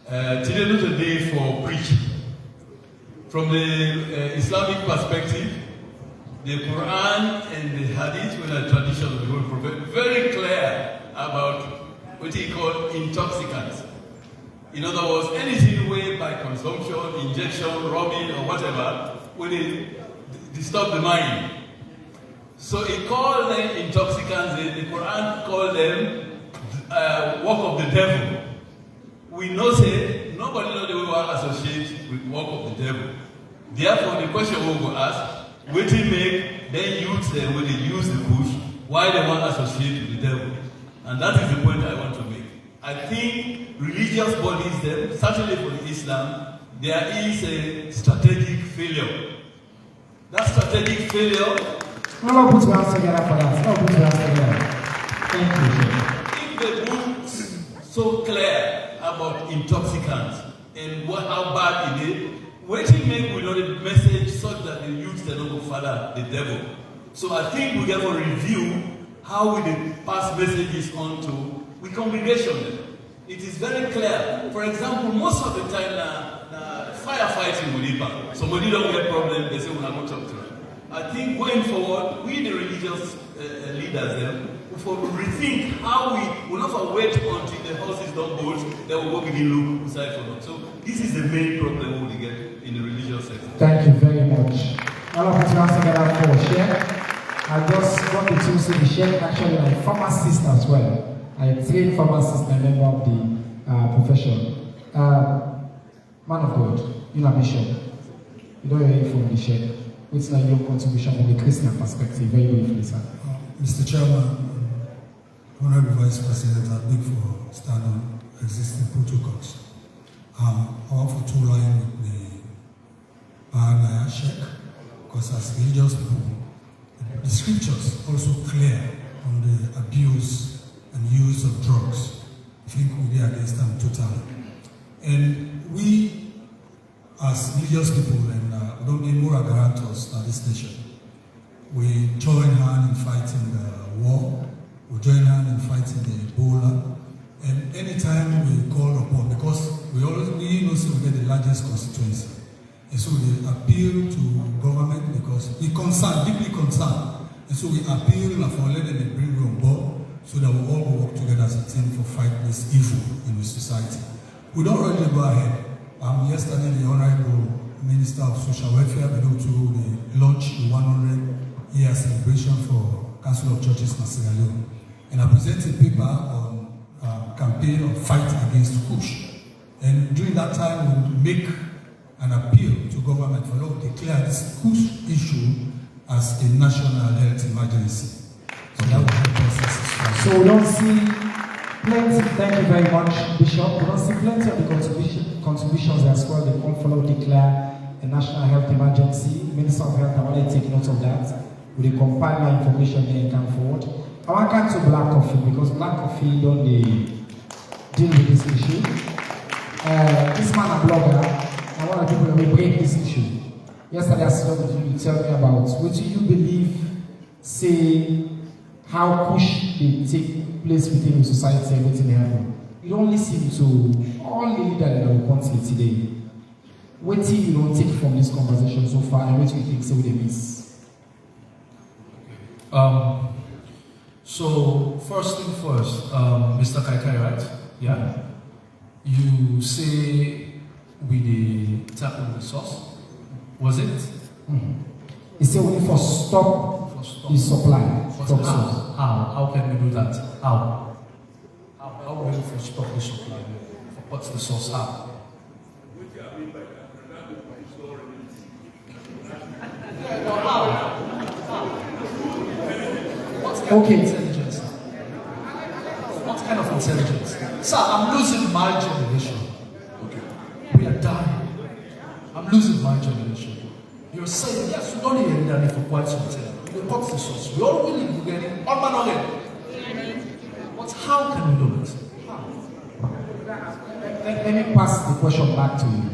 Speaker 17: Today is not a day for preaching. From the Islamic perspective, the Quran and the Hadith were a tradition of the Holy Prophet, very clear about what he called intoxicants. In other words, anything way by consumption, injection, rubbing, or whatever, will disturb the mind. So he called them intoxicants. The Quran called them work of the devil. We know say nobody knows the way we associate with work of the devil. Therefore, the question we will ask: what do make then youth when they use the Kush? Why they want to associate with the devil? And that is the point I want to make. I think religious bodies, them, certainly for Islam, there is a strategic failure. That strategic failure.
Speaker 1: No, put your hands together for that. No, put your hands together. Thank you.
Speaker 17: If the book so clear about intoxicants and how bad it is, waiting make we know the message such that the youth they don't go follow the devil. So I think we have to review how we pass messages on to we congregation. It is very clear. For example, most of the time firefighting with IPA. Somebody don't get problem, they say we're not going to talk to them. I think going forward, we the religious leaders there will rethink how we will not wait until the houses don't bolt, then we'll go begin look inside for them. So this is the main problem we get in the religious sector.
Speaker 1: Thank you very much. All of us once together for Sheikh. I just got the two to the Sheikh actually a pharmacist as well. I am a trained pharmacist and a member of the profession. Man of God, you are Bishop. You don't hear from the Sheikh. What's like your contribution from the Christian perspective? Very briefly, sir.
Speaker 11: Mr. Chairman, Honorable Vice President, I beg for standing existing protocols. I want for two lines with the Bahanaya Sheikh, because as religious people, the scriptures also clear on the abuse and use of drugs. I think we are against them totally. And we, as religious people, and we don't need moral guarantors at this nation. We join hand in fighting the war. We join hand in fighting the Ebola. And anytime we call upon, because we know we get the largest constituency. And so we appeal to government because we concerned, deeply concerned. And so we appeal for letting them bring on board so that we all will work together as a team for fight this evil in the society. We don't really go ahead. Yesterday, the Honorable Minister of Social Welfare belonged to the launch the 100-year celebration for Council of Churches in Sierra Leone. And I presented a paper on campaign of fight against Kush. And during that time, we make an appeal to government for law to declare this Kush issue as a national health emergency. So that will help us.
Speaker 1: So we don't see Plenty, thank you very much, Bishop. We don't see plenty of the contributions as well. They come follow declare a national health emergency. Minister of Health, I want to take note of that. We compile my information there and come forward. I want to come to black coffee because black coffee don't deal with this issue. This man a blogger, and one of the people that will break this issue. Yesterday I saw you tell me about what do you believe, say, how Kush they take place within the society and within heaven. You don't listen to all the leaders in our country today. What do you don't take from this conversation so far and what do you think say we miss?
Speaker 6: So first thing first, Mr. Kaikai, right? Yeah. You say we the tackle the source. Was it?
Speaker 1: Mm-hmm. He said we for stop the supply.
Speaker 6: How can we do that? How will we for stop the supply? What's the source? How? What kind of intelligence? What kind of intelligence? Sir, I'm losing my generation. Okay. We are dying. I'm losing my generation. You're saying, yes, we don't hear that for quite some time. We got the source. We all willing to get it. All man already. But how can we do it? How?
Speaker 1: Let me pass the question back to you.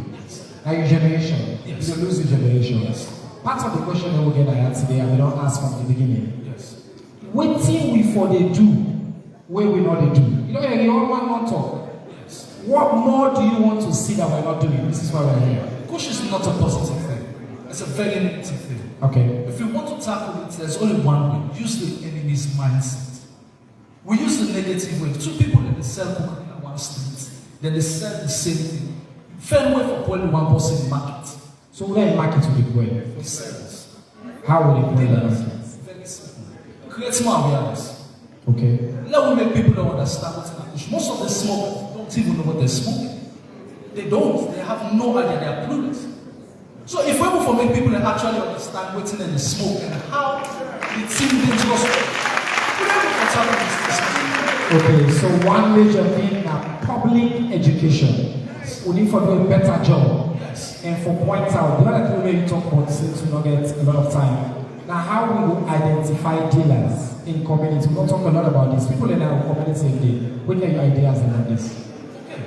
Speaker 1: Now your generation. Yes. You lose your generation. Yes. Part of the question that we're going to answer today, and we don't ask from the beginning.
Speaker 6: Yes.
Speaker 1: Waiting we for they do, where we not they do. You know, you all want to talk.
Speaker 6: Yes.
Speaker 1: What more do you want to see that we're not doing? This is why we're here.
Speaker 6: Kush is not a positive thing. It's a very negative thing.
Speaker 1: Okay.
Speaker 6: If you want to tackle it, there's only one way. Use the enemy's mindset. We use the negative way. Two people in the sell cook in one street, then they sell the same thing. Fair way for only one person in market.
Speaker 1: So where market will be going?
Speaker 6: For sales.
Speaker 1: How will it be?
Speaker 6: Very simple. Create more awareness.
Speaker 1: Okay.
Speaker 6: Let me make people don't understand what's in Kush. Most of the smokers don't even know what they're smoking. They don't. They have no idea. They are clueless. So if we're able to make people actually understand what's in the smoke and how it seems dangerous, we're able to tackle this.
Speaker 1: Okay, so one major thing is public education. We need to do a better job.
Speaker 6: Yes.
Speaker 1: And for point out, the other thing you talk about since we don't get a lot of time. Now, how we will identify dealers in community? We don't talk a lot about this. People in our community, what are your ideas about this?
Speaker 6: Okay.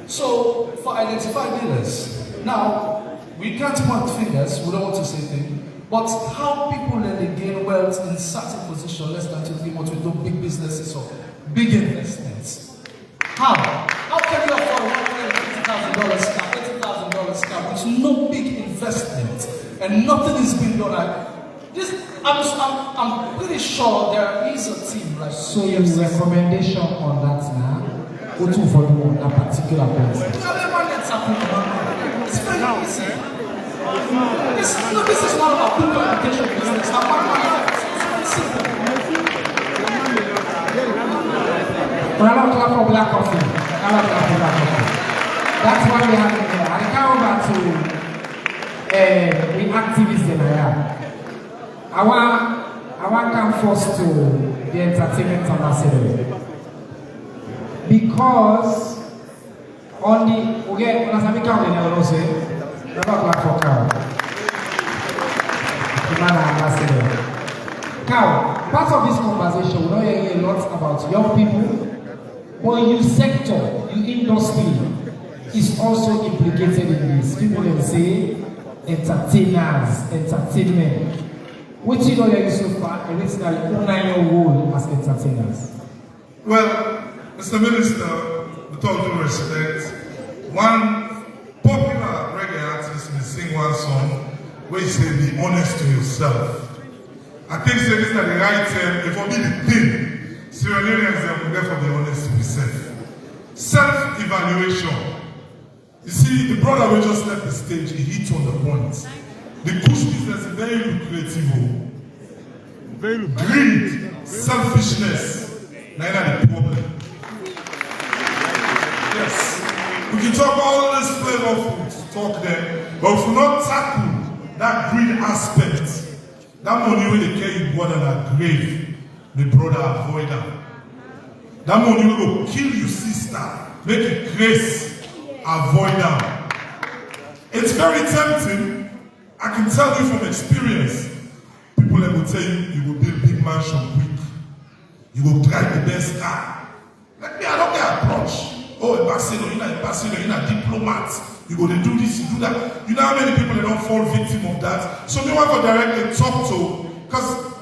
Speaker 6: So, for identify dealers, now, we can't point fingers, we don't want to say things, but how people then they gain wealth in certain positions, less than 2 3 months, we do big businesses or big investments. How? How can you afford $150,000 scam, $80,000 scam? There's no big investment and nothing is being done. I'm pretty sure there is a team like.
Speaker 1: So your recommendation on that now, what to for a particular person?
Speaker 6: It's very easy. This is not about good communication business. It's very simple.
Speaker 1: We're not clap for black coffee. That's why we have it here. I come over to the activists in Aya. I want to come first to the entertainment ambassador. Because on the okay, when I come in the say, never clap for cow. The man ambassador. Cow, part of this conversation, we don't hear a lot about young people. But your sector, your industry is also implicated in this. People will say entertainers, entertainment. What you know you so far, originally own your role as entertainers?
Speaker 7: Well, Mr. Minister, with all due respect, one popular reggae artist will sing one song where he say, be honest to yourself. I think this is the right term, it will be the thing. Sierra Leoneans will therefore be honest with self. Self-evaluation. You see, the brother will just left the stage, he hit on the point. The Kush business is very lucrative. Very greed, selfishness, neither the problem. Yes. We can talk all this flavor food, talk there, but if we not tackle that greed aspect, that money will carry you more than a grave. The brother avoid them. That money will kill your sister, make it grace, avoid them. It's very tempting. I can tell you from experience. People that will tell you, you will build big mansion quick. You will drive the best car. Like me, I don't get approach. Oh, ambassador, you're a diplomat. You go to do this, you do that. You know how many people that don't fall victim of that? So we want to directly talk to, because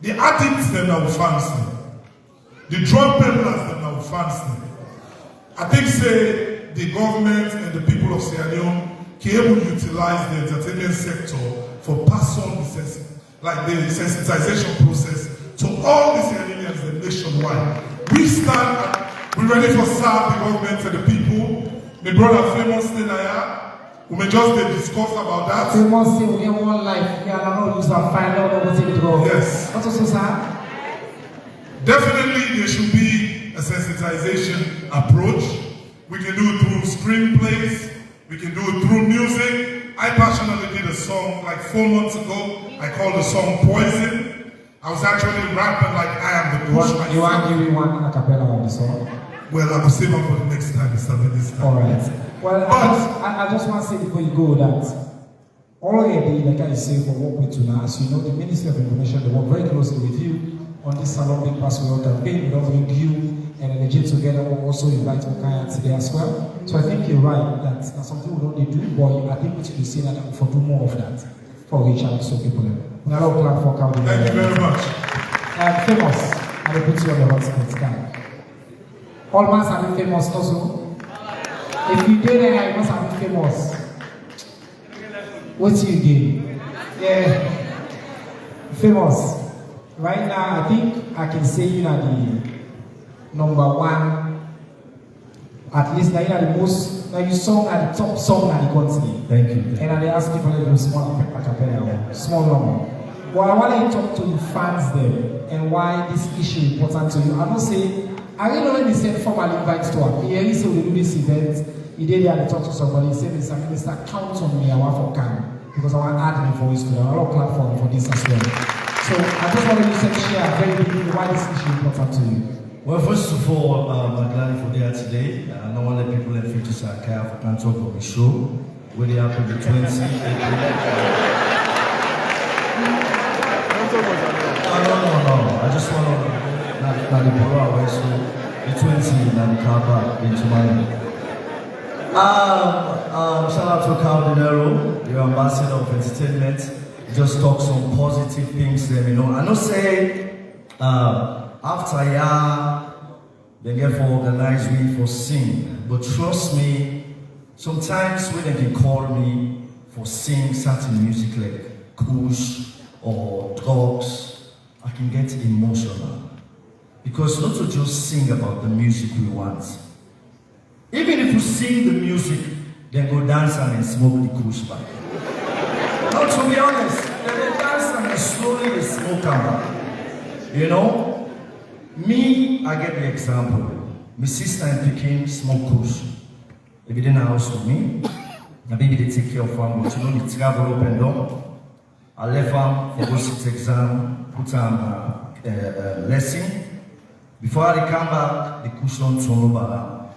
Speaker 7: the addicts them now fancy. The drug peddlers them now fancy. I think say the government and the people of Sierra Leone can able to utilize the entertainment sector for pass-on like the sensitization process to all these Iranians nationwide. We stand, we're ready for serve the government and the people. My brother Famous Tenaya, we may just discuss about that.
Speaker 1: Famous say we have one life, we are not use our final over.
Speaker 7: Yes.
Speaker 1: What's also sir?
Speaker 7: Definitely there should be a sensitization approach. We can do it through screenplays, we can do it through music. I personally did a song like 4 months ago. I called the song Poison. I was actually rapping like I am the Kush.
Speaker 1: You want to give me one a cappella on the song?
Speaker 7: Well, I will save them for the next time, Mr. Minister.
Speaker 1: Alright. Well, I just want to say before you go that already, like I say, for work with Tuna, as you know, the Ministry of Information, they work very closely with you on this Salon Big Pass World campaign. We don't bring you and Energy together, we'll also invite Okaya today as well. So I think you're right, that's something we don't do, but I think we should say that for do more of that, for reach out to people. Thank
Speaker 7: you very much.
Speaker 1: Famous, I will put you on the hot spot, guy. All mans are famous also. If you did it, you must have been famous. What do you gain? Yeah. Famous. Right now, I think I can say you are the #1, at least now you are the most, now you song at the top song at the country.
Speaker 12: Thank you.
Speaker 1: And I ask you for a small acapella, small number. But I want to talk to the fans there and why this issue is important to you. I don't say, I really already sent formal invites to her. He said we do this event. He did there and talk to somebody. He said, Mr. Minister, count on me. I want for Khan because I want to add my voice to them. I want a platform for this as well. So I just wanted to share very briefly why this issue is important to you.
Speaker 2: Well, first of all, I'm glad for there today. I don't want the people in future say I can't talk about the show. Where they happen the 20th. No. I just want to not the borrow away, so the 20 and the car back into money. Shout out to Cal Dinero, your ambassador of entertainment. Just talk some positive things there, you know. I know say after they get for organize me for sing, but trust me, sometimes when they can call me for sing certain music like Kush or drugs, I can get emotional. Because not to just sing about the music we want. Even if you sing the music, then go dance and smoke the Kush back. Now to be honest, then they dance and slowly they smoke them. You know? Me, I get the example. My sister and Pekin smoke Kush. They be in the house with me. Now baby they take care of them, but you know they travel up and down. I left them for go sit exam, put on lesson. Before I come back, the Kush don't turn over.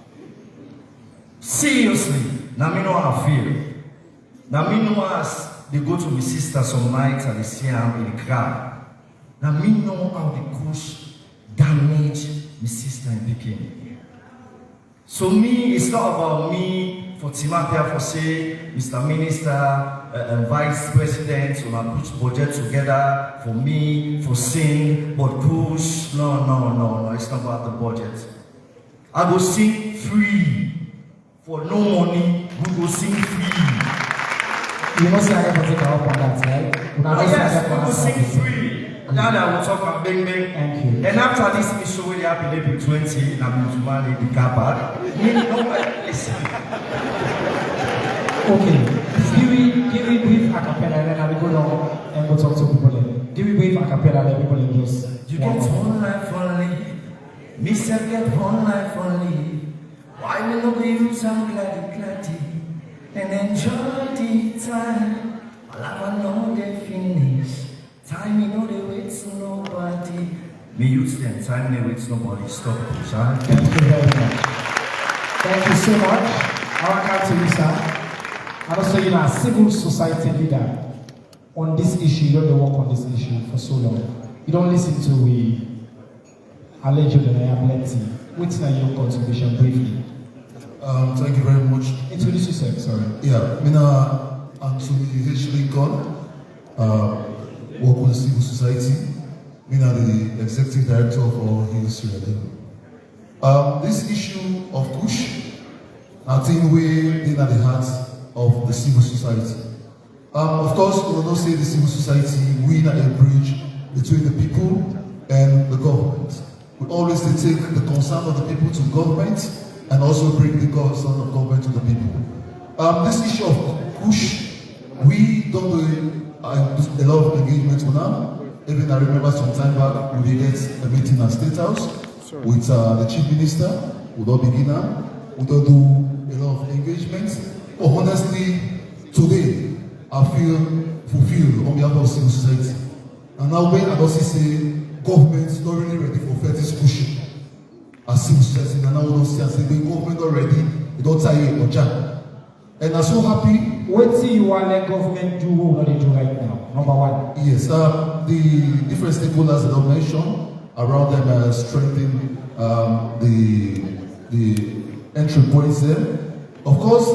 Speaker 2: Seriously, now me know how I feel. Now me know as they go to my sister some nights and they see them in the crowd. Now me know how the Kush damage my sister and Pekin. So me, it's not about me for Timapia for say, Mr. Minister, Vice President, so I put budget together for me, for sing, but Kush, no, it's not about the budget. I go sing free, for no money, we go sing free.
Speaker 1: You must say I have to take up on that, right?
Speaker 2: Yes, we go sing free. Now that we'll talk about bang bang.
Speaker 1: Thank you.
Speaker 2: And after this mission, we have April 20, and I'm going to manage the car park. Listen.
Speaker 1: Okay, give me brief acapella and then I will go down and go talk to people then. Give me brief acapella and then people in just.
Speaker 2: You get one life only, me self get one life only. Why me no go use am gladdy and enjoy the time? All I know they finish. Time you know they wait so nobody.
Speaker 18: May you stand time there with nobody stop Kush.
Speaker 1: Thank you very much. Thank you so much. I want to come to you, sir. And also, you are a civil society leader on this issue. You don't work on this issue for so long. You don't listen to we alleged liability. What's your contribution briefly?
Speaker 19: Thank you very much.
Speaker 1: Introduce yourself, sorry.
Speaker 19: Yeah, Mina Anthony H. Lincoln, work with civil society. Mina the executive director for Hills Sierra Leone. This issue of Kush, I think we're in at the heart of the civil society. Of course, we will not say the civil society, we are a bridge between the people and the government. We always take the concern of the people to government and also bring the concern of government to the people. This issue of Kush, we don't do a lot of engagement with now. Even I remember some time back, we did a meeting at State House with the Chief Minister, we don't begin now, we don't do a lot of engagement. But honestly, today, I feel fulfilled on behalf of civil society. And now when I also say government is not really ready for this push as civil society, and now we don't see and say the government not ready, they don't tie it or jam. And I'm so happy.
Speaker 1: What do you want the government do what they do right now? Number one.
Speaker 19: Yes, the different stakeholders that I mentioned around them strengthening the entry points there. Of course,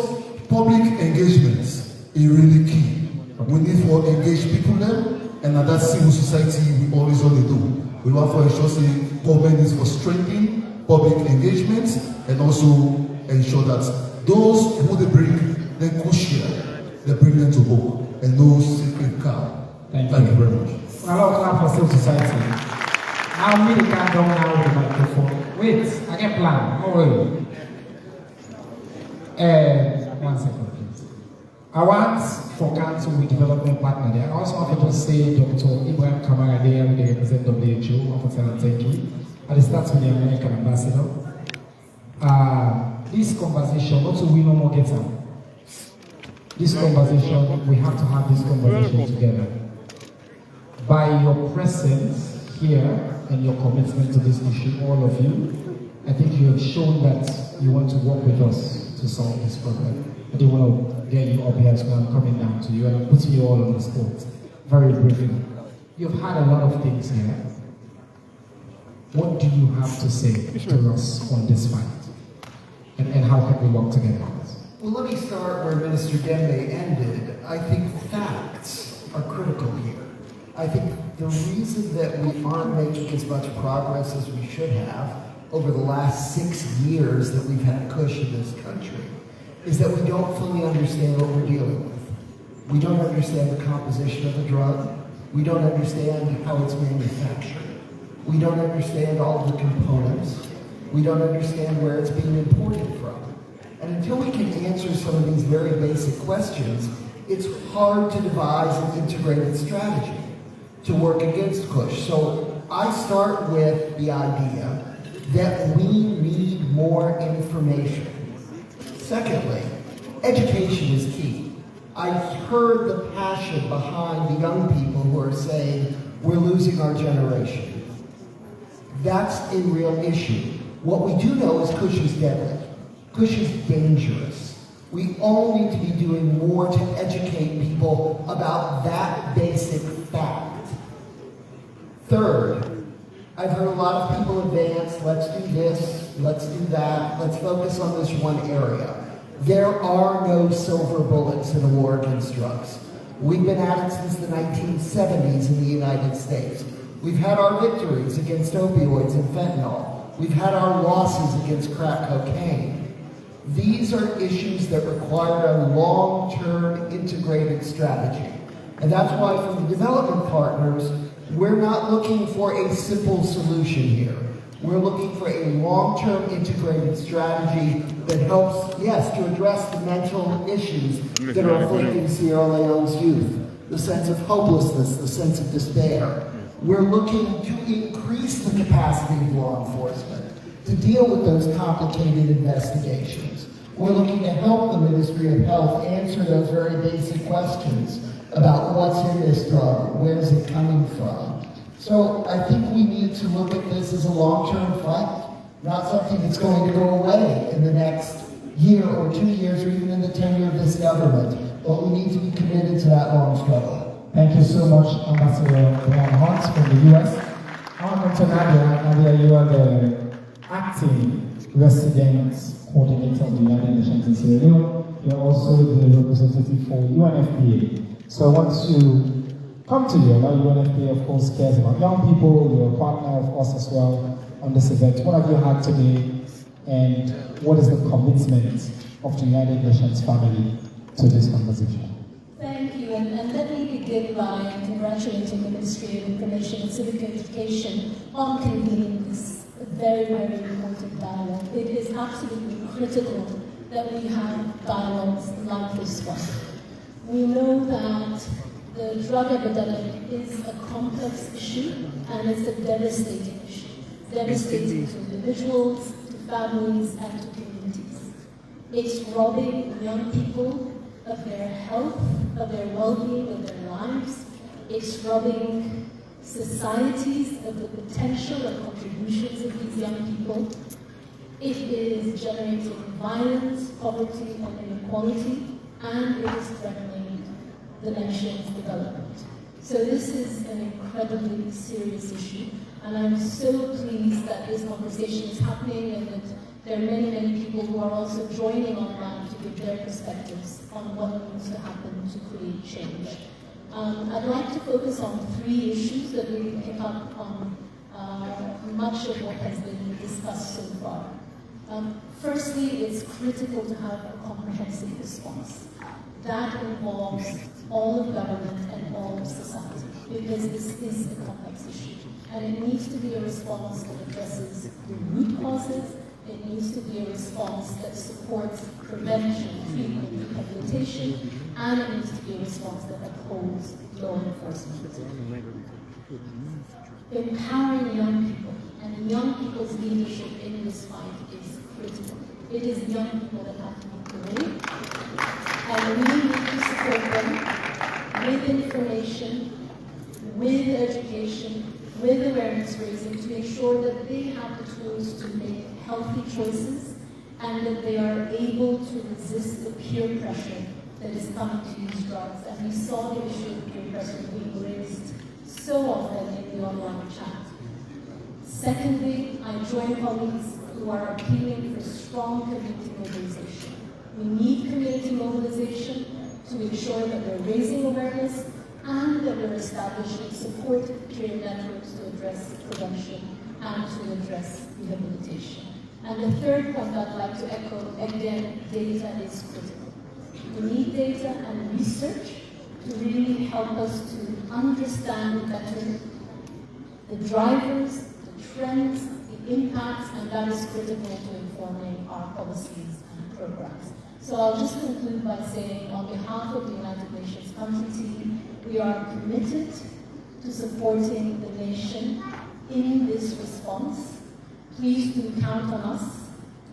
Speaker 19: public engagement is really key. We need to engage people there, and at that civil society, we always only do. We want for ensure say government is for strengthening public engagement and also ensure that those who they bring, they push here, they bring them to book and no secret car. Thank you very much.
Speaker 1: Well, I'll for civil society. I'll meet the countdown now with the microphone. Wait, I get plan. Don't worry. 1 second, please. I want for council with development partner there. I also want to just say Dr. Ibrahim Kamara there, with the represent WHO. I want to tell him thank you. At the start with the American ambassador. This conversation, not so we no more get out. This conversation, we have to have this conversation together. By your presence here and your commitment to this issue, all of you, I think you have shown that you want to work with us to solve this problem. I didn't want to get you up here, so I'm coming down to you and I'm putting you all on the spot. Very briefly. You've had a lot of things here. What do you have to say to us on this fight? And how can we work together?
Speaker 20: Well, let me start where Minister Dembe ended. I think facts are critical here. I think the reason that we aren't making as much progress as we should have over the last 6 years that we've had Kush in this country is that we don't fully understand what we're dealing with. We don't understand the composition of the drug. We don't understand how it's manufactured. We don't understand all of the components. We don't understand where it's being imported from. And until we can answer some of these very basic questions, it's hard to devise an integrated strategy to work against Kush. So I start with the idea that we need more information. Secondly, education is key. I heard the passion behind the young people who are saying, we're losing our generation. That's a real issue. What we do know is Kush is deadly. Kush is dangerous. We all need to be doing more to educate people about that basic fact. Third, I've heard a lot of people advance, let's do this, let's do that, let's focus on this one area. There are no silver bullets in a war against drugs. We've been at it since the 1970s in the United States. We've had our victories against opioids and fentanyl. We've had our losses against crack cocaine. These are issues that require a long-term integrated strategy. And that's why from the development partners, we're not looking for a simple solution here. We're looking for a long-term integrated strategy that helps, yes, to address the mental issues that are afflicting Sierra Leone's youth, the sense of hopelessness, the sense of despair. We're looking to increase the capacity of law enforcement to deal with those complicated investigations. We're looking to help the Ministry of Health answer those very basic questions about what's in this drug, where is it coming from. So I think we need to look at this as a long-term fight, not something that's going to go away in the next year or 2 years or even in the tenure of this government. But we need to be committed to that long struggle.
Speaker 1: Thank you so much, Ambassador Brian Hunt from the US. I want to come to Nadia. Nadia, you are the acting resident coordinator of the United Nations in Sierra Leone. You are also the representative for UNFPA. So I want to come to you. Now UNFPA, of course, cares about young people. You're a partner of us as well on this event. What have you had today, and what is the commitment of the United Nations family to this conversation?
Speaker 21: Thank you, and let me begin by congratulating the Ministry of Information and Civic Education on convening this very, very important dialogue. It is absolutely critical that we have dialogues like this one. We know that the drug epidemic is a complex issue, and it's a devastating issue. Devastating to individuals, to families, and to communities. It's robbing young people of their health, of their well-being, of their lives. It's robbing societies of the potential and contributions of these young people. It is generating violence, poverty, and inequality, and it is threatening the nation's development. So this is an incredibly serious issue, and I'm so pleased that this conversation is happening and that there are many, many people who are also joining online to give their perspectives on what needs to happen to create change. I'd like to focus on 3 issues that really pick up on much of what has been discussed so far. Firstly, it's critical to have a comprehensive response. That involves all of government and all of society, because this is a complex issue. And it needs to be a response that addresses the root causes. It needs to be a response that supports prevention, treatment, rehabilitation, and it needs to be a response that upholds law enforcement. Empowering young people and young people's leadership in this fight is critical. It is young people that have to be brave, and we need to support them with information, with education, with awareness raising to ensure that they have the tools to make healthy choices and that they are able to resist the peer pressure that is coming to these drugs. And we saw the issue of peer pressure being raised so often in the online chat. Secondly, I join colleagues who are appealing for strong community mobilization. We need community mobilization to ensure that we're raising awareness and that we're establishing support peer networks to address prevention and to address rehabilitation. And the third point I'd like to echo, again, data is critical. We need data and research to really help us to understand better the drivers, the trends, the impacts, and that is critical to informing our policies and programs. So I'll just conclude by saying, on behalf of the United Nations Country Team, we are committed to supporting the nation in this response. Please do count on us.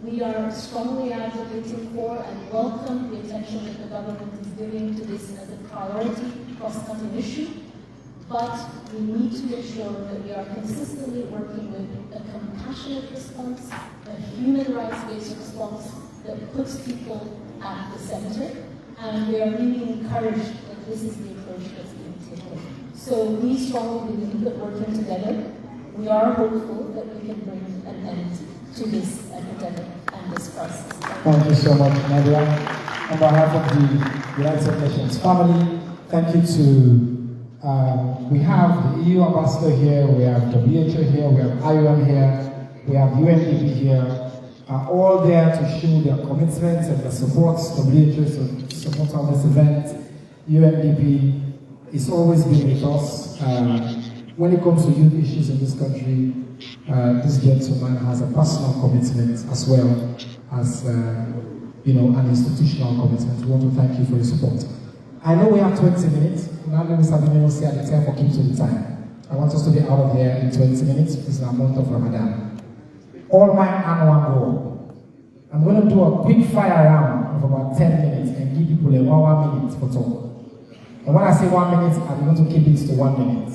Speaker 21: We are strongly advocating for and welcome the attention that the government is giving to this as a priority, cross-cutting issue. But we need to ensure that we are consistently working with a compassionate response, a human rights-based response that puts people at the center. And we are really encouraged that this is the approach that's being taken. So we strongly believe that working together, we are hopeful that we can bring an end to this epidemic and this crisis.
Speaker 1: Thank you so much, Nadia. On behalf of the United Nations family, thank you to, we have the EU ambassador here, we have WHO here, we have IOM here, we have UNDP here, all there to show their commitment and their support. WHO to support on this event. UNDP is always been with us. When it comes to youth issues in this country, this gentleman has a personal commitment as well as an institutional commitment. We want to thank you for your support. I know we have 20 minutes. Now let me start say at the time for keep to the time. I want us to be out of here in 20 minutes. This is our month of Ramadan. All my annual goal. I'm going to do a quick fire round of about 10 minutes and give people a 1 minute for talk. And when I say 1 minute, I'm going to keep it to 1 minute.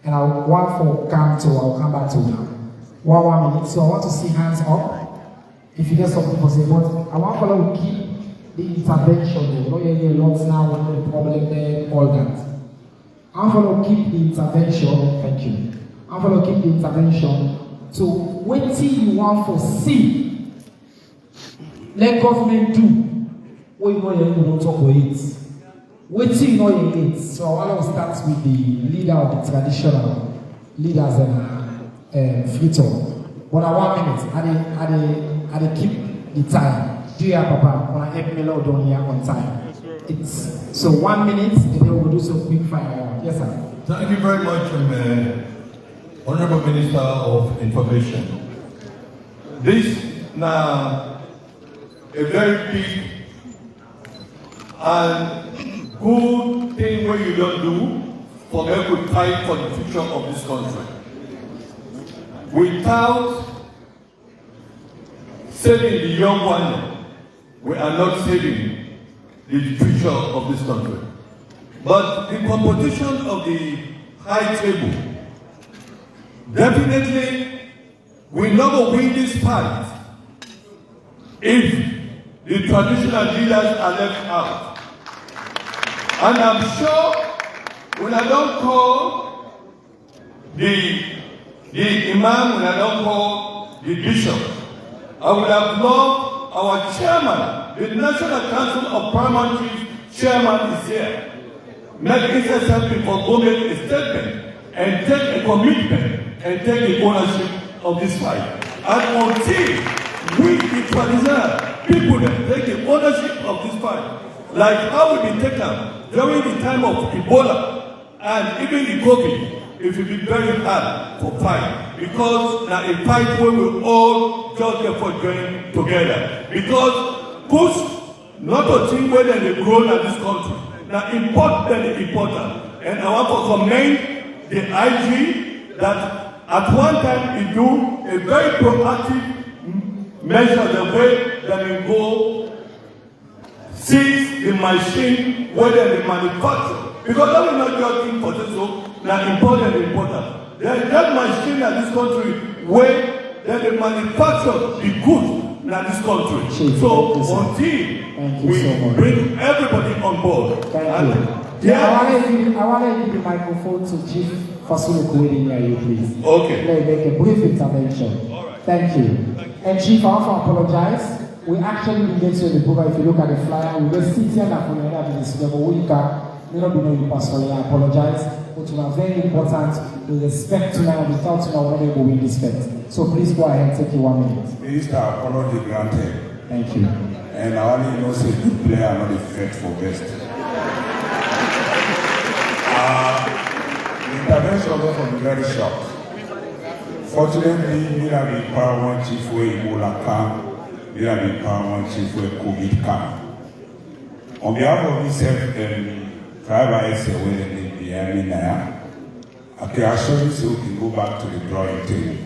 Speaker 1: And I want for I'll come back to you. 1 minute. So I want to see hands up. If you get something for say, but I want follow to keep the intervention. You know, you're lots now, the problem there, all that. I want follow keep the intervention. Thank you. I want follow keep the intervention. So what you want for see, let government do what you know you don't talk about it. What you know you need. So I want to start with the leader of the traditional leaders and free talk. But at 1 minute, I keep the time. Do you have Papa? When I help me load on here on time. It's so 1 minute, and then we'll do some quick fire. Yes, sir.
Speaker 3: Thank you very much, Honorable Minister of Information. This now a very big and good thing what you don't do for a good fight for the future of this country. Without saving the young one, we are not saving the future of this country. But the competition of the high table, definitely we never win this fight if the traditional leaders are left out. And I'm sure when I don't call the imam, when I don't call the bishop, I would have loved our chairman, the National Council of Paramount Chiefs chairman is here. Make himself before government a statement and take a commitment and take the ownership of this fight. And until we, the traditional people, take the ownership of this fight, like how we been taken during the time of Ebola and even the COVID, it will be very hard to fight. Because now a fight where we all just therefore join together. Because Kush, not a thing where they grow in this country. Now important. And I want to commend the IG that at one time he do a very proactive measure the way that we go seize the machine where they manufacture. Because that will not just think for this so now important. There's that machine in this country where they manufacture the goods in this country.
Speaker 1: Chief,
Speaker 3: so until we bring everybody on board.
Speaker 1: Thank you. I want to give the microphone to Chief Fasulu near you, please.
Speaker 3: Okay.
Speaker 1: Let me make a brief intervention. All right. Thank you. And Chief, I want to apologize. We actually didn't get you in the program. If you look at the flyer, we were sitting here for the other business level. We not be knowing personally. I apologize. But it was very important to respect to now without to know whether we respect. So please go ahead, take you 1 minute.
Speaker 22: Minister, apology granted.
Speaker 1: Thank you.
Speaker 22: And I only know say good player, not a fit for best. The intervention was from very short. Fortunately, we have the Paramount Chief where Ebola came, we have the Paramount Chief where COVID came. On behalf of myself and Tribal SA where they need the army now, I can assure you so we can go back to the drawing table.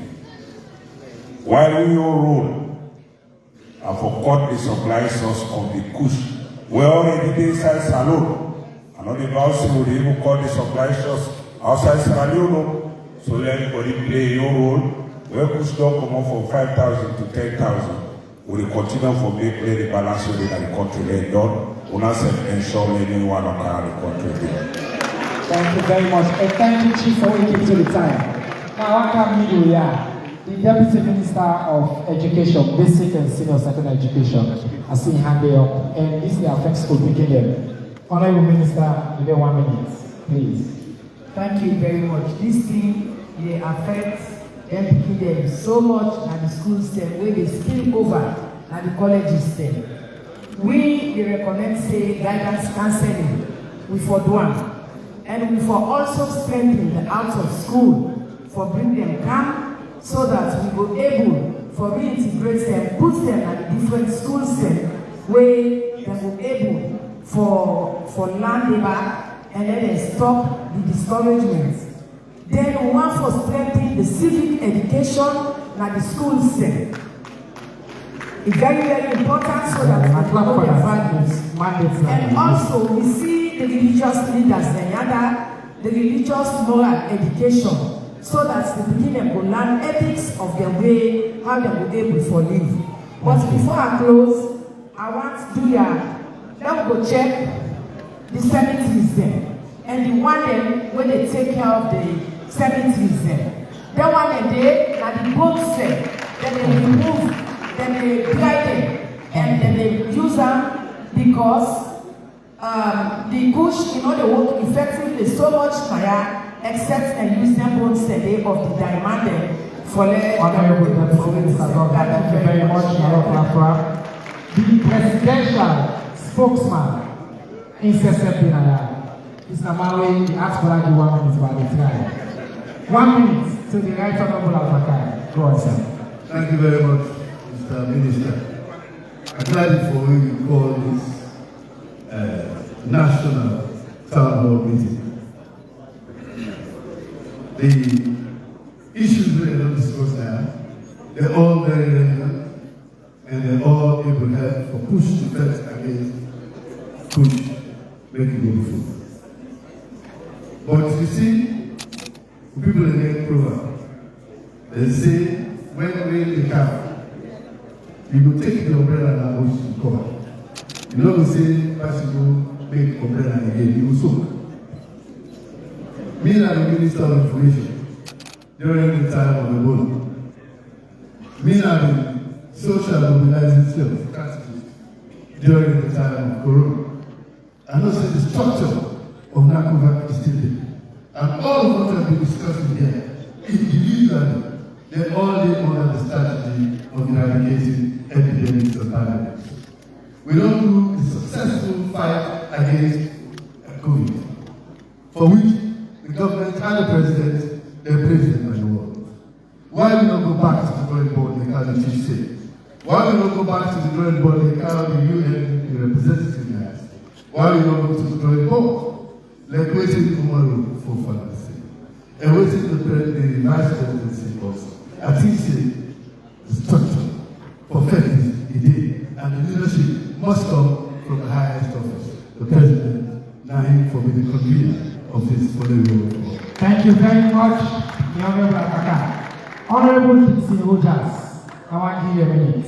Speaker 22: While we all roll, I forgot the supply source of the Kush. We already did inside Salon. And on the bounce, we even call the supply source outside Salon. So let everybody play your role. Where Kush don't come up from 5,000 to 10,000. We will continue for me play the balance within the country they done. We not ensure anyone of the country.
Speaker 1: Thank you very much. And thank you, Chief, for waking to the time. Now, I come middle here. The Deputy Minister of Education, Basic and Senior Secondary Education, I see hand up, and this affects school picking them. Honorable Minister, you get 1 minute, please.
Speaker 4: Thank you very much. This thing, it affects them picking them so much at the school system, where they spill over at the college system. We, the recommend say guidance counseling, we for one. And we for also strengthen the out of school, for bring them calm, so that we were able for reintegrate them, put them at the different school system, where they were able for learn labor and then stop the discouragements. Then we want for strengthening the civic education at the school system. It's very, very important so that we promote their values. And also we see the religious leaders, the religious moral education so that the beginning will learn ethics of their way, how they will be able to live. But before I close, I want to do let's go check the cemeteries there. And the one when they take care of the cemeteries there. That one day, that the boats there, then they remove, then they dry them, and then they use them because the Kush, they work effectively so much fire, except and use them both the day of the diamond for the
Speaker 1: Honorable President, thank you very much, the presidential spokesman in Sesepinaya is Namawe, the Asperagi 1 minute by the time. 1 minute to the right honorable Alpaka. Go on, sir.
Speaker 19: Thank you very much, Mr. Minister. I'm glad for you call this national town hall meeting. The issues we are not discussing now, they're all very relevant and they're all able to help for push the fence against push, make it go forward. But you see, people are getting proven. They say, when rain come, you go take the umbrella and go to cover. You don't go say, pass you go make umbrella again, you go soak. Me and the Minister of Information, during the time of the war, me and the social mobilization during the time of Corona, and also the structure of NACOVAC is still there. And all of what have been discussing here, individually, they all live under the strategy of eradicating epidemics and pandemics. We don't do the successful fight against COVID, for which the government and the president, they're president by the world. Why we don't go back to the drawing board, like how the chief said? Why we don't go back to the drawing board, like how the UN, the representative has? Why we don't go to the drawing board? Like waiting tomorrow for Father's Day. And waiting the vice presidency also. I think the structure, perfectly, it did. And the leadership must come from the highest office, the president, now him for being the convener of this following.
Speaker 1: Thank you very much, the Honorable Akaka. Honorable Dixie Rogers, I want to give you a minute.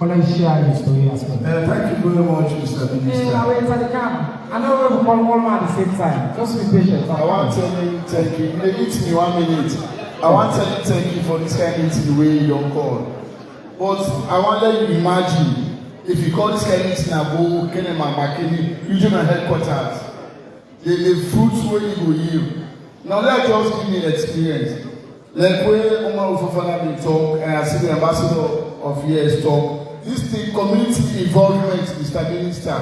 Speaker 1: Let's share your story as well.
Speaker 19: Thank you very much, Mr. Minister.
Speaker 1: I wait at the camp. I know we'll call all at the same time. Just be patient.
Speaker 5: I want to tell you thank you. You give me 1 minute. I want to tell you thank you for this kind of meeting the way you don't call. But I want to let you imagine if you call this kind of meeting Abu, Kenema, Makeni, regional headquarters, the fruits where you will yield. Now let just give me an experience. Like where Omar Ufofana will talk and I see the ambassador of ES talk. This thing, community involvement, Mr. Minister.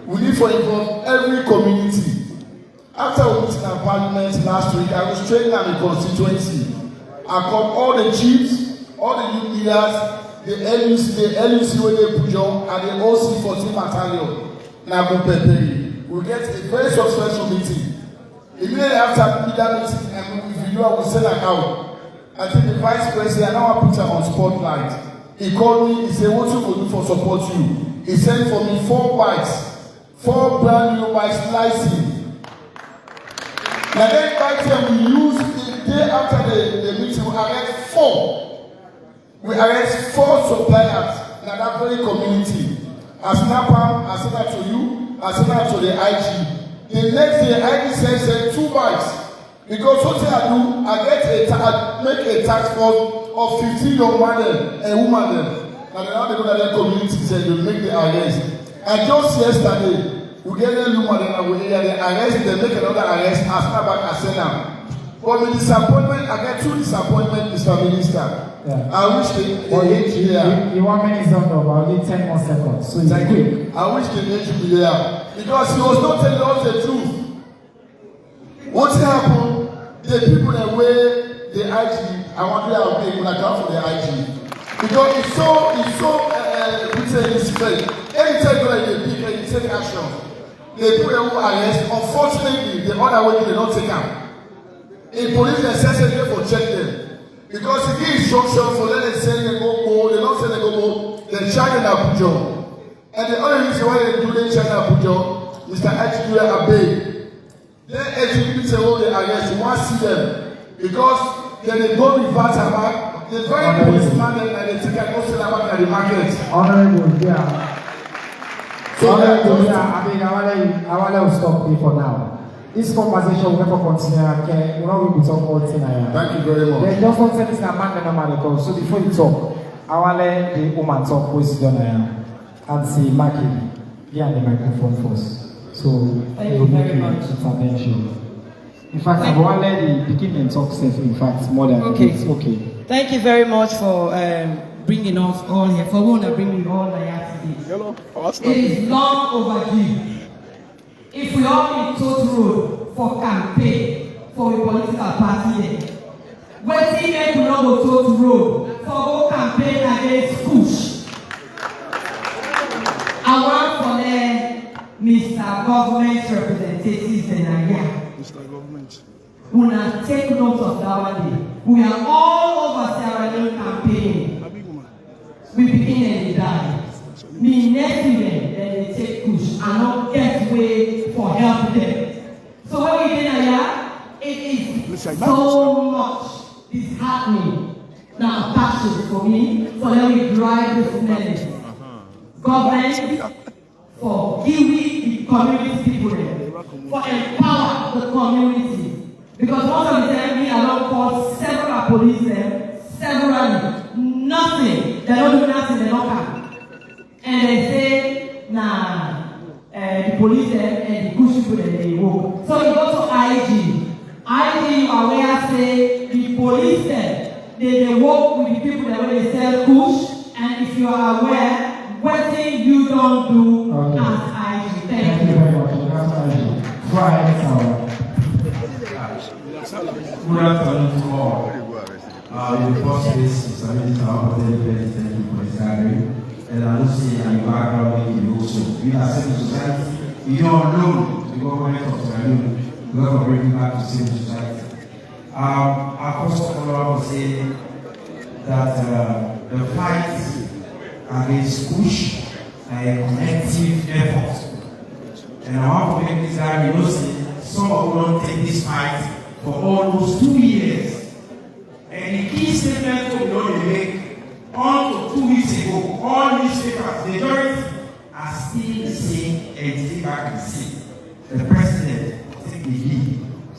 Speaker 5: We need to involve every community. After we meeting at Parliament last week, I was training at the constituency. I called all the chiefs, all the youth leaders, the LUC where they put on, and the OC 14 battalion. Now we get a very successful meeting. Immediately after that meeting, and if you know, I will send an out. I think the vice president, now I put him on spotlight. He called me, he said, what you going to do for support you? He sent for me 4 bikes, 4 brand new bikes licensing. Now then bikes we use the day after the meeting, we arrest 4. We arrest 4 suppliers in that very community. I snap them, I send that to you, I send that to the IG. The next day, IG sends 2 bikes. Because what I do, I make a task force of 15 young men and women. And now they go to their communities and they make the arrest. And just yesterday, we get a woman and we arrest, they make another arrest, and snap back and send them. But with disappointment, I get 2 disappointments, Mr. Minister. Yeah. I wish they should be there.
Speaker 1: You want me to about only 10 more seconds. So
Speaker 5: thank you. I wish they should be there. Because he was not telling us the truth. What happened? The people that wear the IG, I want to have people that come for the IG. Because it's so it's fake. Anytime you like the people, you take action. The people who arrest, unfortunately, the other way they don't take them. In police, they send for check them. Because if you instruction for them, they send them go more, they don't send them go more, they charge them Abuja. And the only reason why they do they charge Abuja, Mr. H. Abe. Then people say, oh, they arrest you, want to see them. Because then they go reverse about the very policeman and they take and go sell about at the market.
Speaker 1: Honorable, yeah. So I mean, I want to stop here for now. This conversation will never continue. We're not going to talk all tonight.
Speaker 5: Thank you very much.
Speaker 1: Then just don't say this in a man. So before you talk, I want to let the woman talk with you and see Maki. Yeah, the microphone first. So
Speaker 8: thank you very much.
Speaker 1: Intervention. In fact, I want to let the beginning talk safe. In fact, more than okay.
Speaker 8: Thank you very much for bringing us all here. For one, bringing all the today. It is long overdue. If we all need total road for campaign for a political party, waiting make we not go total road for go campaign against Kush. I want for the Mr. Government representatives in Nigeria. Mr. Government. We will take note of that one day. We are all over Sierra Leone campaign. We begin and we die. Me next event, then they take Kush and not get way for help them. So when we get here, it is so much is happening. Now passion for me, so let me drive this message. Government for giving the community people for empower the community. Because most of the time we are not called several police several nothing. They don't do nothing, they don't come. And they say, nah, the police and the Kush people and they walk. So you go to IG. IG, you are aware, say the police they work with the people that when they sell Kush. And if you are aware, what thing you don't do as IG. Thank you very much.
Speaker 9: Good afternoon to all. In the first place, it's a minister of thank you for this gathering. And I don't see any background in you also. We are civil society. You don't know the government of Sierra Leone. We have to bring back to civil society. I first of all want to say that the fight against Kush is a collective effort. And I want to make this guy, you know, some of them don't take this fight for almost 2 years. And the key statement we don't make on to 2 weeks ago, all newspapers, the majority are still the same and still back in the same. The president take the lead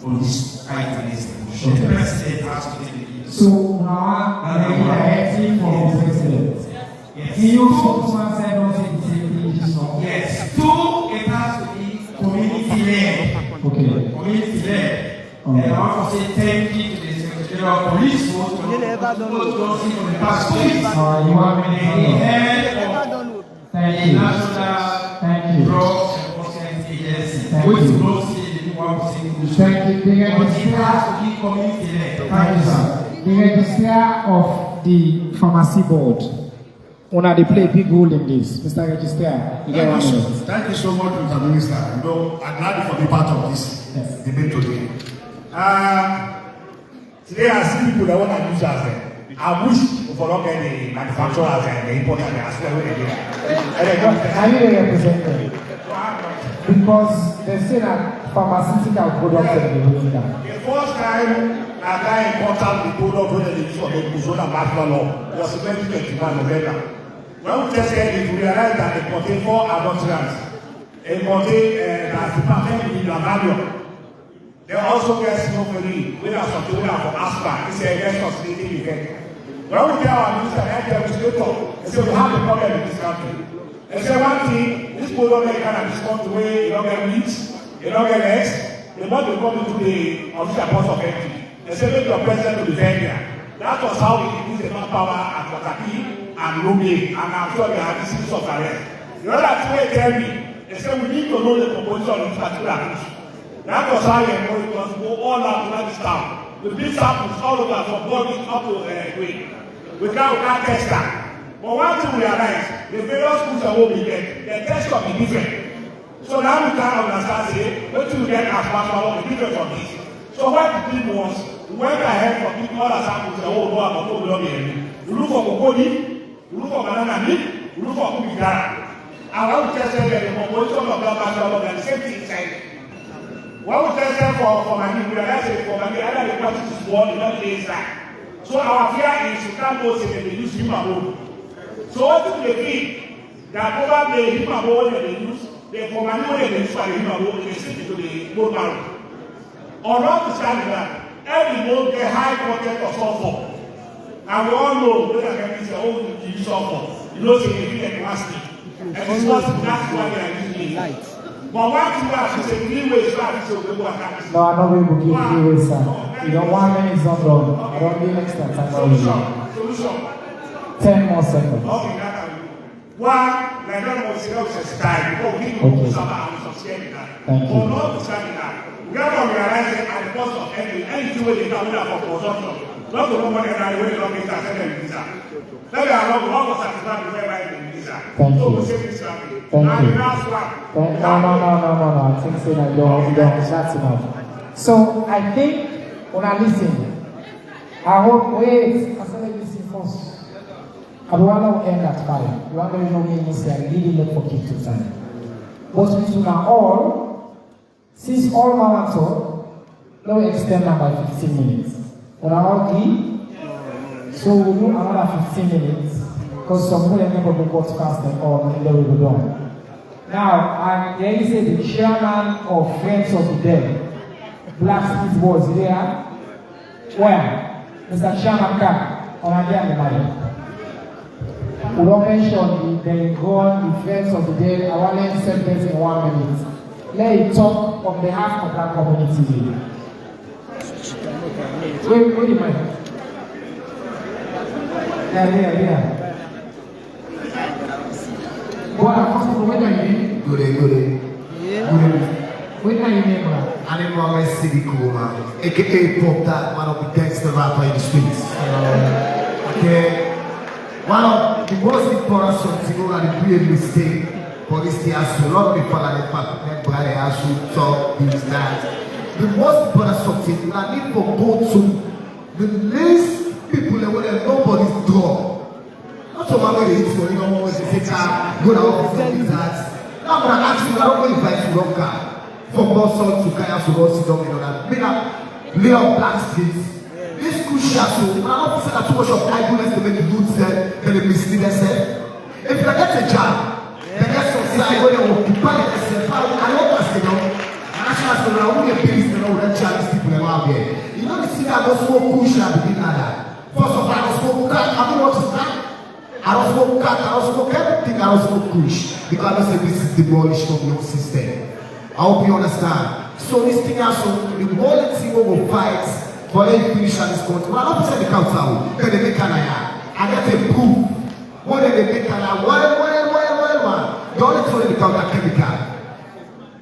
Speaker 9: on this fight against the Kush. The president has to take the lead.
Speaker 1: So now, directly from the president.
Speaker 9: Yes.
Speaker 1: Can you focus on saying don't take the same lead?
Speaker 9: Yes. 2, it has to be community-led.
Speaker 1: Okay.
Speaker 9: Community-led. And I want to say thank you to the Secretary of Police for the past 2 weeks.
Speaker 1: You want me
Speaker 9: to
Speaker 1: thank you.
Speaker 9: National Drug Enforcement Agency. Which don't see the new one.
Speaker 1: Thank you.
Speaker 9: But it has to be community-led.
Speaker 1: Thank you, sir. The registrar of the pharmacy board. Una they play a big role in this. Mr. Registrar, you get 1 minute.
Speaker 23: Thank you so much, Mr. Minister. You know, I'm glad for the part of this debate today. Today I see people that want to use as I wish for not get the manufacturer as the importer as well when they do that.
Speaker 1: I need to represent them. Because they say that pharmaceutical products are the way down.
Speaker 23: The first time a guy imported the product when they use for the Kuzona Martial Law was 2021 November. When we tested it, we realized that it contained 4 adulterants. It contained that in Lavalium. They also get snowflake, we have something we have for asthma. It's a very frustrating event. When we tell our minister, they say we have a problem in this country. They say one thing, this product they can respond to way, you don't get meat, you don't get eggs, they want to come into the official post of entry. They say make your president to defend here. That was how we increased the manpower at Wataki and Rome, and I'm sure they had this series of arrest. The other two tell me, they say we need to know the composition of this particular issue. That was how we must go all out to this town. We did samples all over from bodies up to Queen. We can't test that. But one thing we realize, the various schools that we get, the test will be different. So now we can understand, say, what we get as Marshall will be different from this. So what the people wants, we went ahead from people all the samples that we know about we look for Kokoni, we look for banana meat, we look for Kubigara. And when we tested the composition of that Marshall, the same thing inside. When we tested for money, we realized that for money, either the quantity is one, the other is that. So our fear is you can't go say that they use human bone. So what do they think? That over the human bone that they use, the for money when they use for the human bone, they send it to the bone marrow. Or not to stand that, every bone get high content of sulfur. And we all know those are chemicals that only use sulfur. You know, so they feel like plastic. And it's not that's why they are using it. But one thing that is a clean way is to have to go and have
Speaker 1: No, I'm not going to give you away, sir. You don't want me, it's not done. I don't need extra time.
Speaker 23: Solution.
Speaker 1: 10 more seconds.
Speaker 23: Okay, that's one, like that was a style before we need to put some out of sharing that.
Speaker 1: Thank you.
Speaker 23: But not to stand that. We have to realize that at the cost of anything where they come out for consumption. Not to know what they're doing, they don't get that send them visa. Let me allow one was satisfied before I buy the visa.
Speaker 1: Thank you. Thank you.
Speaker 23: The last one.
Speaker 1: No. I think so that you don't. That's enough. So I think when I listen, I hope, wait, I said listen first. I want to end at 5. You want to know me and say I really look for keep to time. But we do now all, since all my talk, let me extend that by 15 minutes. When I all give, so we'll do another 15 minutes because some people never go fast and all, and then we go down. Now, there is the chairman of Friends of the Dead. Black Street Boys there. Where? Mr. Chairman Khan, on again the line. We don't mention the gone, the Friends of the Dead. I want to send this in 1 minute. Let it talk on behalf of that community. Wait a minute. Yeah. What are you doing?
Speaker 10: Good.
Speaker 1: When are you name?
Speaker 10: I didn't want to see the cool man, aka Pop That, one of the gangster rapper in the streets. Okay, one of the most important songs you know that the real mistake. Police the asu, a lot of people are the fact that the asu talk this that. The most important something I need for go to the least people that when nobody's door. Not so much they hit you, you don't want to say go to office and that. Now I'm gonna ask you, I don't go invite you to car. From Boston to Kaya to go sit down in that. Leone Black Street. This Kush asu, when I'm not saying that too much of idleness to make the good say and the mislead themselves. If you get a job, then get some side where they occupy themselves. I don't ask you know. National School, I won't get paid to know that Chinese people are out there. You know the thing I go smoke Kush at the beginning of that. First of all, I don't smoke crack. I don't want to start. I don't smoke crack. I don't smoke everything. I don't smoke Kush. Because I say this is demolished from your system. I hope you understand. So this thing also, the only thing we will fight for any finish at this country. Well, I'm not saying the council, then they make an eye. I get a proof. What did they make an eye? Well. The only thing they count are chemical.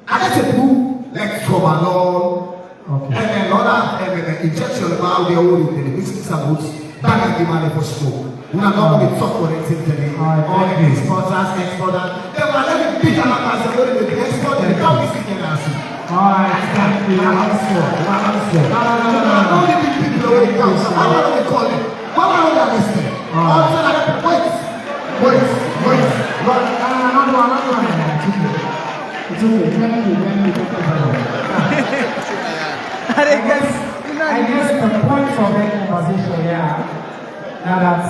Speaker 10: I get a proof. Like Tromanol, and then other injection about the old in the business about that is the money for smoke. We are not going to talk about it today. All the exporters, then we are let me pick up as a little bit export and come this thing and ask you.
Speaker 1: Alright, thank you.
Speaker 10: No, the big people already come. So how are they calling? What are they listening? Wait.
Speaker 1: It's okay. Thank you. I guess the point of that conversation here, now that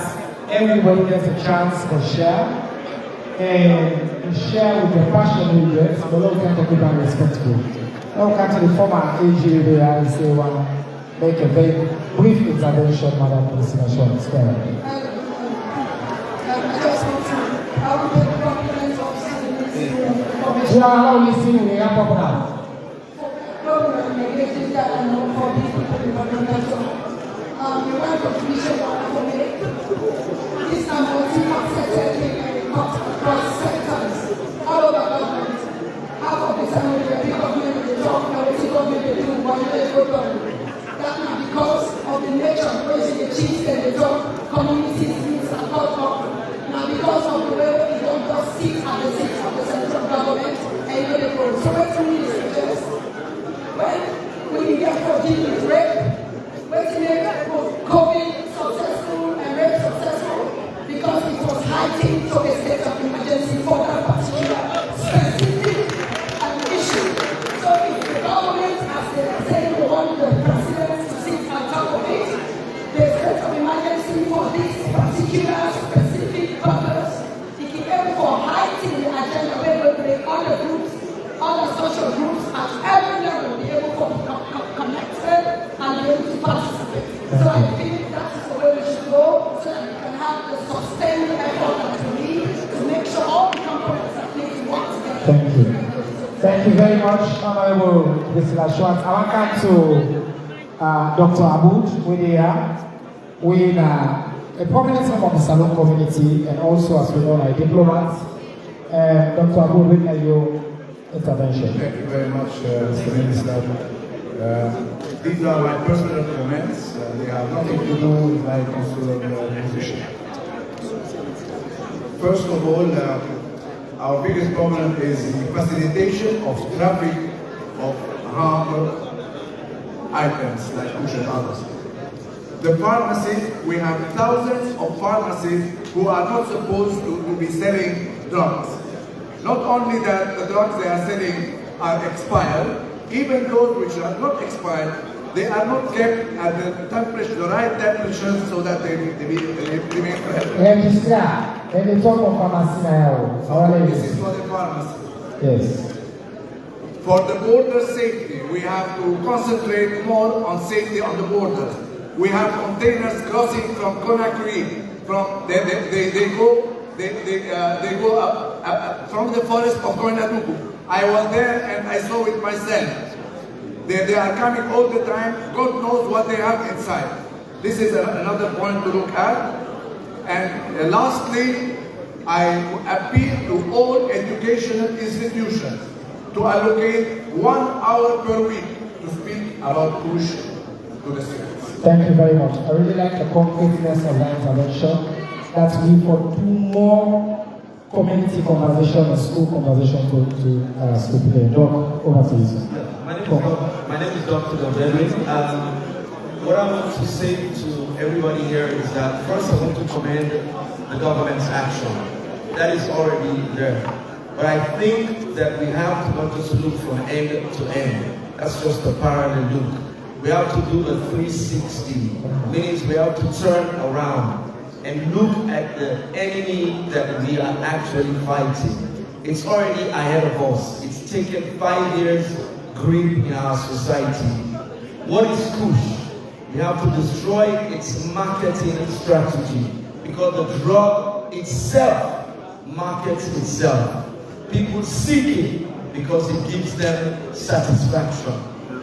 Speaker 1: everybody gets a chance to share, and share with their passion with it, so we can talk about respectful. Now we come to the former AG there and say, well, make a very brief intervention, Madam President.
Speaker 21: I just want to, I will make compliments of
Speaker 1: you are now listening to the program.
Speaker 21: For these people in Monaco, the right of mission for me. This time, multi-faceted and cross sectors all over government. Half of the time, the big government they talk, now the government they do, one day go down. That now because of the nature of raising the chiefs and the talk, communities needs are called up. Now because of the way we don't just sit at the seats of the central government and you know the road. So what we need is just when we get for dealing with rape, when to make COVID successful and rape successful, because it was heightened to a state of emergency for that particular specific issue. So if the government
Speaker 13: able for this particular specific purpose, it is able for highlighting the agenda where we bring all the groups, all the social groups at every level be able to connected and be able to participate. So I think that is the way we should go so that we can have the sustained effort that we need to make sure all the components are playing work together.
Speaker 1: Thank you. Thank you very much, Honorable Gisela Schwartz. I want to come to Dr. Aboud, with a prominent member of the Salon community and also, as we know, a diplomat. Dr. Aboud, with your intervention.
Speaker 14: Thank you very much, Mr. Minister. These are my personal comments. They have nothing to do with my consular position. First of all, our biggest problem is the facilitation of traffic of harmful items like Kush and others. The pharmacies, we have thousands of pharmacies who are not supposed to be selling drugs. Not only that the drugs they are selling are expired, even those which are not expired, they are not kept at the temperature, the right temperature, so that they remain fresh.
Speaker 1: When you talk of pharmacy now,
Speaker 14: this is for the pharmacy.
Speaker 1: Yes.
Speaker 14: For the border safety, we have to concentrate more on safety on the border. We have containers crossing from Conakry. They go up from the forest of Koinaduku. I was there and I saw it myself. They are coming all the time. God knows what they have inside. This is another point to look at. And lastly, I appeal to all educational institutions to allocate 1 hour per week to speak about Kush to the students.
Speaker 1: Thank you very much. I really like the concreteness of that intervention. That we for 2 more community conversation and school conversation to school today. Doc, over to you, sir.
Speaker 15: My name is Dr. Jalloh. What I want to say to everybody here is that first I want to commend the government's action. That is already there. But I think that we have to not just look from end to end. That's just a parallel look. We have to do a 360, means we have to turn around and look at the enemy that we are actually fighting. It's already ahead of us. It's taken 5 years grip in our society. What is Kush? We have to destroy its marketing strategy because the drug itself markets itself. People seek it because it gives them satisfaction.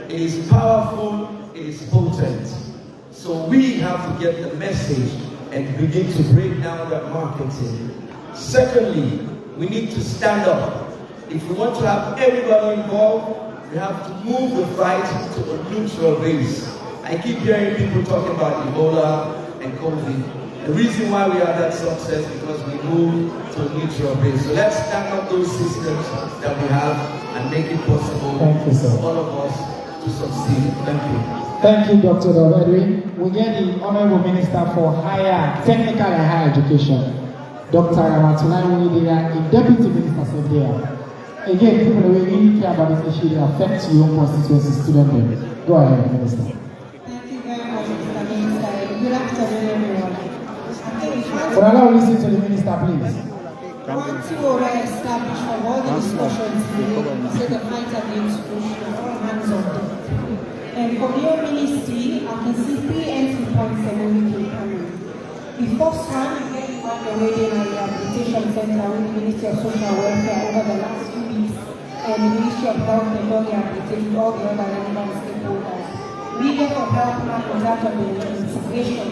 Speaker 15: It is powerful, it is potent. So we have to get the message and begin to break down that marketing. Secondly, we need to stand up. If we want to have everybody involved, we have to move the fight to a neutral base. I keep hearing people talking about Ebola and COVID. The reason why we are that success is because we move to a neutral base. So let's stand up those systems that we have and make it possible for all of us to succeed. Thank you.
Speaker 1: Thank you, Dr. Edwin. We get the Honorable Minister for Higher Technical and Higher Education, Dr. Ramatulai Winidiga, the Deputy Minister said there. Again, people who really care about this issue, they affect your own constituency student. Go ahead, Minister.
Speaker 24: Thank you very much, Mr. Minister. Good afternoon, everyone.
Speaker 1: Will allow listen to the Minister, please.
Speaker 24: One thing already established from all the discussions today is the fight against corruption, all hands on deck. And for your ministry, I can see 3 entry points that we can come in. The first one is getting on the Wedding and Rehabilitation Center with the Ministry of Social Welfare over the last few weeks, and the Ministry of Health and Rehabilitation, all the other relevant stakeholders. We therefore help now conduct on the integration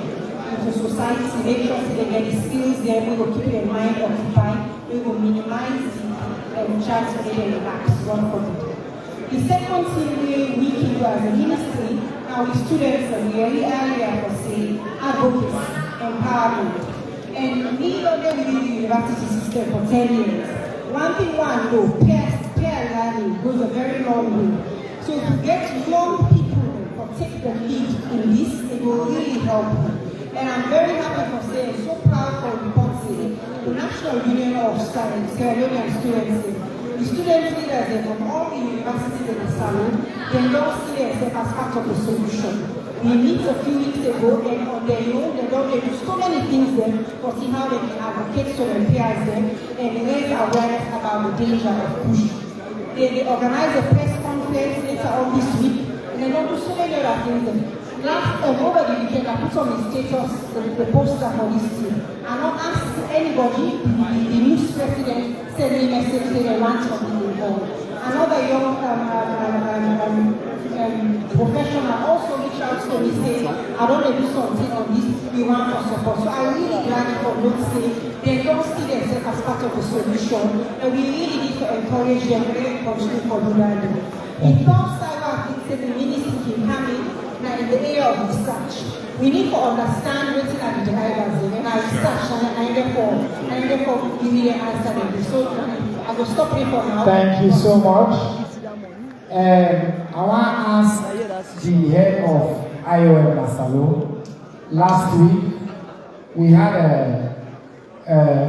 Speaker 24: into society, make sure they get the skills there, we will keep their mind occupied, we will minimize the chance for them to relax, one for them. The second thing we can do as a ministry, our students are very area for say advocacy, empowerment. And we don't know within the university system for 10 years. One thing one know, peer learning goes a very long way. So to get young people to take the lead in this, it will really help. And I'm very happy for saying, so proud for reporting the National Union of Sierra Leonean Students. The student leaders from all the universities in the salon, they don't see themselves as part of the solution. We meet a few weeks ago, and on their own, they do so many things there, but see how they can advocate to their peers there and raise awareness about the danger of Kush. They organize a press conference later on this week, and they don't do so many other things there. Last over the weekend, I put on the status the poster for this team. I don't ask anybody, the news president, send me a message saying they want to be involved. Another young professional also reached out to me saying, I don't know do something on this, we want for support. So I really glad for those saying they don't see themselves as part of the solution, and we really need to encourage them to continue for do that. In terms of I think the ministry can come in. Now, in the area of research, we need to understand what are the drivers and research and therefore give me the answer. So I will stop here for now.
Speaker 1: Thank you so much. I want to ask the head of IOM Masalo. Last week, we had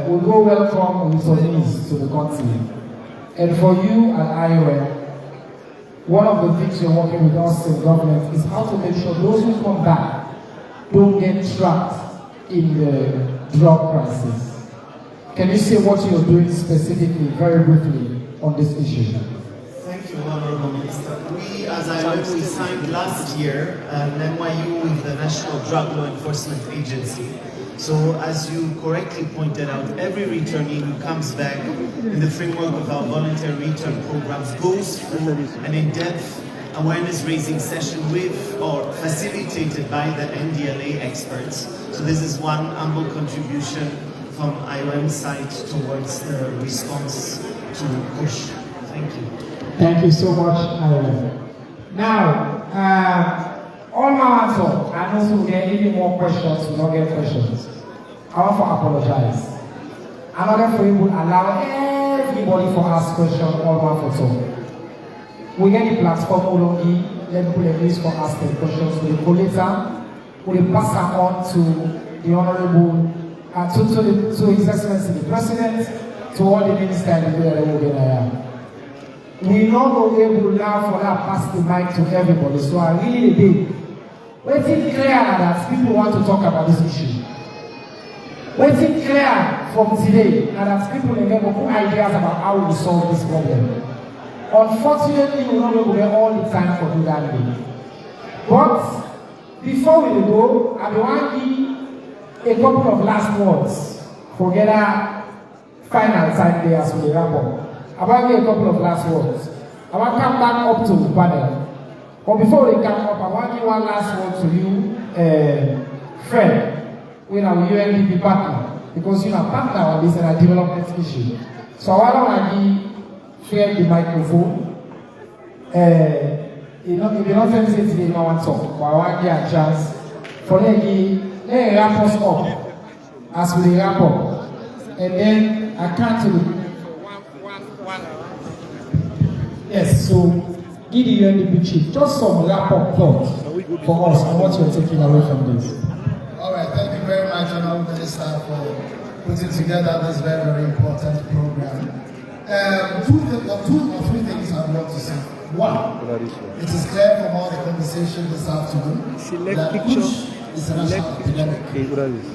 Speaker 1: we go welcome returnees to the country. And for you at IOM, one of the things you're working with us in government is how to make sure those who come back don't get trapped in the drug crisis. Can you say what you're doing specifically, very briefly, on this issue?
Speaker 6: Thank you, Honorable Minister. We, as IOM, we signed last year an MYU with the National Drug Law Enforcement Agency. So, as you correctly pointed out, every returnee who comes back in the framework of our voluntary return programs goes through an in-depth awareness-raising session with or facilitated by the NDLA experts. So this is one humble contribution from IOM's side towards the response to Kush. Thank you.
Speaker 1: Thank you so much, IOM. Now, all my answer, and also we get any more questions, we don't get questions. I want to apologize. I'm not going to able to allow everybody for ask questions all one for talk. We get the platform Ologi, let people use for asking questions. We collate them, we pass them on to the Honorable, to His Excellency the President, to all the ministers and the people. We not go able now for that pass the mic to everybody. So I really did. Waiting clear that people want to talk about this issue. Waiting clear from today that people will get more ideas about how we solve this problem. Unfortunately, we don't have all the time for do that thing. But before we go, I want to give a couple of last words for get our final time there as we wrap up. I want to give a couple of last words. I want to come back up to the panel. But before they come up, I want to give one last word to you, Fred, with our UNDP partner, because you're a partner on this and a development issue. So I want to give Fred the microphone. If you don't say today, you don't want to talk, but I want to give a chance for them to wrap us up as we wrap up. And then I can't do it. Yes, so give the UNDP chief just some wrap-up thoughts for us on what you're taking away from this.
Speaker 11: All right, thank you very much, Honorable Minister, for putting together this very, very important program. Two or three things I want to say. One, it is clear from all the conversation this afternoon that Kush is a national epidemic,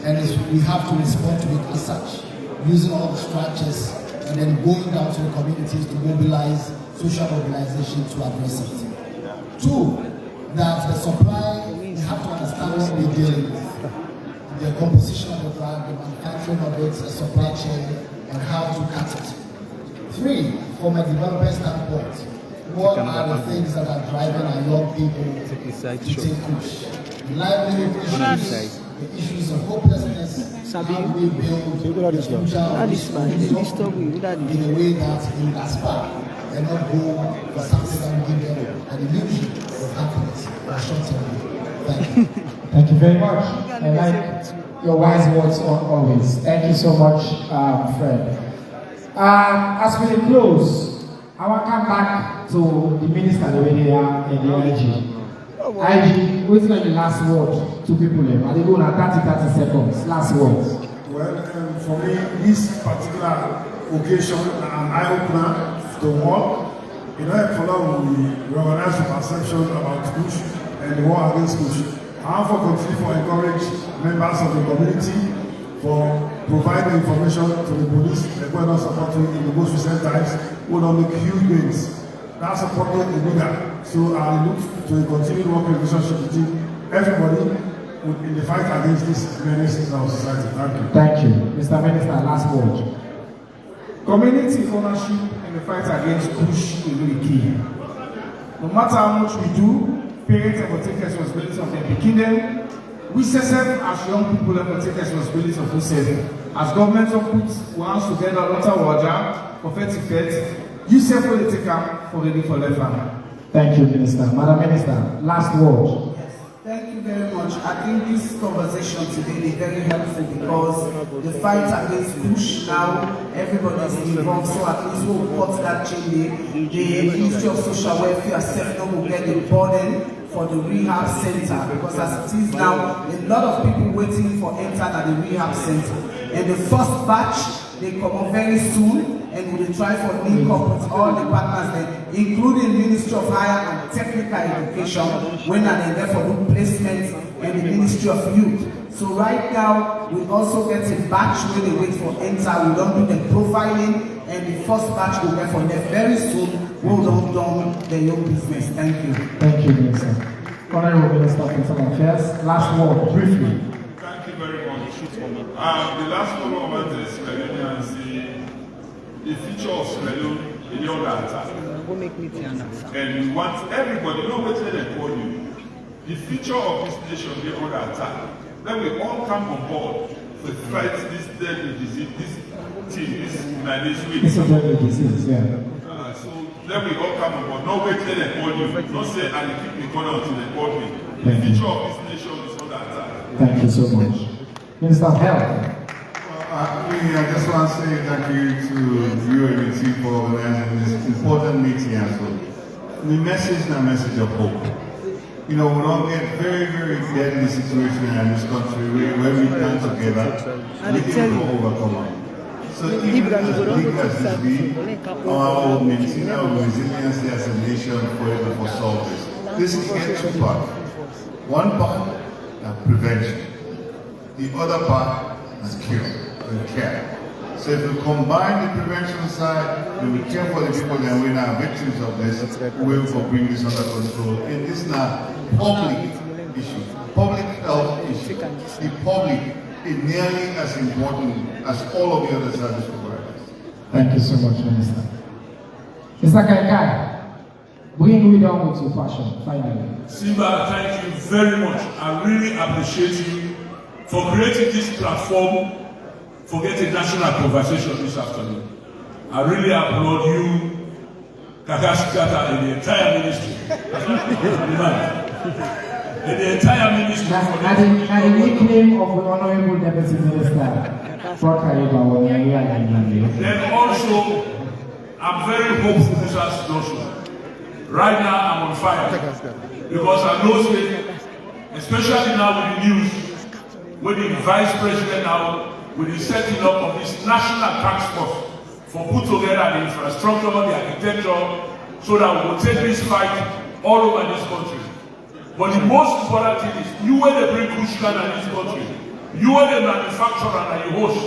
Speaker 11: and we have to respond to it as such, using all the structures and then going down to the communities to mobilize social organization to address it. Two, that the supply, we have to understand what we're dealing with. The composition of the drug, the manufacturing of it, the supply chain, and how to cut it. Three, from a developer standpoint, what are the things that are driving our young people to take Kush? Livelihood issues, the issues of hopelessness, how we build the future of this in a way that it will aspire and not go for something that will give them an illusion of happiness or short-term. Thank you.
Speaker 1: Thank you very much. I like your wise words always. Thank you so much, Fred. As we close, I want to come back to the Minister of the IG. IG, what's the last word to people? Are they going at 30 seconds? Last words.
Speaker 23: Well, for me, this particular occasion, an eye-opener to all. You know, for now, we organize the perception about Kush and the war against Kush. I for continue to encourage members of the community for providing information to the police and who are not supporting in the most recent times who don't make huge gains. That's a problem in Buga. So I look to a continued working relationship with everybody in the fight against this menace in our society. Thank you.
Speaker 1: Thank you. Mr. Minister, last word.
Speaker 23: Community ownership in the fight against Kush is really key. No matter how much we do, parents have to take responsibility of their beginning. We self as young people have to take responsibility of ourselves. As government of put ones together, a lot of water for 30 you self will take up for ready for left hand.
Speaker 1: Thank you, Minister. Madam Minister, last word.
Speaker 7: Thank you very much. I think this conversation today is very helpful because the fight against Kush now, everybody is involved, so at least we'll cut that chain. The Ministry of Social Welfare self will get the burden for the rehab center because as it is now, a lot of people waiting for enter at the rehab center. And the first batch, they come up very soon and we will try for link up with all the partners there, including Ministry of Higher and Technical Education, when they there for do placement and the Ministry of Youth. So right now, we also get a batch where they wait for enter, we don't do the profiling, and the first batch will get for them very soon, we'll don't do the young business. Thank you.
Speaker 1: Thank you, Minister. Honorable Minister of Internal Affairs, last word, briefly.
Speaker 3: Thank you very much. The last one I want to explain and see the future of Leone in your data. And we want everybody, no matter they call you, the future of this nation be under attack. Then we all come on board to fight this deadly disease, this week.
Speaker 1: It's a deadly disease, yeah.
Speaker 3: So then we all come on board. No wait till they call you. Don't say I keep me corner until they call me. The future of this nation is under attack.
Speaker 1: Thank you so much. Minister of Health.
Speaker 12: I just want to say thank you to you and the team for organizing this important meeting as well. The message is a message of hope. You know, we don't get very, very deadly situation in this country where we come together, we can overcome it. So even as big as this be, our maintain our resiliency as a nation forever for solve this. This is here two parts. One part, prevention. The other part is cure and care. So if we combine the prevention side and we care for the people that we are victims of this, we will bring this under control. And this is not public issue, public health issue. The public is nearly as important as all of the other service providers.
Speaker 1: Thank you so much, Minister. Mr. Kaikai, bring me down with your passion, finally.
Speaker 23: Simba, thank you very much. I really appreciate you for creating this platform for getting national conversation this afternoon. I really applaud you, Kakaskata, and the entire ministry. And the entire ministry.
Speaker 1: And the nickname of the Honorable Deputy Minister,
Speaker 23: Then also, I'm very hopeful, Mr. Joshua. Right now, I'm on fire. Because I know, especially now with the news, with the Vice President now, with the setting up of this national task force for put together the infrastructure, the architecture, so that we will take this fight all over this country. But the most important thing is, you when they bring Kush in this country, you when they manufacture and you host,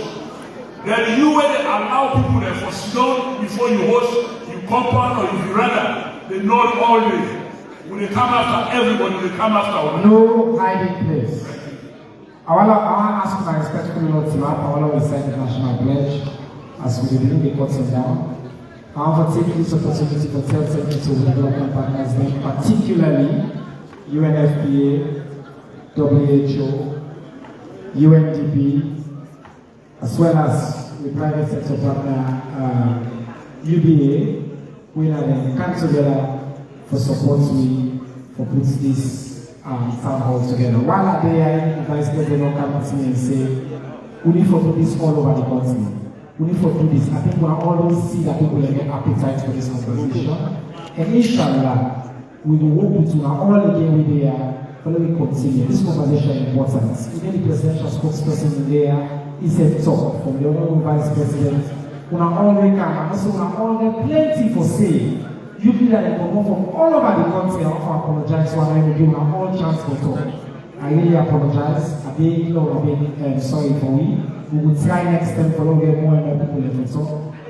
Speaker 23: then you when they allow people there for snow before you host, you compound or you rather, they know always. When they come after everybody, they come after one.
Speaker 1: No hiding place. I want to ask my respectful Lord to I want to recite the national pledge as we begin the cutting down. I want to take this opportunity to tell technical development partners, particularly UNFPA, WHO, UNDP, as well as the private sector partner UBA, we are then come together for support for put this town hall together. While are there, the Vice President will come to me and say, we need to do this all over the country. We need to do this. I think we always see that people have an appetite for this conversation. And inshallah, we will work with you all again with there, but we continue. This conversation is important. Even the presidential spokesperson in there is a talk from the Honorable Vice President. We are all come, and also we are all there plenty for say. You feel that they come from all over the country. I want to apologize for having given all chance for talk. I really apologize. I'm being sorry for we. We will try next time for get more and more people in so.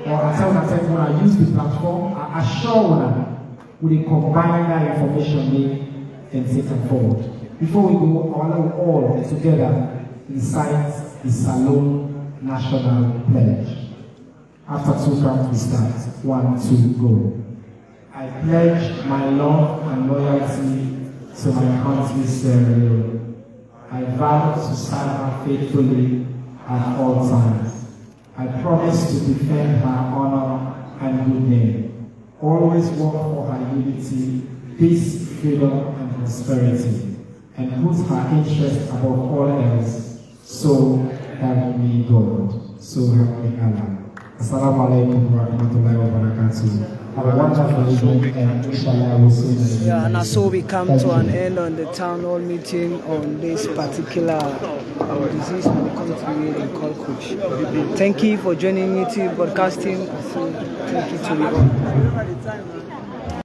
Speaker 1: Or I tell myself when I use the platform, I assure them we combine that information and take it forward. Before we go, I want to all together recite the Salone National Pledge. After 2 counts, we start. 1, 2, go. I pledge my love and loyalty to my country, Sierra Leone. I vow to serve her faithfully at all times. I promise to defend her honor and good name. Always work for her unity, peace, freedom, and prosperity, and put her interest above all else. So help me God. So help me Allah. Assalamu alaikum wa rahmatullahi wa barakatuh. Have a wonderful evening, and inshallah we'll see you.
Speaker 2: Yeah, and so we come to an end on the town hall meeting on this particular disease in the country we call Kush. Thank you for joining me to broadcasting. Thank you to you all.